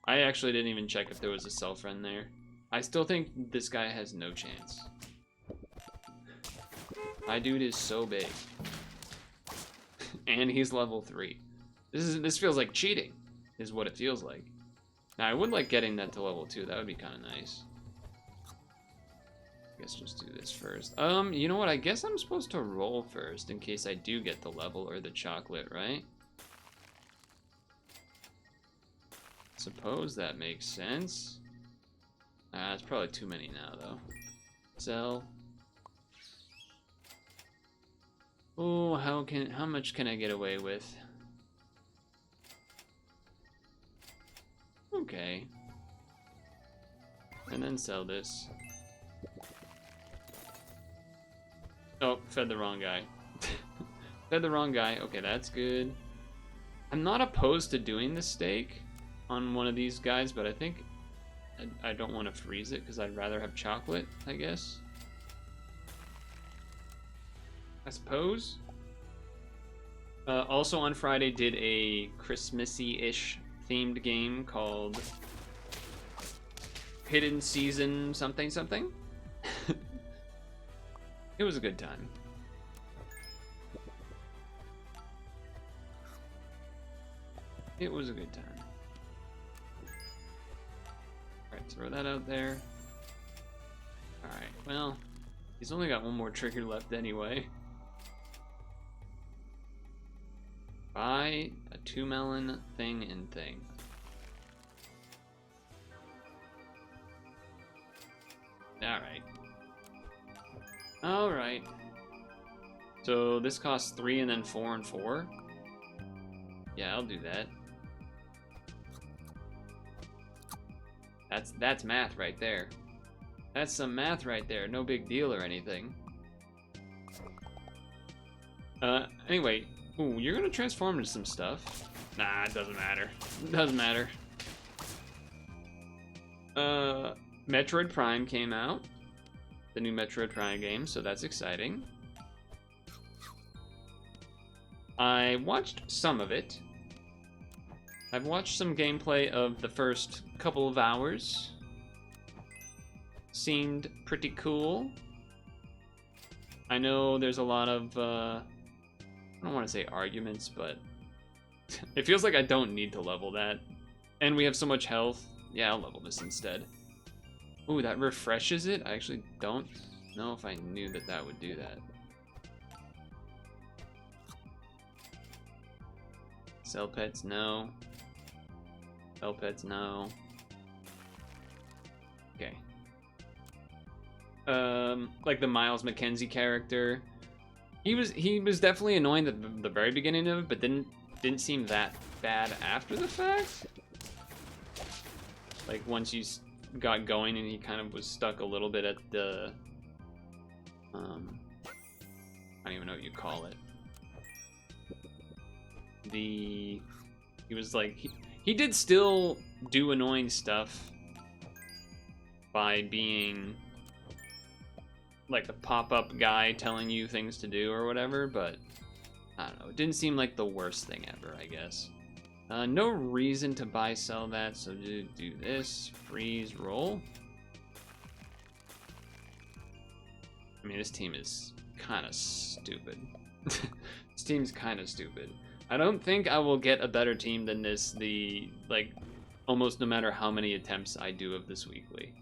S1: I actually didn't even check if there was a cell friend there. I still think this guy has no chance. My dude is so big. And he's level 3. This feels like cheating, is what it feels like. Now, I would like getting that to level 2. That would be kind of nice. I guess just do this first. You know what? I guess I'm supposed to roll first in case I do get the level or the chocolate, right? Suppose that makes sense. It's probably too many now, though. Sell. Oh, how much can I get away with? Okay. And then sell this. Oh, fed the wrong guy. Fed the wrong guy. Okay, that's good. I'm not opposed to doing the steak on one of these guys, but I think I don't want to freeze it because I'd rather have chocolate, I guess. I suppose. Also on Friday did a Christmassy-ish themed game called Hidden Season something something. It was a good time. It was a good time. Alright, throw that out there. Alright, well, he's only got one more trigger left anyway. Buy a 2-melon thing and thing. Alright. Alright. So this costs 3 and then 4 and 4? Yeah, I'll do that. That's math right there. That's some math right there. No big deal or anything. Anyway. Ooh, you're gonna transform into some stuff. Nah, it doesn't matter. It doesn't matter. Metroid Prime came out. The new Metroid Prime game, so that's exciting. I watched some of it. I've watched some gameplay of the first couple of hours. Seemed pretty cool. I know there's a lot of, I don't want to say arguments, but it feels like I don't need to level that. And we have so much health. Yeah, I'll level this instead. Ooh, that refreshes it? I actually don't know if I knew that that would do that. Sell pets, no. Sell pets, no. Okay. Like the Miles McKenzie character. He was definitely annoying at the very beginning of it, but didn't seem that bad after the fact. Like once you got going and he kind of was stuck a little bit at the I don't even know what you call it. He was like he did still do annoying stuff by being like the pop-up guy telling you things to do or whatever, but I don't know, it didn't seem like the worst thing ever, I guess. No reason to buy sell that, so do this, freeze, roll. I mean, this team is kind of stupid. This team's kind of stupid. I don't think I will get a better team than this, like, almost no matter how many attempts I do of this weekly.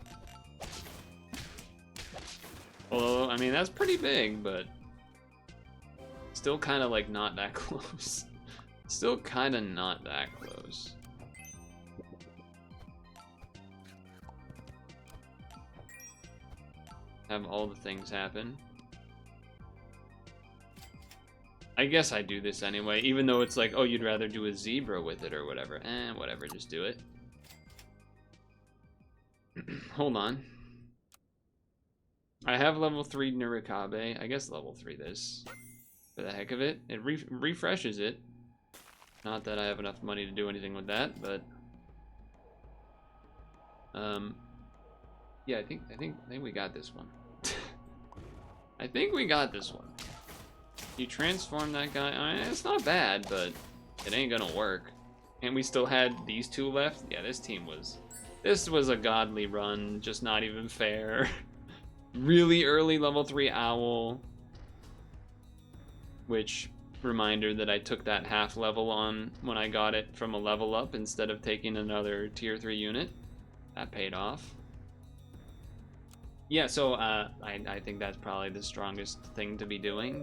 S1: Although, I mean, that's pretty big, but still kind of, like, not that close. Still kind of not that close. Have all the things happen. I guess I do this anyway, even though it's like, oh, you'd rather do a zebra with it or whatever. Whatever, just do it. Hold on. I have level 3 Nurikabe. I guess level 3 this. For the heck of it. It refreshes it. Not that I have enough money to do anything with that, but yeah, I think we got this one. I think we got this one. You transform that guy. I mean, it's not bad, but it ain't gonna work. And we still had these two left. Yeah, this was a godly run, just not even fair. Really early level 3 owl, which reminder that I took that half level on when I got it from a level up instead of taking another tier 3 unit. That paid off. Yeah, so I think that's probably the strongest thing to be doing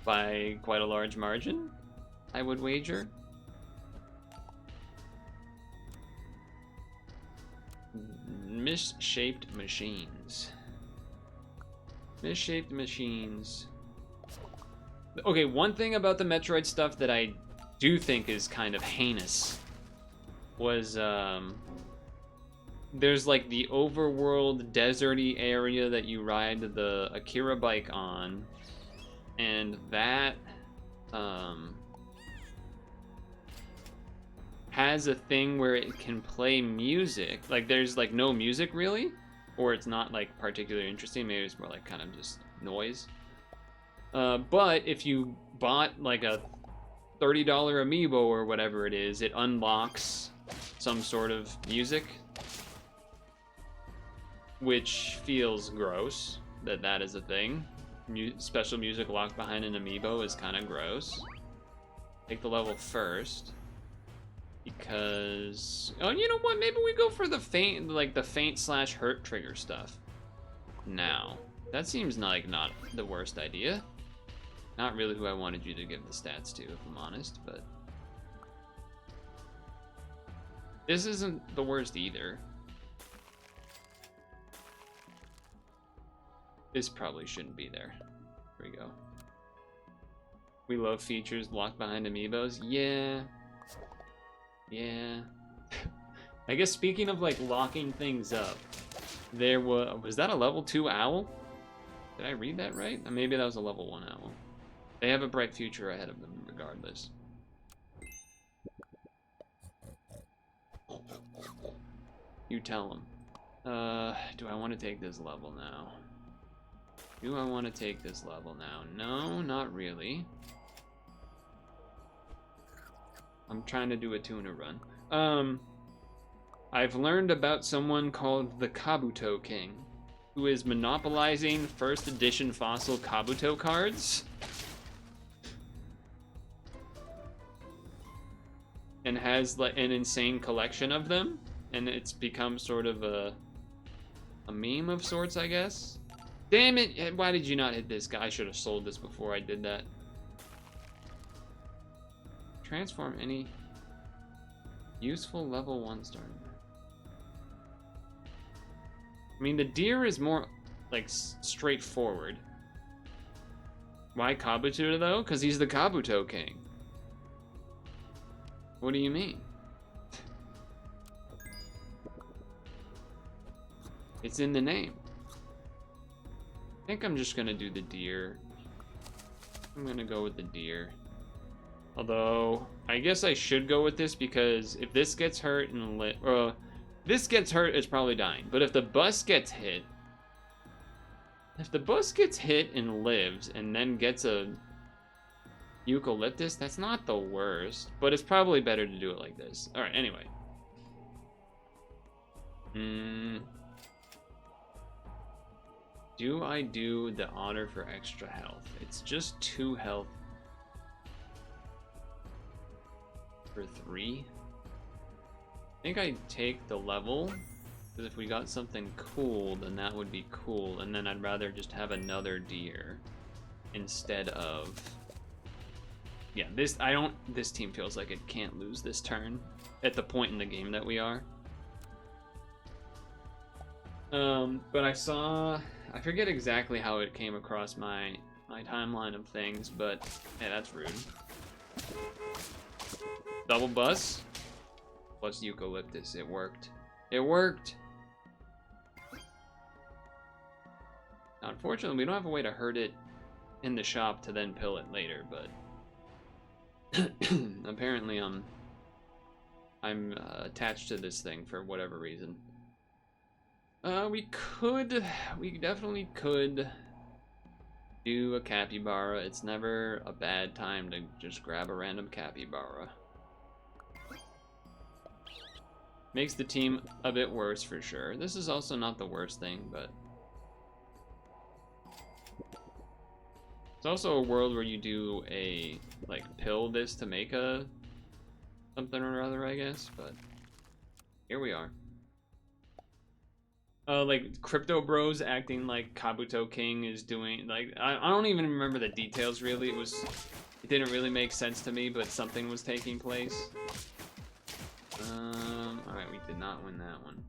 S1: by quite a large margin, I would wager. Misshaped machines. Misshaped machines. Okay, one thing about the Metroid stuff that I do think is kind of heinous was there's like the overworld deserty area that you ride the Akira bike on, and that has a thing where it can play music. Like there's like no music really, or it's not like particularly interesting. Maybe it's more like kind of just noise. But if you bought like a $30 amiibo or whatever it is, it unlocks some sort of music, which feels gross that is a thing. Special music locked behind an amiibo is kind of gross. Take the level first, because oh, you know what? Maybe we go for the faint, like the faint/hurt trigger stuff. Now that seems like not the worst idea. Not really who I wanted you to give the stats to, if I'm honest, but this isn't the worst either. This probably shouldn't be there. Here we go. We love features locked behind amiibos. Yeah. Yeah. I guess speaking of like locking things up, there was that a level 2 owl? Did I read that right? Or maybe that was a level 1 owl. They have a bright future ahead of them regardless. You tell them. Do I want to take this level now? Do I want to take this level now? No, not really. I'm trying to do a tuna run. I've learned about someone called the Kabuto King, who is monopolizing first edition fossil Kabuto cards. And has like an insane collection of them, and it's become sort of a meme of sorts, I guess. Damn it! Why did you not hit this guy? I should have sold this before I did that. Transform any useful level 1 starter. I mean, the deer is more, like, straightforward. Why Kabuto, though? Because he's the Kabuto king. What do you mean? It's in the name. I think I'm just gonna do the deer. I'm gonna go with the deer. Although, I guess I should go with this because if this gets hurt and this gets hurt, it's probably dying. But if the bus gets hit, and lives and then gets a eucalyptus, that's not the worst. But it's probably better to do it like this. All right, anyway. Do I do the honor for extra health? It's just 2 health for 3. I think I take the level, because if we got something cool, then that would be cool, and then I'd rather just have another deer instead of... Yeah, this team feels like it can't lose this turn at the point in the game that we are. But I forget exactly how it came across my timeline of things, but yeah, that's rude. Double bus plus eucalyptus. It worked. It worked. Now, unfortunately, we don't have a way to hurt it in the shop to then pill it later, but apparently I'm attached to this thing for whatever reason. We definitely could do a capybara. It's never a bad time to just grab a random capybara. Makes the team a bit worse for sure. This is also not the worst thing, but it's also a world where you do a, like, pill this to make a something or other, I guess, but here we are. Like Crypto Bros acting like Kabuto King is doing, like, I don't even remember the details really. It didn't really make sense to me, but something was taking place. Alright, we did not win that one.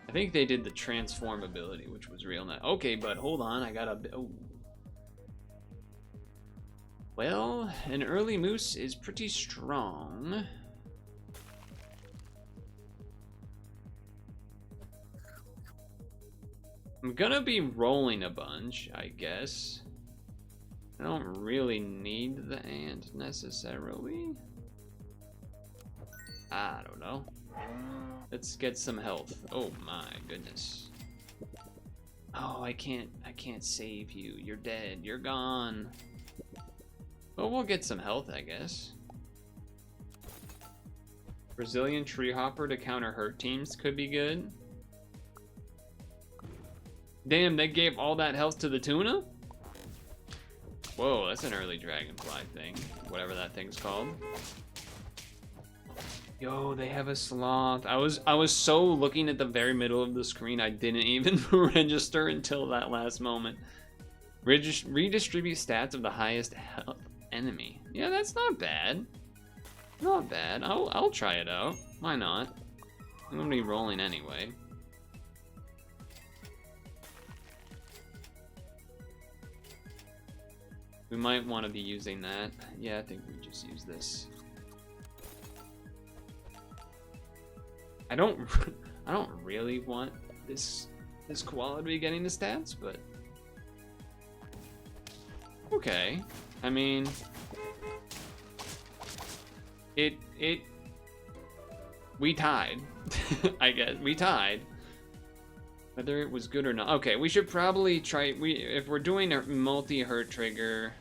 S1: I think they did the transform ability, which was real nice. Okay, but hold on, I got a... Oh. Well, an early moose is pretty strong. I'm gonna be rolling a bunch, I guess. I don't really need the ant necessarily. I don't know. Let's get some health. Oh my goodness. Oh, I can't save you. You're dead. You're gone. Well, we'll get some health, I guess. Brazilian tree hopper to counter hurt teams could be good. Damn, they gave all that health to the tuna? Whoa, that's an early dragonfly thing. Whatever that thing's called. Yo, they have a sloth. I was so looking at the very middle of the screen, I didn't even register until that last moment. Redistribute stats of the highest health enemy. Yeah, that's not bad. Not bad. I'll try it out. Why not? I'm gonna be rolling anyway. We might want to be using that. Yeah, I think we just use this. I don't really want this koala to be getting the stats, but okay. I mean, we tied. I guess we tied. Whether it was good or not. Okay, we should probably try. If we're doing a multi-hurt trigger,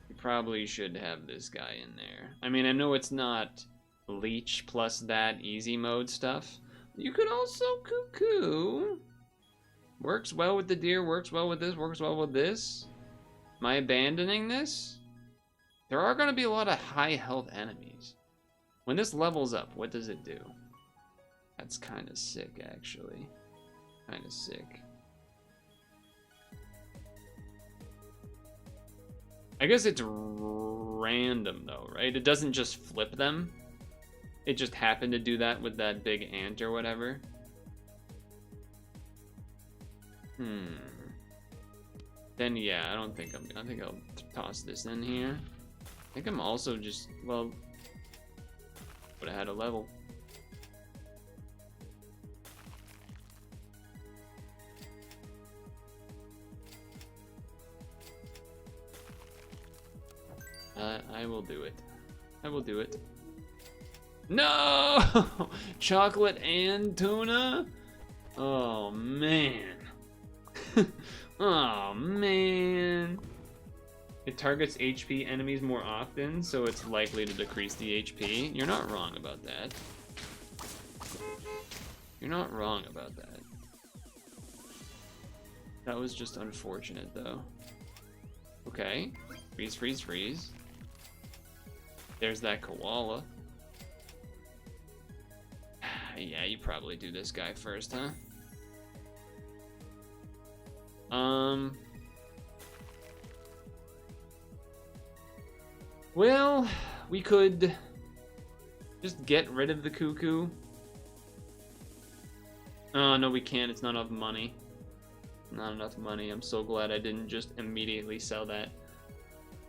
S1: we probably should have this guy in there. I mean, I know it's not leech plus that easy mode stuff. You could also cuckoo. Works well with the deer, works well with this, works well with this. Am I abandoning this? There are going to be a lot of high health enemies. When this levels up, what does it do? That's kind of sick, actually. Kind of sick. I guess it's random though, right? It doesn't just flip them. It just happened to do that with that big ant or whatever. Then yeah, I think I'll toss this in here. I think I'm also just, well, would have had a level. I will do it. I will do it. No! Chocolate and tuna? Oh, man. Oh, man. It targets HP enemies more often, so it's likely to decrease the HP. You're not wrong about that. You're not wrong about that. That was just unfortunate, though. Okay. Freeze, freeze, freeze. There's that koala. Yeah, you probably do this guy first, huh? Well, we could just get rid of the cuckoo. Oh, no, we can't. It's not enough money. Not enough money. I'm so glad I didn't just immediately sell that.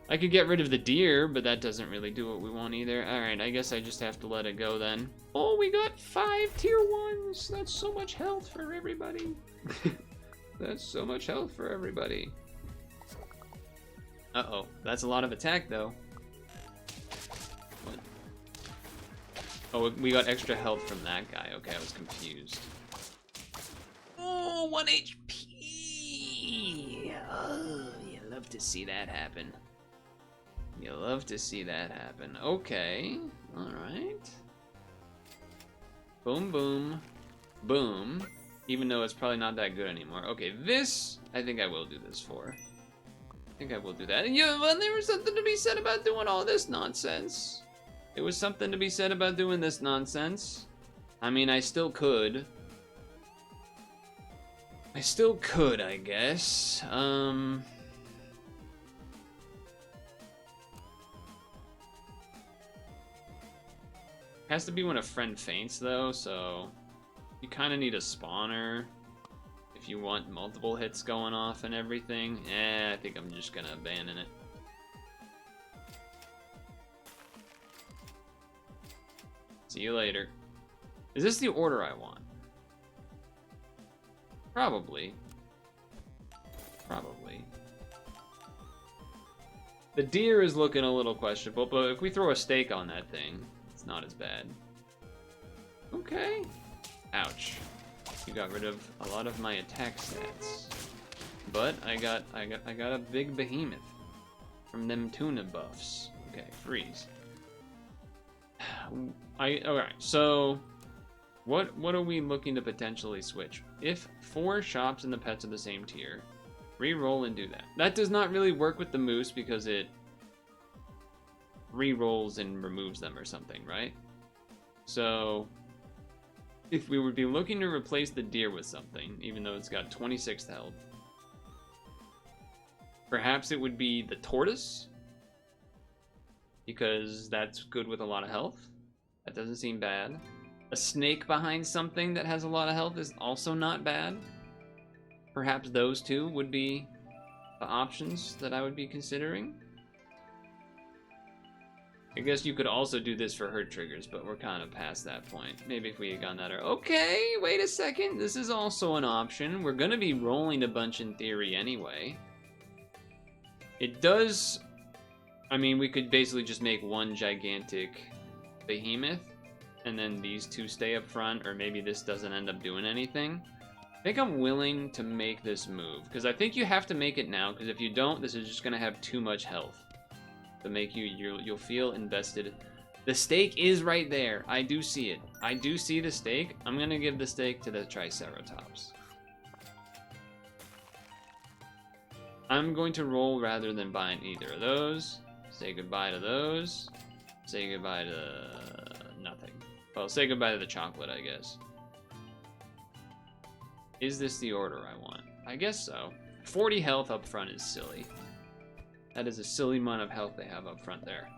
S1: I could get rid of the deer, but that doesn't really do what we want either. Alright, I guess I just have to let it go then. Oh, we got 5 tier 1s! That's so much health for everybody. That's so much health for everybody. Uh-oh, that's a lot of attack though. What? Oh, we got extra health from that guy. Okay, I was confused. Oh, 1 HP! Oh, you love to see that happen. You love to see that happen. Okay, alright. Boom, boom, boom. Even though it's probably not that good anymore. Okay, this, I think I will do this for. I think I will do that. And yeah, well, there was something to be said about doing all this nonsense. There was something to be said about doing this nonsense. I mean, I still could. I still could, I guess. Has to be when a friend faints though, so you kind of need a spawner if you want multiple hits going off and everything. I think I'm just gonna abandon it. See you later. Is this the order I want? Probably. Probably. The deer is looking a little questionable, but if we throw a stake on that thing, it's not as bad. Okay. Ouch. You got rid of a lot of my attack stats. But I got a big behemoth from them tuna buffs. Okay, freeze. Alright, so what are we looking to potentially switch? If 4 shops in the pets are the same tier, re-roll and do that. That does not really work with the moose because it re-rolls and removes them or something, right? So if we would be looking to replace the deer with something, even though it's got 26 health, perhaps it would be the tortoise, because that's good with a lot of health. That doesn't seem bad. A snake behind something that has a lot of health is also not bad. Perhaps those two would be the options that I would be considering. I guess you could also do this for hurt triggers, but we're kind of past that point. Maybe if we had gone that okay, wait a second. This is also an option. We're going to be rolling a bunch in theory anyway. It does... I mean, we could basically just make one gigantic behemoth, and then these 2 stay up front, or maybe this doesn't end up doing anything. I think I'm willing to make this move, because I think you have to make it now, because if you don't, this is just going to have too much health to make you'll feel invested. The stake is right there. I do see it. I do see the stake. I'm going to give the stake to the Triceratops. I'm going to roll rather than buying either of those. Say goodbye to those. Say goodbye to nothing. Well, say goodbye to the chocolate, I guess. Is this the order I want? I guess so. 40 health up front is silly. That is a silly amount of health they have up front there.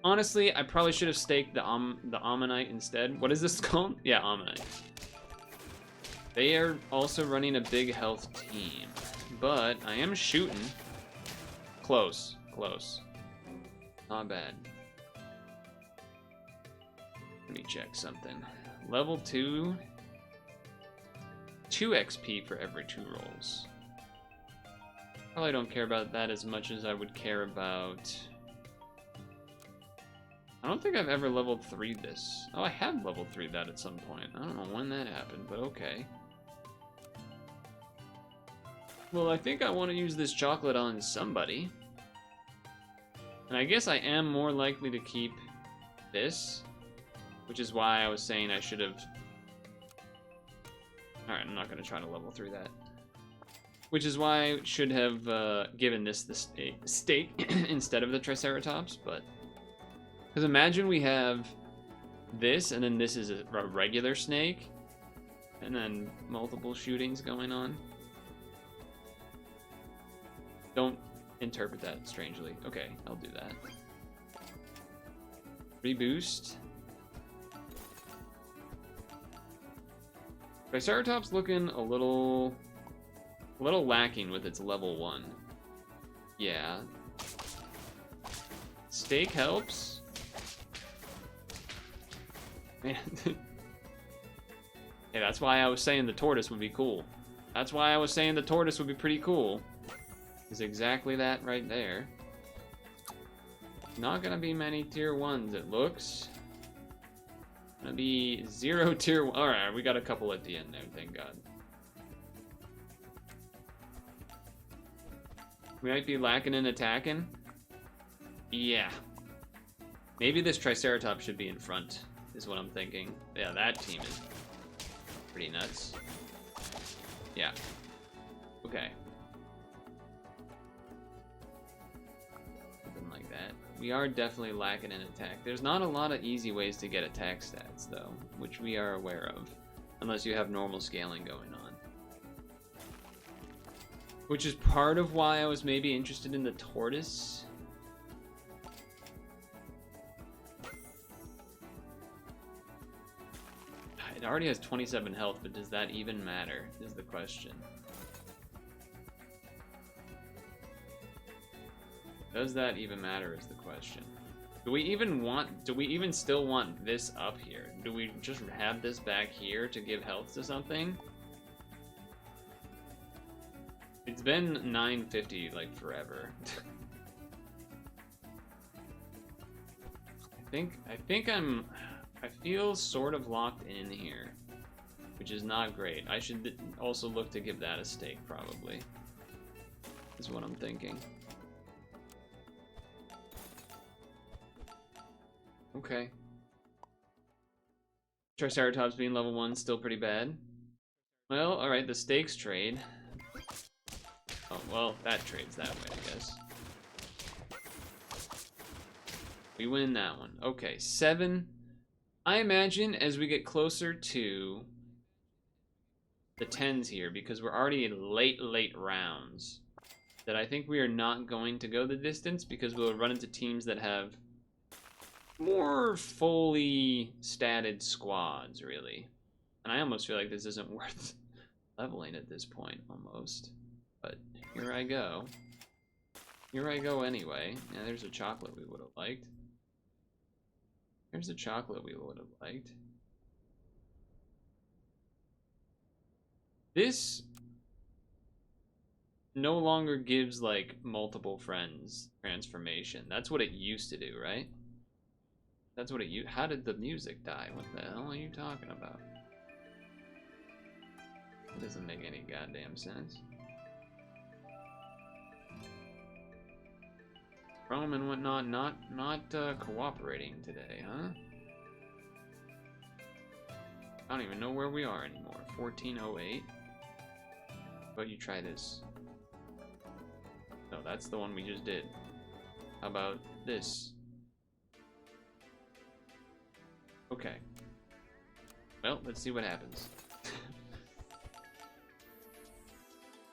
S1: Honestly, I probably should have staked the Ammonite instead. What is this called? Yeah, Ammonite. They are also running a big health team, but I am shooting. Close, close. Not bad. Let me check something. Level 2. 2 XP for every 2 rolls. Probably don't care about that as much as I would care about... I don't think I've ever leveled 3 this. Oh, I have leveled 3 that at some point. I don't know when that happened, but okay. Well, I think I want to use this chocolate on somebody. And I guess I am more likely to keep this, which is why I was saying I should have... Alright, I'm not going to try to level 3 that. Which is why I should have given this the steak instead of the Triceratops, but... Because imagine we have this, and then this is a regular snake, and then multiple shootings going on. Don't interpret that strangely. Okay, I'll do that. Reboost. Triceratops looking a little lacking with its level 1. Yeah. Steak helps. Man. Hey, that's why I was saying the tortoise would be cool. That's why I was saying the tortoise would be pretty cool. Is exactly that right there. Not gonna be many tier 1s, it looks. Gonna be 0 tier 1. Alright, we got a couple at the end there, thank God. We might be lacking in attacking. Yeah. Maybe this Triceratops should be in front, is what I'm thinking. Yeah, that team is pretty nuts. Yeah. Okay. Something like that. We are definitely lacking in attack. There's not a lot of easy ways to get attack stats, though, which we are aware of. Unless you have normal scaling going on. Which is part of why I was maybe interested in the tortoise. It already has 27 health, but does that even matter, is the question. Does that even matter is the question. Do we even still want this up here? Do we just have this back here to give health to something? It's been 950 like forever. I feel sort of locked in here, which is not great. I should also look to give that a stake, probably, is what I'm thinking. Okay. Triceratops being level 1, still pretty bad. Well, alright, the stakes trade. Oh, well, that trades that way, I guess. We win that one. Okay, 7. I imagine as we get closer to the 10s here, because we're already in late rounds, that I think we are not going to go the distance because we'll run into teams that have more fully statted squads, really. And I almost feel like this isn't worth leveling at this point, almost. But here I go. Here I go anyway. Yeah, there's a chocolate we would have liked. There's a chocolate we would have liked. This no longer gives, like, multiple friends transformation. That's what it used to do, right? That's what it used. How did the music die? What the hell are you talking about? It doesn't make any goddamn sense. Chrome and whatnot not cooperating today, huh? I don't even know where we are anymore. 1408. But you try this. No, that's the one we just did. How about this? Okay. Well, let's see what happens.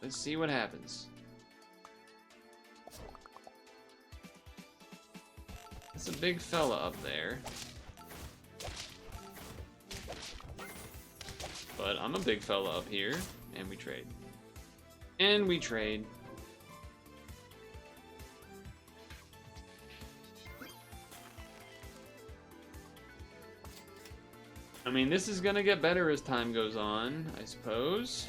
S1: Let's see what happens. It's a big fella up there. But I'm a big fella up here, and we trade. And we trade. I mean, this is gonna get better as time goes on, I suppose.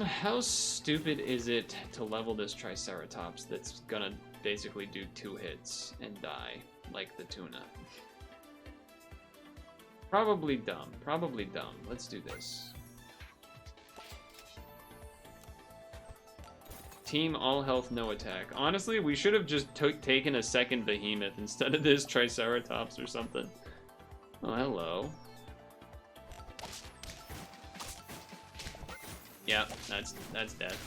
S1: How stupid is it to level this Triceratops that's gonna basically do 2 hits and die, like the tuna? Probably dumb. Probably dumb. Let's do this. Team all health, no attack. Honestly, we should have just taken a second behemoth instead of this Triceratops or something. Oh, hello. Yeah, that's death.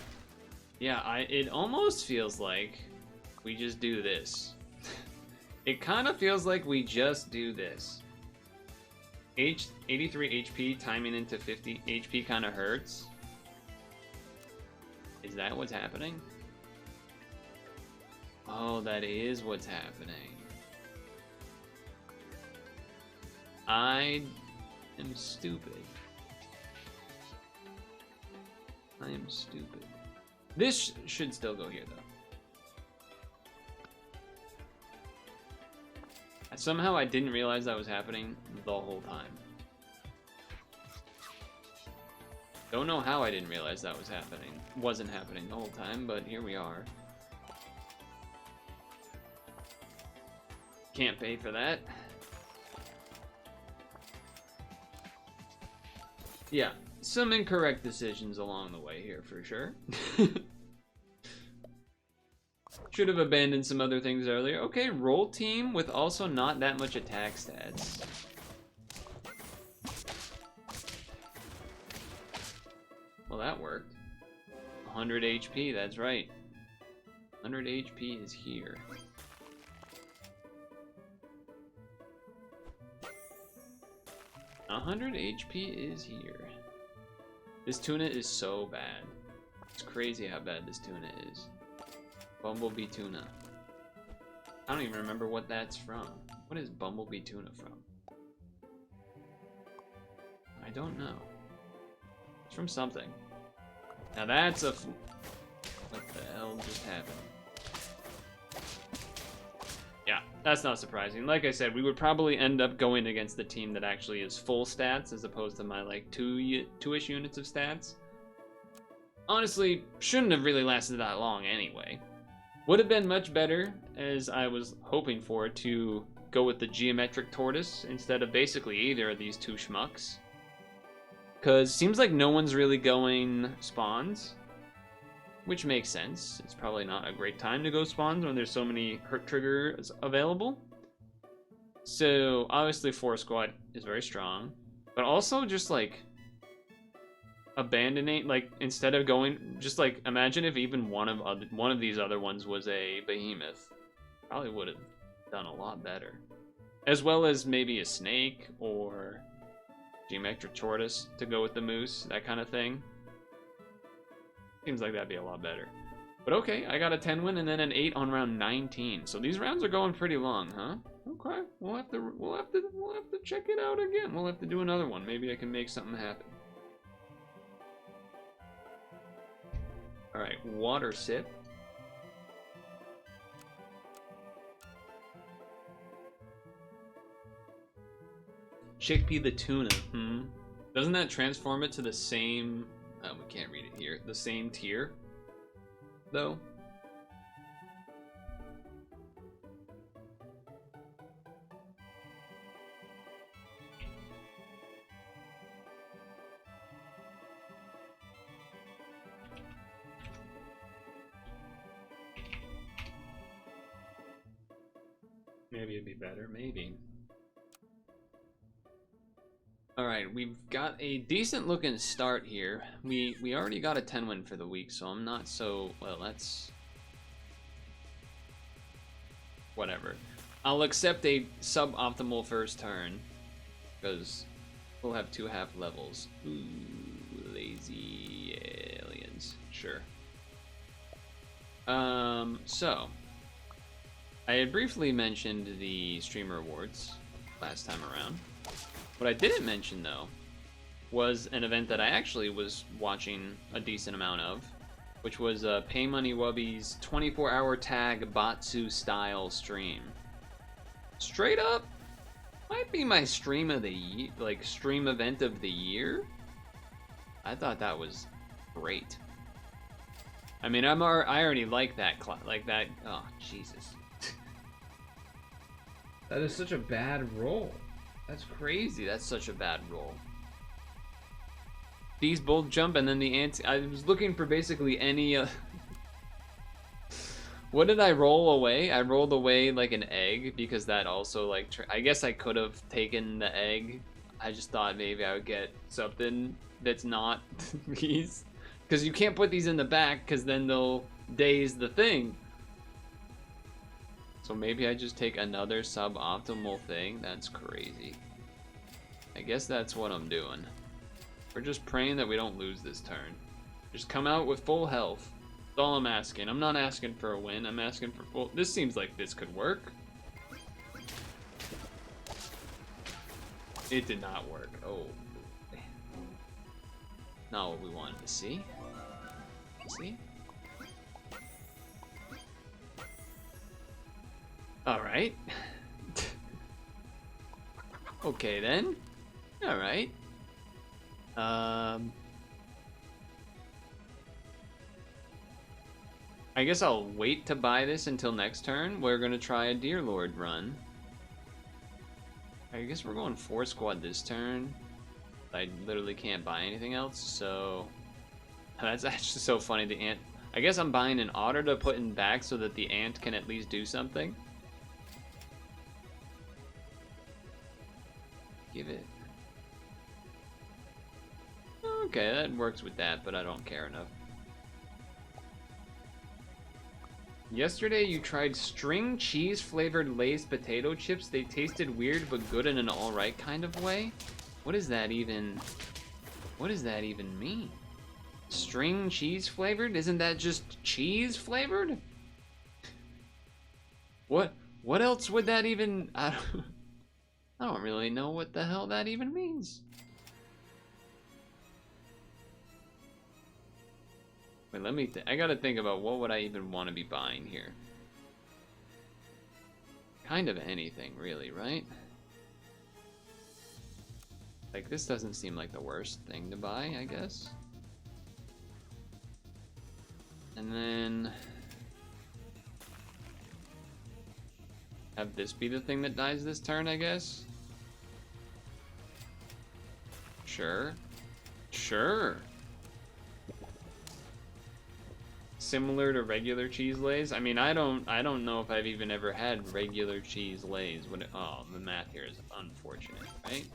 S1: Yeah, it almost feels like we just do this. It kind of feels like we just do this. 83 HP timing into 50 HP kind of hurts. Is that what's happening? Oh, that is what's happening. I am stupid. I am stupid. This should still go here, though. Somehow I didn't realize that was happening the whole time. Don't know how I didn't realize that was happening. Wasn't happening the whole time, but here we are. Can't pay for that. Yeah, some incorrect decisions along the way here for sure. Should have abandoned some other things earlier. Okay, roll team with also not that much attack stats. Well, that worked. 100 HP, that's right. 100 HP is here. HP is here. This tuna is so bad. It's crazy how bad this tuna is. Bumblebee tuna. I don't even remember what that's from. What is bumblebee tuna from? I don't know. It's from something. Now that's a... What the hell just happened? Yeah, that's not surprising. Like I said, we would probably end up going against the team that actually is full stats as opposed to my like two-ish units of stats. Honestly, shouldn't have really lasted that long anyway. Would have been much better, as I was hoping for, to go with the geometric tortoise instead of basically either of these two schmucks. Because seems like no one's really going spawns, which makes sense. It's probably not a great time to go spawns when there's so many hurt triggers available. So obviously 4 squad is very strong, but also just like abandoning, like instead of going, just like imagine if even one of these other ones was a behemoth. Probably would have done a lot better, as well as maybe a snake or geometric tortoise to go with the moose, that kind of thing. Seems like that'd be a lot better. But okay, I got a 10 win and then an 8 on round 19. So these rounds are going pretty long, huh? Okay, we'll have to check it out again. We'll have to do another one. Maybe I can make something happen. All right, water sip. Chickpea the tuna. Doesn't that transform it to the same? Oh, we can't read it here. The same tier, though. Maybe it'd be better. Maybe. Alright, we've got a decent looking start here. We already got a 10 win for the week, so I'm not so... Well, that's... Whatever. I'll accept a suboptimal first turn, because we'll have 2 half levels. Ooh, lazy aliens. Sure. So I had briefly mentioned the streamer awards last time around. What I didn't mention though was an event that I actually was watching a decent amount of, which was Pay Money Wubby's 24-hour tag Batsu style stream. Straight up, might be my stream of the stream event of the year. I thought that was great. I mean, I already like that Oh, Jesus. That is such a bad roll. That's crazy. That's such a bad roll. These both jump and then the ants. I was looking for basically any. What did I roll away? I rolled away like an egg because that also like. I guess I could have taken the egg. I just thought maybe I would get something that's not these. Because you can't put these in the back because then they'll daze the thing. So maybe I just take another suboptimal thing? That's crazy. I guess that's what I'm doing. We're just praying that we don't lose this turn. Just come out with full health. That's all I'm asking. I'm not asking for a win. I'm asking for full... This seems like this could work. It did not work. Oh. Not what we wanted to see. See? Alright. Okay then. Alright. I guess I'll wait to buy this until next turn. We're gonna try a Deer Lord run. I guess we're going 4 squad this turn. I literally can't buy anything else, so... That's actually so funny, the ant... I guess I'm buying an otter to put in back so that the ant can at least do something. Give it. Okay, that works with that, but I don't care enough. Yesterday you tried string cheese flavored Lay's potato chips. They tasted weird but good in an alright kind of way. What does that even mean? String cheese flavored? Isn't that just cheese flavored? What else would that even... I don't really know what the hell that even means. Wait, let me I gotta think about what would I even want to be buying here. Kind of anything, really, right? Like, this doesn't seem like the worst thing to buy, I guess. And then... have this be the thing that dies this turn, I guess? Sure. Sure. Similar to regular cheese lays? I mean, I don't know if I've even ever had regular cheese lays. Oh, the math here is unfortunate, right?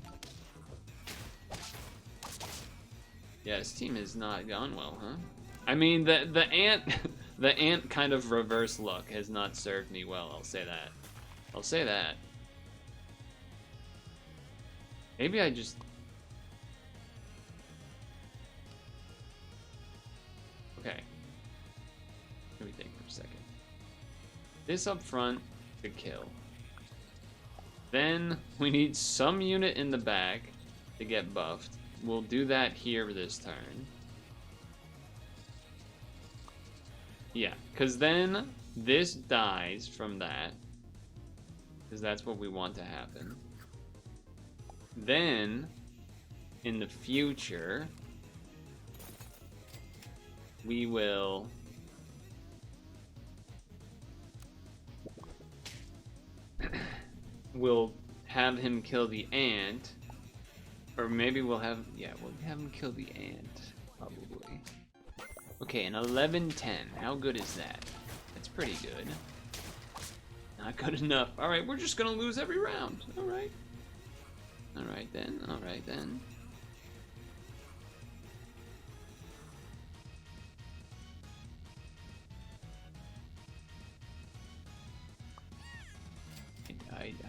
S1: Yeah, this team has not gone well, huh? I mean, the ant the ant kind of reverse luck has not served me well, I'll say that. I'll say that. Maybe I just... Okay. Let me think for a second. This up front to kill. Then we need some unit in the back to get buffed. We'll do that here this turn. Yeah, because then this dies from that. Because that's what we want to happen. Then, in the future, we will... we'll have him kill the ant. Or maybe we'll have... yeah, we'll have him kill the ant. Probably. Okay, an 11-10. How good is that? That's pretty good. Not good enough. Alright, we're just gonna lose every round. Alright. Alright then. Alright then.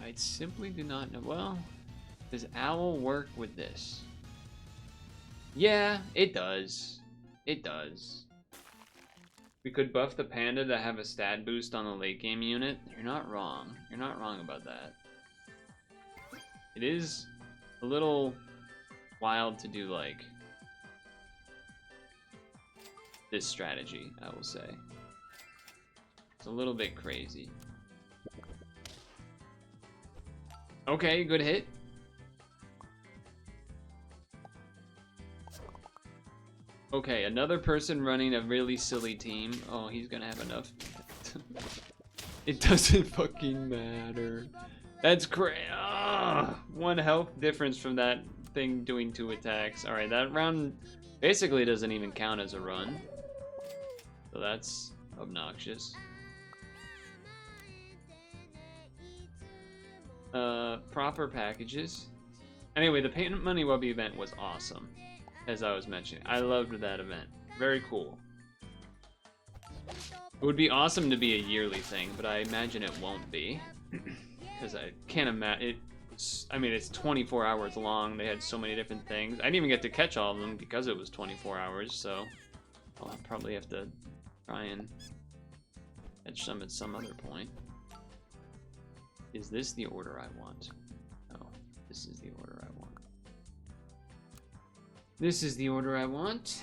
S1: I simply do not know. Well, does Owl work with this? Yeah, it does. It does. We could buff the panda to have a stat boost on the late game unit. You're not wrong. You're not wrong about that. It is a little wild to do, like, this strategy, I will say. It's a little bit crazy. Okay, good hit. Okay, another person running a really silly team. Oh, he's gonna have enough. It doesn't fucking matter. That's crazy. One health difference from that thing doing 2 attacks. Alright, that round basically doesn't even count as a run. So that's obnoxious. Proper packages. Anyway, the Payment Money Wubby event was awesome. As I was mentioning, I loved that event. Very cool. It would be awesome to be a yearly thing, but I imagine it won't be. Because I can't imagine it. I mean, it's 24 hours long. They had so many different things. I didn't even get to catch all of them because it was 24 hours, so I'll probably have to try and catch some at some other point. Is this the order I want? No, this is the order I want. This is the order I want.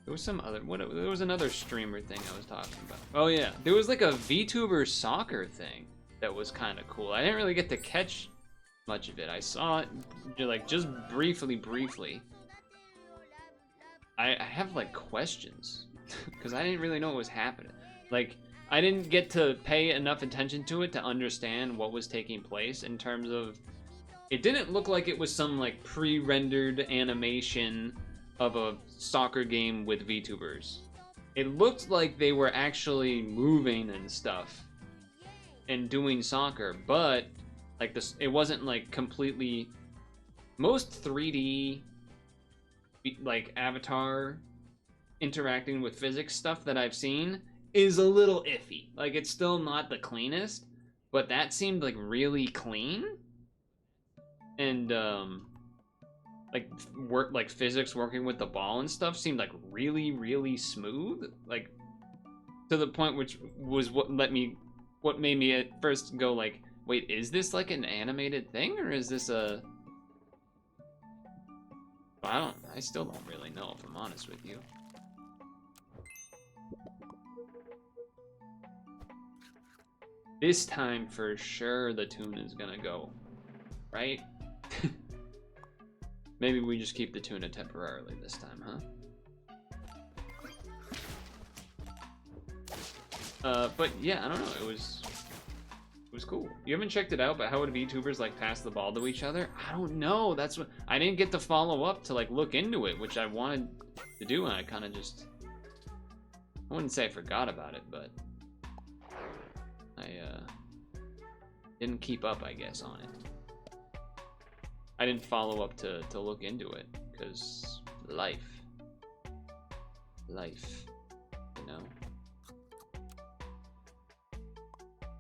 S1: There was some other, there was another streamer thing I was talking about. Oh yeah, there was like a VTuber soccer thing that was kind of cool. I didn't really get to catch much of it. I saw it like just briefly. I have like questions because I didn't really know what was happening. Like, I didn't get to pay enough attention to it to understand what was taking place in terms of, it didn't look like it was some like pre-rendered animation of a soccer game with VTubers. It looked like they were actually moving and stuff and doing soccer, but like this, it wasn't like completely, most 3D like avatar interacting with physics stuff that I've seen is a little iffy. Like, it's still not the cleanest, but that seemed like really clean. And like physics working with the ball and stuff seemed like really smooth, like to the point which was what made me at first go like, wait, is this like an animated thing, or is this a, I still don't really know, if I'm honest with you. This time for sure the tune is gonna go, right? Maybe we just keep the tuna temporarily this time, huh? But yeah, I don't know, it was cool. You haven't checked it out, but how would VTubers like pass the ball to each other? I don't know, that's what, I didn't get to follow up to like look into it, which I wanted to do, and I kind of just, I wouldn't say I forgot about it, but I didn't keep up, I guess, on it. I didn't follow up to look into it, because life, you know?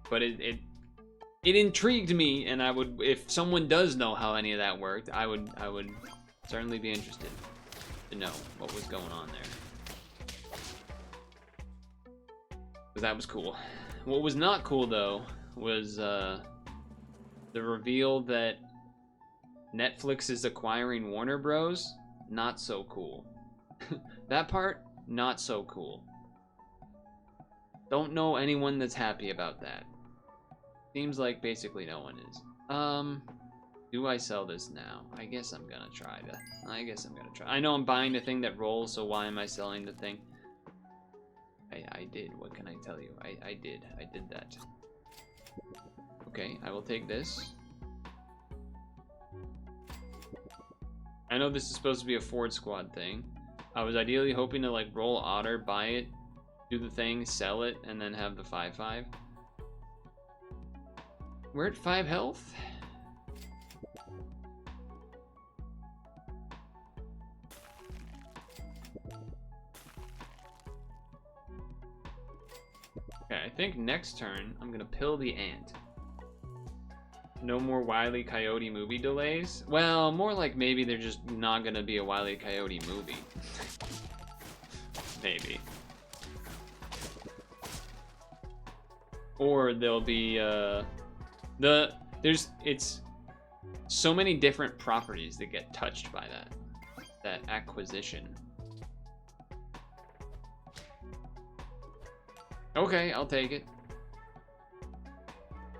S1: But it intrigued me, and I would, if someone does know how any of that worked, I would certainly be interested to know what was going on there. Because that was cool. What was not cool, though, was the reveal that Netflix is acquiring Warner Bros. Not so cool. That part, not so cool. Don't know anyone that's happy about that. Seems like basically no one is. Do I sell this now? I guess I'm gonna try to. I know I'm buying the thing that rolls, so why am I selling the thing? I did. What can I tell you? I did that. Okay, I will take this. I know this is supposed to be a Ford Squad thing. I was ideally hoping to like roll Otter, buy it, do the thing, sell it, and then have the 5/5. We're at 5 health. Okay, I think next turn I'm gonna pill the ant. no more Wile E. Coyote movie delays. Well, more like maybe they're just not gonna be a Wile E. Coyote movie. Maybe. Or there'll be it's so many different properties that get touched by that acquisition. Okay, I'll take it.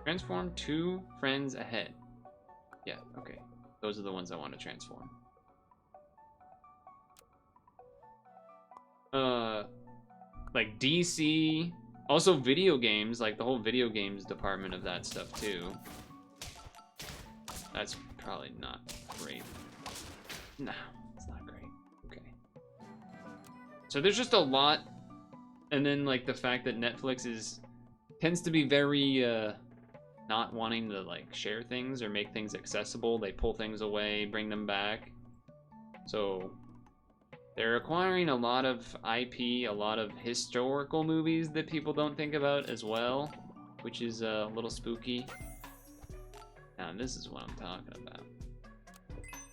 S1: Transform 2 friends ahead. Yeah, okay. Those are the ones I want to transform. Like DC, also video games, like the whole video games department of that stuff too. That's probably not great. No, it's not great. Okay. So there's just a lot, and then like the fact that Netflix tends to be very not wanting to like share things or make things accessible. They pull things away, bring them back. So they're acquiring a lot of IP, a lot of historical movies that people don't think about as well, which is a little spooky. Now this is what I'm talking about.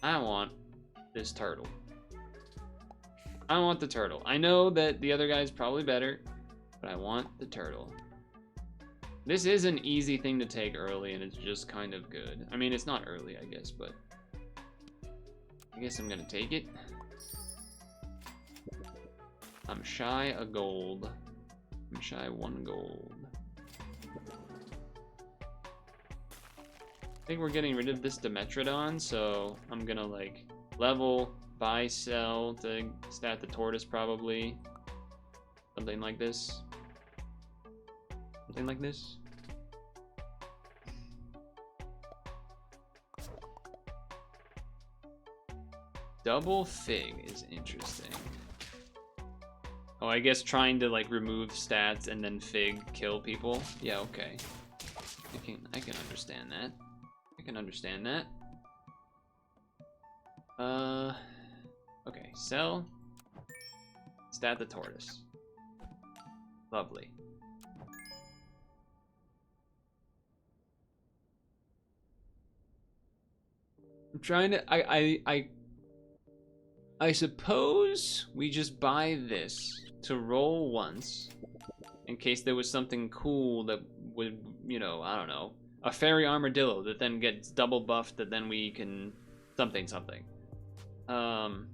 S1: I want this turtle. I want the turtle. I know that the other guy's probably better, but I want the turtle. This is an easy thing to take early, and it's just kind of good. I mean, it's not early, I guess, but I guess I'm gonna take it. I'm shy a gold. I'm shy 1 gold. I think we're getting rid of this Dimetrodon, so I'm gonna like level, buy, sell to stat the tortoise probably. Something like this. Something like this. Double fig is interesting. Oh, I guess trying to like remove stats and then fig kill people. Yeah, okay. I can understand that. I can understand that. Okay, sell. Stat the tortoise. Lovely. I'm trying to I suppose we just buy this to roll once in case there was something cool that would, you know, I don't know, a fairy armadillo that then gets double buffed that then we can something. And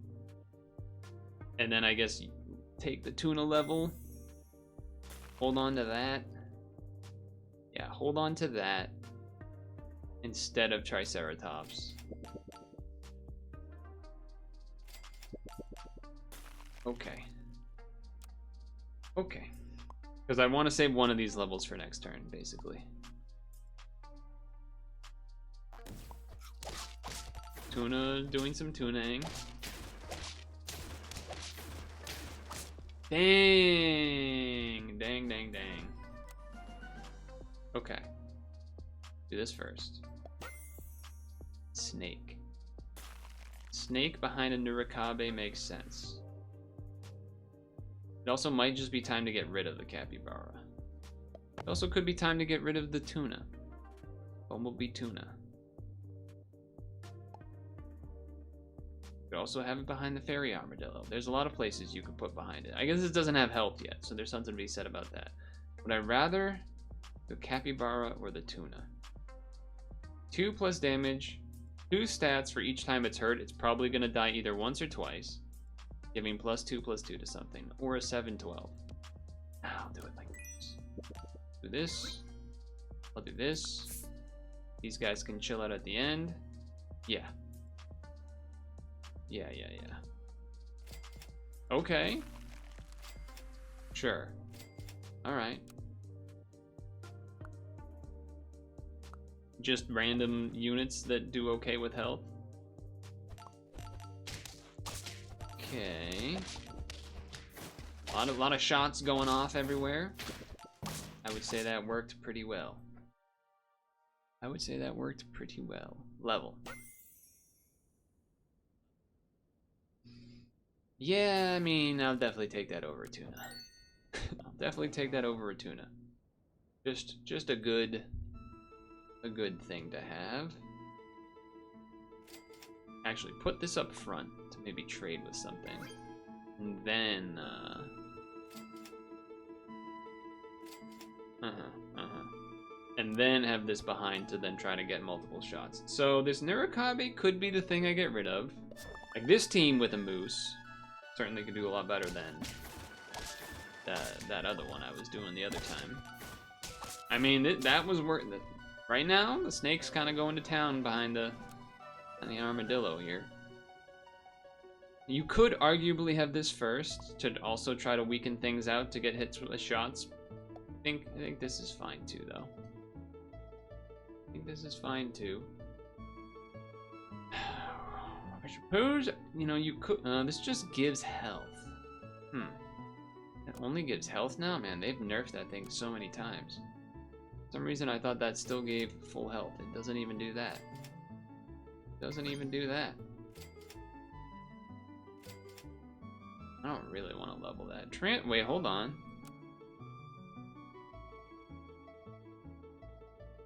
S1: then I guess you take the tuna level, hold on to that. Yeah, hold on to that instead of Triceratops. Okay. Okay. Because I want to save one of these levels for next turn, basically. Tuna doing some tuning. Dang! Dang, dang, dang. Okay. Do this first. Snake. Snake behind a Nurikabe makes sense. It also might just be time to get rid of the capybara. It also could be time to get rid of the tuna. Bumblebee tuna. You could also have it behind the fairy armadillo. There's a lot of places you could put behind it. I guess it doesn't have health yet, so there's something to be said about that. Would I rather the capybara or the tuna? 2+ damage, 2 stats for each time it's hurt. It's probably gonna die either once or twice, giving +2/+2 to something, or a 7/12. I'll do it like this. Do this. I'll do this. These guys can chill out at the end. Yeah. Yeah. Okay. Sure. Alright. Just random units that do okay with health. Okay. A lot of shots going off everywhere. I would say that worked pretty well. Level. Yeah, I mean, I'll definitely take that over a tuna. I'll definitely take that over a tuna. Just a good a good thing to have. Actually, put this up front to maybe trade with something. And then, and then have this behind to then try to get multiple shots. So this Nurikabe could be the thing I get rid of. Like this team with a moose certainly could do a lot better than that other one I was doing the other time. I mean, that was worth it. Right now, the snake's kind of going to town behind the armadillo here. You could arguably have this first to also try to weaken things out to get hits with shots. I think this is fine too, though. I think this is fine too. I suppose, you know, you could. This just gives health. It only gives health now? Man, they've nerfed that thing so many times. For some reason I thought that still gave full health. It doesn't even do that. Doesn't even do that. I don't really want to level that. Wait, hold on.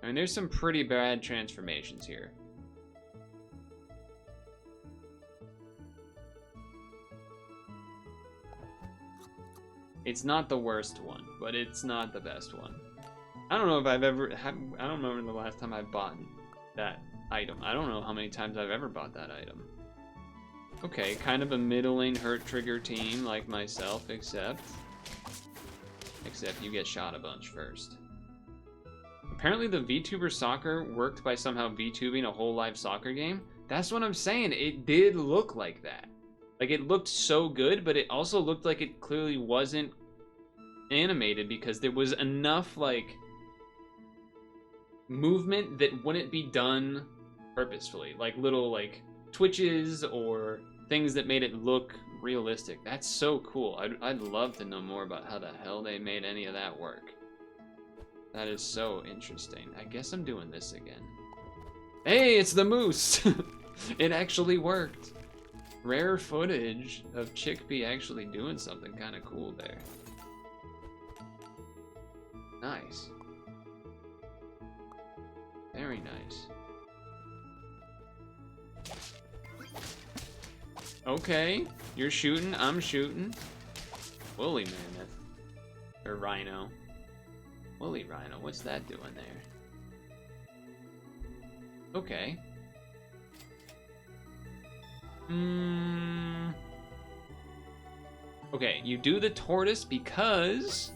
S1: I mean, there's some pretty bad transformations here. It's not the worst one, but it's not the best one. I don't know if I've ever I don't remember the last time I bought that item. I don't know how many times I've ever bought that item. Okay, kind of a middling hurt trigger team like myself, except you get shot a bunch first. Apparently the VTuber soccer worked by somehow VTubing a whole live soccer game. That's what I'm saying. It did look like that. Like, it looked so good, but it also looked like it clearly wasn't animated because there was enough, like, movement that wouldn't be done purposefully. Like, little, like, twitches or things that made it look realistic. That's so cool. I'd love to know more about how the hell they made any of that work. That is so interesting. I guess I'm doing this again. Hey, it's the moose! It actually worked. Rare footage of Chickpea actually doing something kind of cool there. Nice. Very nice. Okay, you're shooting, I'm shooting. Woolly mammoth. Or rhino. Woolly rhino, what's that doing there? Okay. Okay, you do the tortoise because...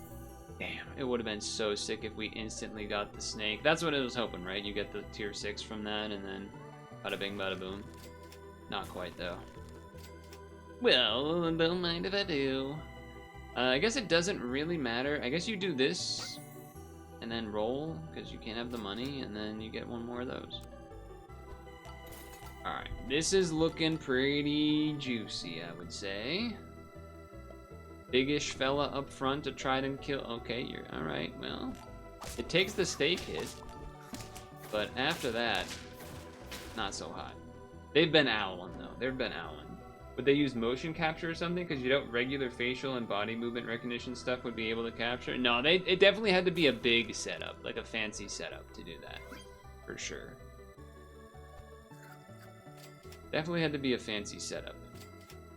S1: Damn, it would have been so sick if we instantly got the snake. That's what I was hoping, right? You get the tier 6 from that and then bada bing bada boom. Not quite though. Well, don't mind if I do. I guess it doesn't really matter. I guess you do this and then roll because you can't have the money and then you get one more of those. Alright, this is looking pretty juicy, I would say. Biggish fella up front to try and kill. Okay, you're alright. Well, it takes the stake hit, but after that, not so hot. They've been owling though. They've been owling. Would they use motion capture or something? Because you don't regular facial and body movement recognition stuff would be able to capture. No, it definitely had to be a big setup, like a fancy setup to do that, for sure. Definitely had to be a fancy setup.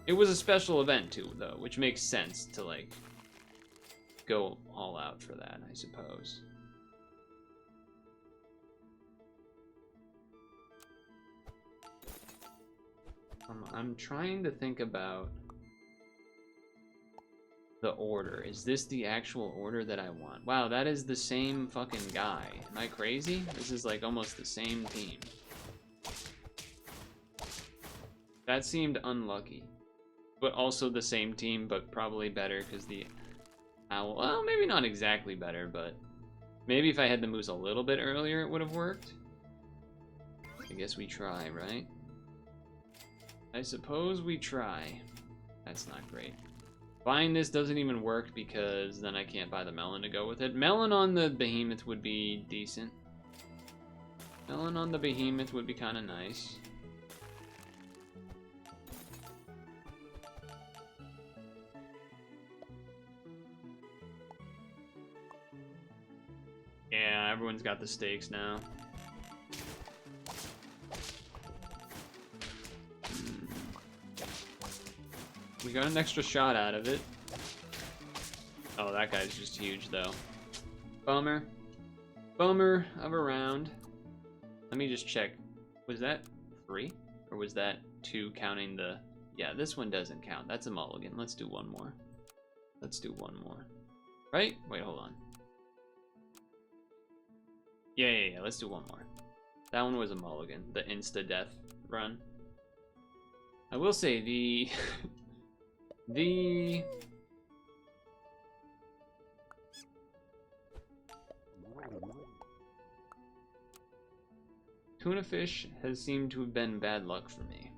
S1: It was a special event too, though, which makes sense to, like, go all out for that, I suppose. I'm trying to think about the order. Is this the actual order that I want? Wow, that is the same fucking guy. Am I crazy? This is, like, almost the same team. That seemed unlucky. But also the same team, but probably better because the owl... Well, maybe not exactly better, but maybe if I had the moose a little bit earlier, it would have worked. I guess we try, right? I suppose we try. That's not great. Buying this doesn't even work because then I can't buy the melon to go with it. Melon on the behemoth would be decent. Melon on the behemoth would be kind of nice. Yeah, everyone's got the stakes now. We got an extra shot out of it. Oh, that guy's just huge, though. Bummer. Bummer of a round. Let me just check. Was that 3? Or was that 2 counting the... Yeah, this one doesn't count. That's a mulligan. Let's do one more. Let's do one more. Right? Wait, hold on. Yeah. Let's do one more. That one was a mulligan. The insta-death run. I will say the... the... Tuna fish has seemed to have been bad luck for me.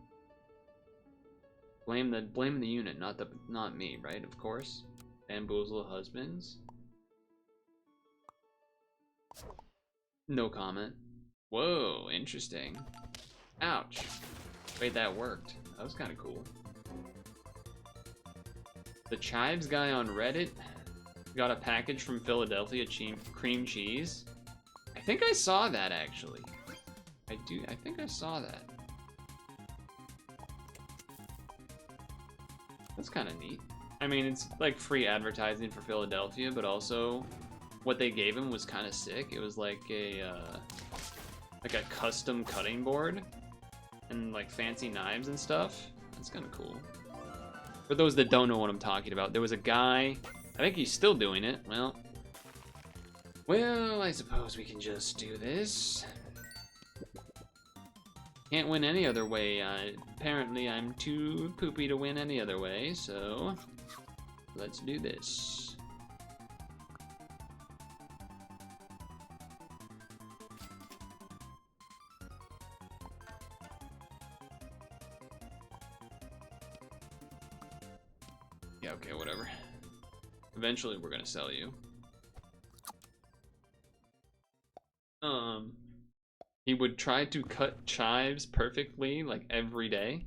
S1: Blame the unit, not me, right? Of course. Bamboozle husbands. No comment. Whoa, interesting. Ouch. Wait, that worked. That was kind of cool. The Chives guy on Reddit got a package from Philadelphia cream cheese. I think I saw that actually. I think I saw that. That's kind of neat. I mean, it's like free advertising for Philadelphia, but also what they gave him was kind of sick. It was like a custom cutting board and like fancy knives and stuff. That's kind of cool. For those that don't know what I'm talking about, there was a guy, I think he's still doing it. Well, I suppose we can just do this. Can't win any other way. Apparently, I'm too poopy to win any other way, so let's do this. Yeah, okay, whatever. Eventually, we're gonna sell you. He would try to cut chives perfectly, like every day.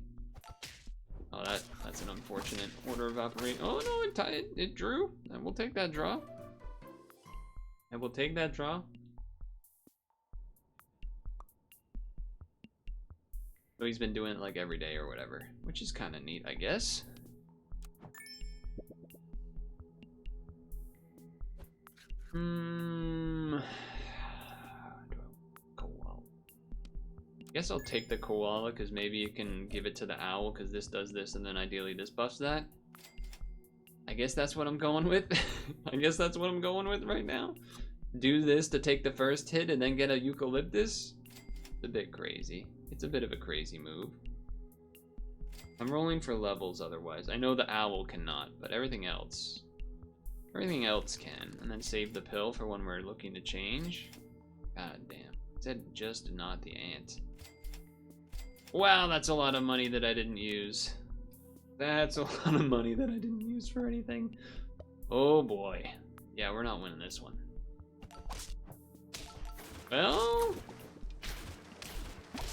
S1: Oh, that's an unfortunate order of operation. Oh no, it drew. And we'll take that draw. And we'll take that draw. So he's been doing it like every day or whatever, which is kind of neat, I guess. Guess I'll take the koala because maybe you can give it to the owl because this does this and then ideally this buffs that. I guess that's what I'm going with. I guess that's what I'm going with right now. Do this to take the first hit and then get a eucalyptus. It's a bit crazy. It's a bit of a crazy move. I'm rolling for levels otherwise. I know the owl cannot, but everything else can. And then save the pill for when we're looking to change. God damn. It said just not the ant. Wow, that's a lot of money that I didn't use. That's a lot of money that I didn't use for anything. Oh boy. Yeah, we're not winning this one. Well,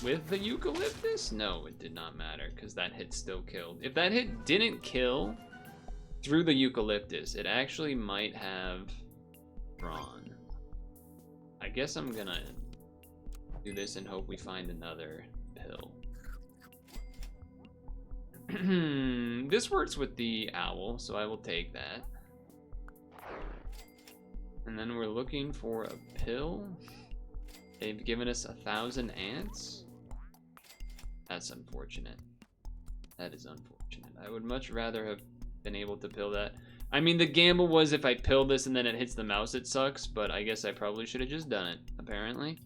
S1: with the eucalyptus? No, it did not matter because that hit still killed. If that hit didn't kill through the eucalyptus, it actually might have drawn. I guess I'm gonna do this and hope we find another pill. This works with the owl, so I will take that. And then we're looking for a pill. They've given us 1,000 ants. That's unfortunate. That is unfortunate. I would much rather have been able to pill that. I mean, the gamble was if I pill this and then it hits the mouse, it sucks, but I guess I probably should have just done it, apparently.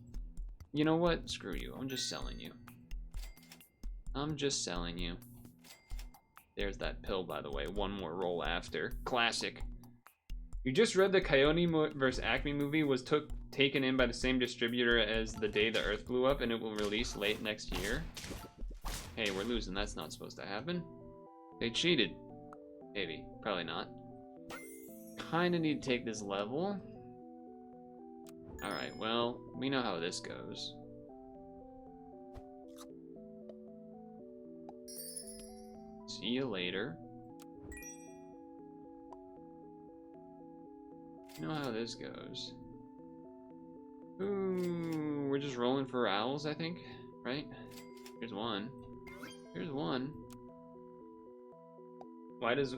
S1: You know what? Screw you. I'm just selling you. I'm just selling you. There's that pill, by the way. One more roll after. Classic. You just read the Coyote vs. Acme movie was taken in by the same distributor as The Day the Earth Blew Up, and it will release late next year. Hey, we're losing. That's not supposed to happen. They cheated. Maybe. Probably not. Kinda need to take this level. Alright, well, we know how this goes. See you later. You know how this goes. Ooh, we're just rolling for owls, I think, right? Here's one. Here's one. Why does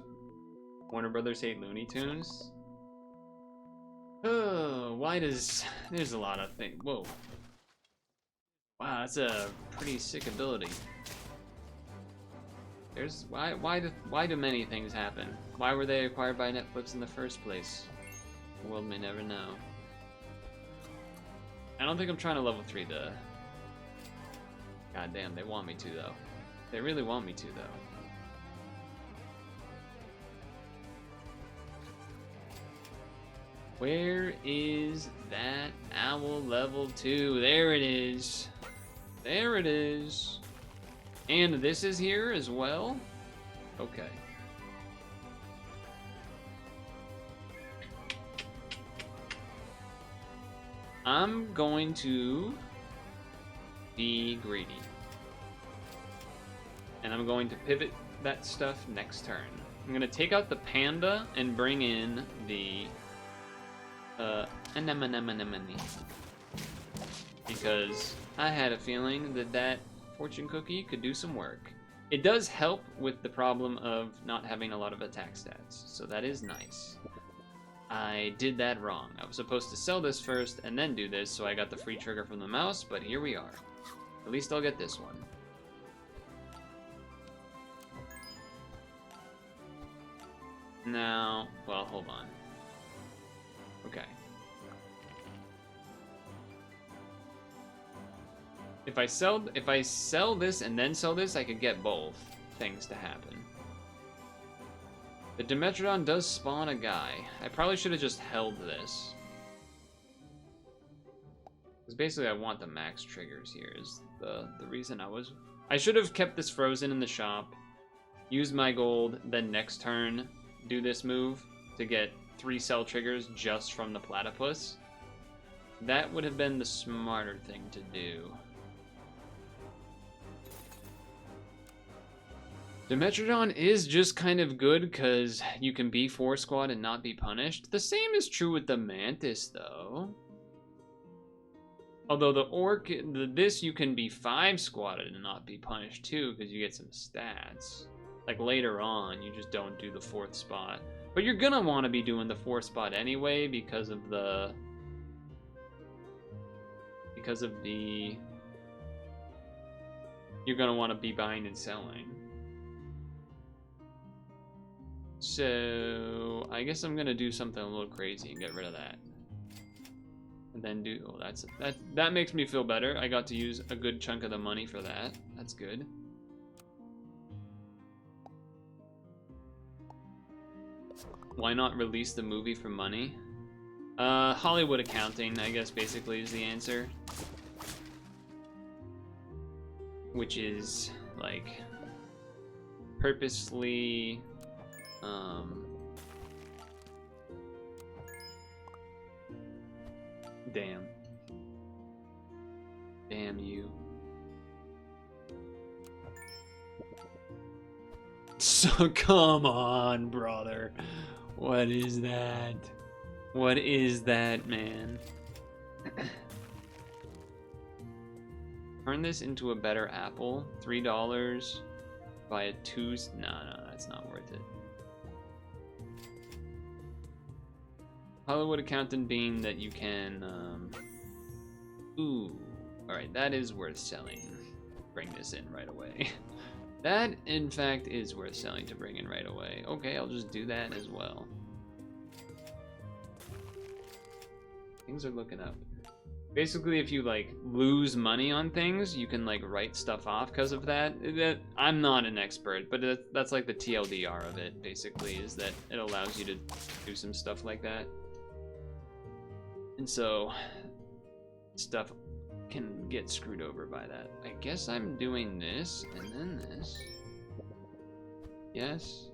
S1: Warner Brothers hate Looney Tunes? Oh, why does... There's a lot of things. Whoa. Wow, that's a pretty sick ability. There's... Why do many things happen? Why were they acquired by Netflix in the first place? The world may never know. I don't think I'm trying to level 3 the... God damn, they want me to, though. They really want me to, though. Where is that owl level 2? There it is. There it is. And this is here as well? Okay. I'm going to be greedy. And I'm going to pivot that stuff next turn. I'm going to take out the panda and bring in the anemone. Because I had a feeling that that fortune cookie could do some work. It does help with the problem of not having a lot of attack stats, so that is nice. I did that wrong. I was supposed to sell this first and then do this, so I got the free trigger from the mouse, but here we are. At least I'll get this one. Now, well, hold on. Okay. If I sell this and then sell this, I could get both things to happen. The Dimetrodon does spawn a guy. I probably should have just held this. Because basically I want the max triggers here is the reason I should have kept this frozen in the shop, used my gold, then next turn do this move to get 3 cell triggers just from the platypus. That would have been the smarter thing to do. Dimetrodon is just kind of good because you can be 4 squad and not be punished. The same is true with the Mantis, though. Although the Orc, this you can be 5 squatted and not be punished too because you get some stats. Like later on, you just don't do the 4th spot. But you're gonna want to be doing the 4th spot anyway because of the... You're gonna want to be buying and selling. So I guess I'm gonna do something a little crazy and get rid of that, and then do. Oh, that makes me feel better. I got to use a good chunk of the money for that. That's good. Why not release the movie for money? Hollywood accounting, I guess, basically is the answer. Which is like purposely. Damn you. So come on, brother. What is that? What is that, man? Turn this into a better apple. $3. Buy a 2. No, that's not worth it. Hollywood accountant being that you can, ooh, alright, that is worth selling. Bring this in right away. That, in fact, is worth selling to bring in right away. Okay, I'll just do that as well. Things are looking up. Basically, if you, like, lose money on things, you can, like, write stuff off because of that. I'm not an expert, but that's, like, the TLDR of it, basically, is that it allows you to do some stuff like that. And so, stuff can get screwed over by that. I guess I'm doing this, and then this. Yes,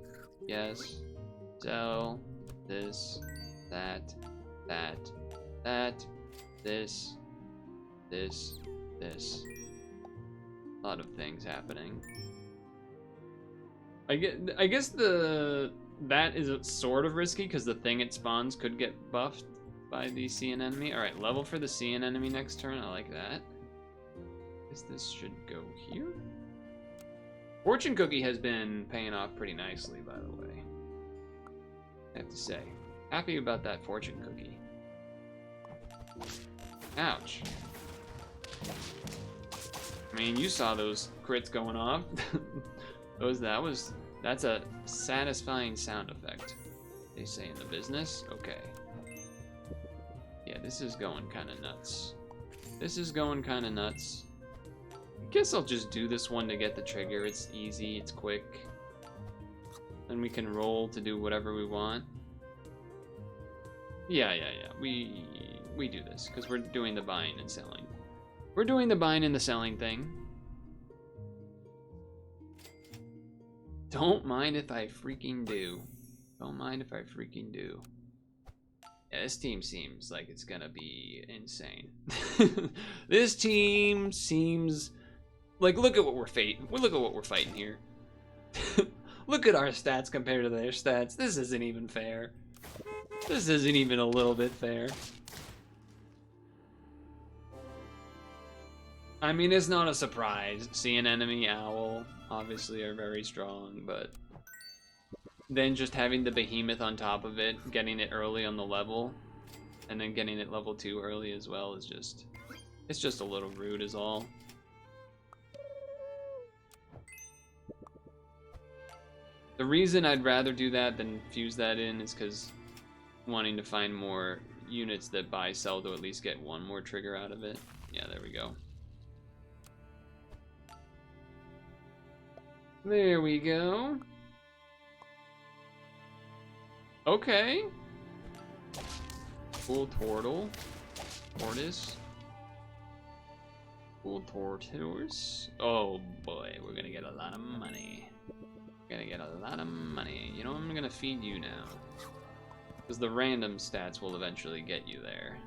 S1: yes, sell, this, that, this. A lot of things happening. I guess that is sort of risky because the thing it spawns could get buffed by the sea anemone. Alright, level for the sea anemone next turn. I like that. I guess this should go here. Fortune Cookie has been paying off pretty nicely, by the way. I have to say. Happy about that Fortune Cookie. Ouch. I mean, you saw those crits going off. That's a satisfying sound effect. They say in the business. Okay. Yeah, this is going kind of nuts. This is going kind of nuts. I guess I'll just do this one to get the trigger. It's easy, it's quick. Then we can roll to do whatever we want. Yeah. We do this because we're doing the buying and selling. We're doing the buying and the selling thing. Don't mind if I freaking do. Don't mind if I freaking do. Yeah, this team seems like it's gonna be insane. This team seems like, look at what we're fighting. Look at what we're fighting here. Look at our stats compared to their stats. This isn't even fair. This isn't even a little bit fair. I mean, it's not a surprise. Sea and Enemy, Owl, obviously are very strong, but then just having the Behemoth on top of it, getting it early on the level, and then getting it level 2 early as well is just, it's just a little rude is all. The reason I'd rather do that than fuse that in is because wanting to find more units that buy sell to at least get one more trigger out of it. Yeah, there we go. There we go. Okay. Cool Tortle. Tortoise. Cool Tortoise. Oh boy, we're gonna get a lot of money. We're gonna get a lot of money. You know, I'm gonna feed you now. Because the random stats will eventually get you there.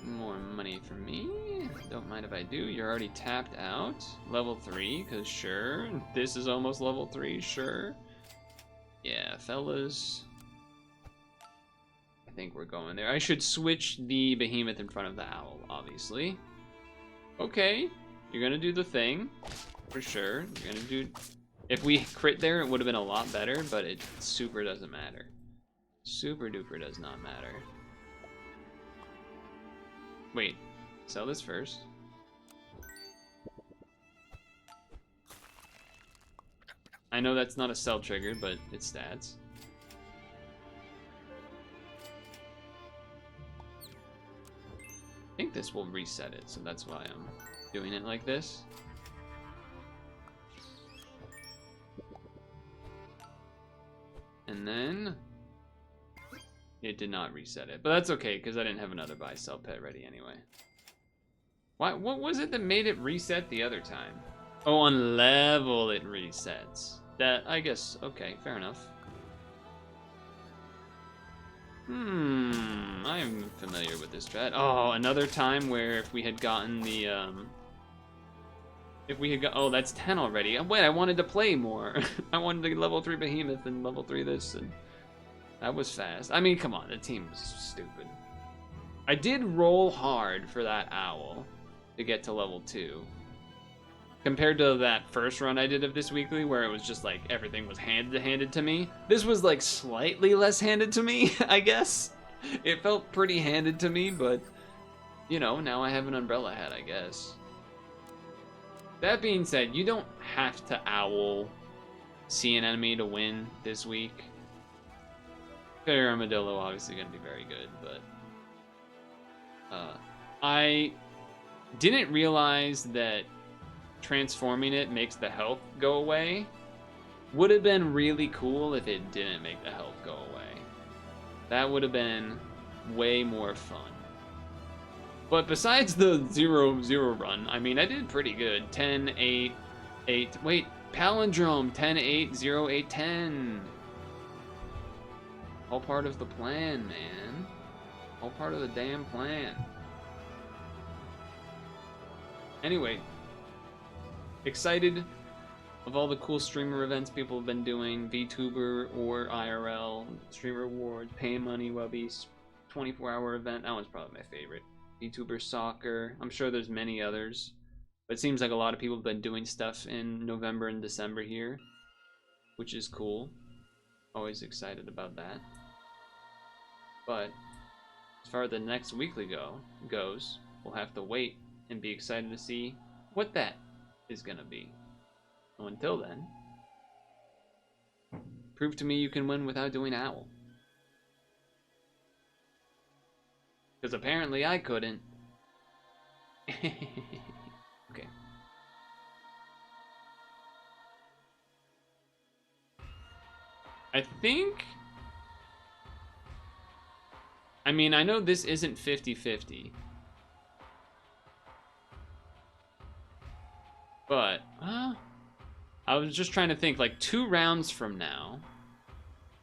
S1: More money for me. Don't mind if I do. You're already tapped out. Level 3, because sure. This is almost level 3, sure. Yeah, fellas. I think we're going there. I should switch the Behemoth in front of the Owl, obviously. Okay. You're gonna do the thing. For sure. You're gonna do... If we crit there, it would have been a lot better, but it super doesn't matter. Super duper does not matter. Wait, sell this first. I know that's not a sell trigger, but it's stats. I think this will reset it, so that's why I'm doing it like this. And then it did not reset it, but that's okay because I didn't have another buy sell pet ready anyway. What was it that made it reset the other time? Oh, on level it resets. That, I guess, okay, fair enough. I'm familiar with this strat. Oh, another time where if we had gotten the oh, that's 10 already. Wait, I wanted to play more. I wanted to level 3 Behemoth and level 3 this, and that was fast. I mean, come on, the team was stupid. I did roll hard for that Owl to get to level 2. Compared to that first run I did of this weekly, where it was just like everything was handed to me. This was like slightly less handed to me, I guess. It felt pretty handed to me, but you know, now I have an umbrella hat, I guess. That being said, you don't have to Owl Sea an Enemy to win this week. Fair Armadillo obviously going to be very good, but I didn't realize that transforming it makes the health go away. Would have been really cool if it didn't make the health go away. That would have been way more fun. But besides the 0-0 run, I mean, I did pretty good. 10, 8, 8. Wait, palindrome. 10, 8, 0, 8, 10. All part of the plan, man. All part of the damn plan. Anyway, excited of all the cool streamer events people have been doing. VTuber or IRL. Streamer awards, paying money, Webby's 24-hour event. That one's probably my favorite. VTuber Soccer. I'm sure there's many others. But it seems like a lot of people have been doing stuff in November and December here, which is cool. Always excited about that. But as far as the next weekly goes, we'll have to wait and be excited to see what that is gonna be. So until then, prove to me you can win without doing Owl. Because apparently I couldn't. Okay. I think... I mean, I know this isn't 50-50. But, I was just trying to think, like, 2 rounds from now,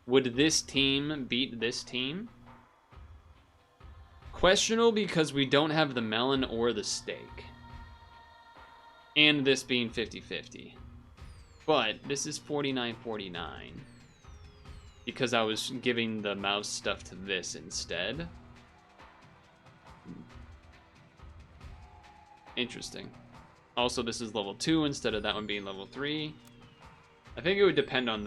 S1: would this team beat this team? Questionable because we don't have the melon or the steak. And this being 50-50. But this is 49-49. Because I was giving the mouse stuff to this instead. Interesting. Also, this is level 2 instead of that one being level 3. I think it would depend on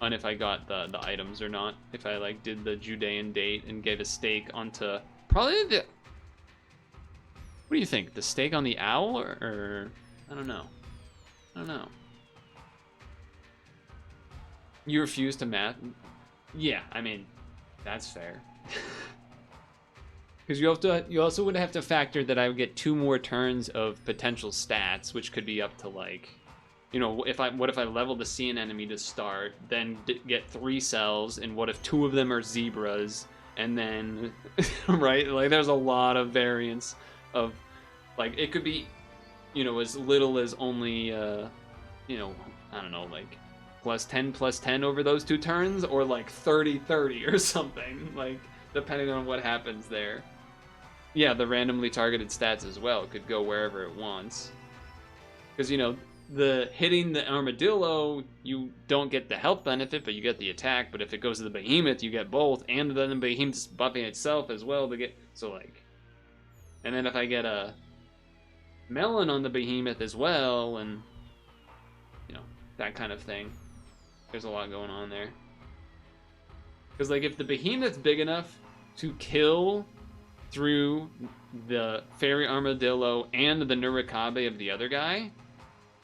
S1: if I got the items or not. If I like did the Judean date and gave a steak onto probably the... What do you think? The steak on the owl or I don't know. I don't know. You refuse to math? Yeah, I mean, that's fair. Because you also would have to factor that I would get 2 more turns of potential stats, which could be up to like, you know, what if I level the sea enemy to start, then get 3 cells, and what if 2 of them are zebras, and then right, like there's a lot of variance of, like it could be, you know, as little as only, you know, I don't know, like +10/+10 over those 2 turns, or like 30/30 or something, like depending on what happens there. Yeah, the randomly targeted stats as well could go wherever it wants. Because, you know, the hitting the armadillo, you don't get the health benefit, but you get the attack. But if it goes to the behemoth, you get both, and then the behemoth's buffing itself as well to get, so like, and then if I get a melon on the behemoth as well, and you know, that kind of thing. There's a lot going on there. Because like if the behemoth's big enough to kill through the fairy armadillo and the Nurikabe of the other guy,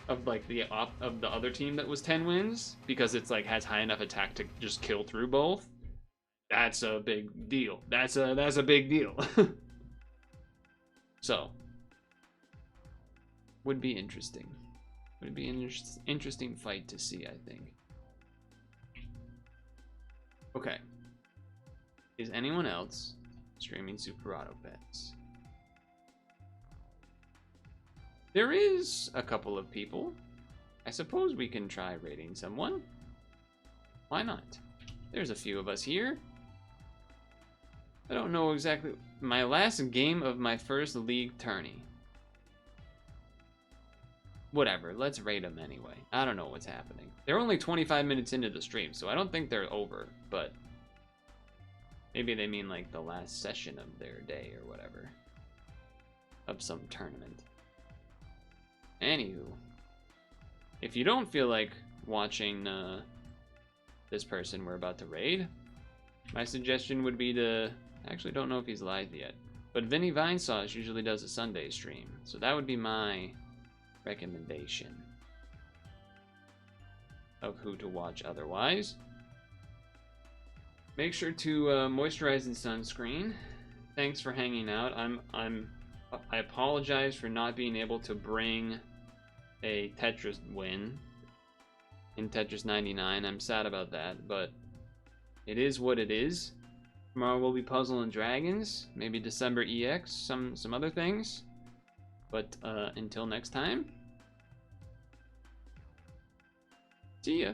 S1: of like the other team that was 10 wins, because it's like has high enough attack to just kill through both, that's a big deal. That's a big deal. So would be interesting. Would be an interesting fight to see, I think. Okay. Is anyone else streaming Super Auto Pets? There is a couple of people. I suppose we can try raiding someone. Why not? There's a few of us here. I don't know exactly. My last game of my first league tourney. Whatever, let's raid them anyway. I don't know what's happening. They're only 25 minutes into the stream, so I don't think they're over, but maybe they mean like the last session of their day or whatever. Of some tournament. Anywho, if you don't feel like watching this person we're about to raid, my suggestion would be to, I actually don't know if he's live yet, but Vinny Vinesauce usually does a Sunday stream, so that would be my recommendation of who to watch otherwise. Make sure to moisturize and sunscreen. Thanks for hanging out. I apologize for not being able to bring a Tetris win in Tetris 99. I'm sad about that, but it is what it is. Tomorrow will be Puzzle and Dragons, maybe December EX, some other things. But until next time, see ya.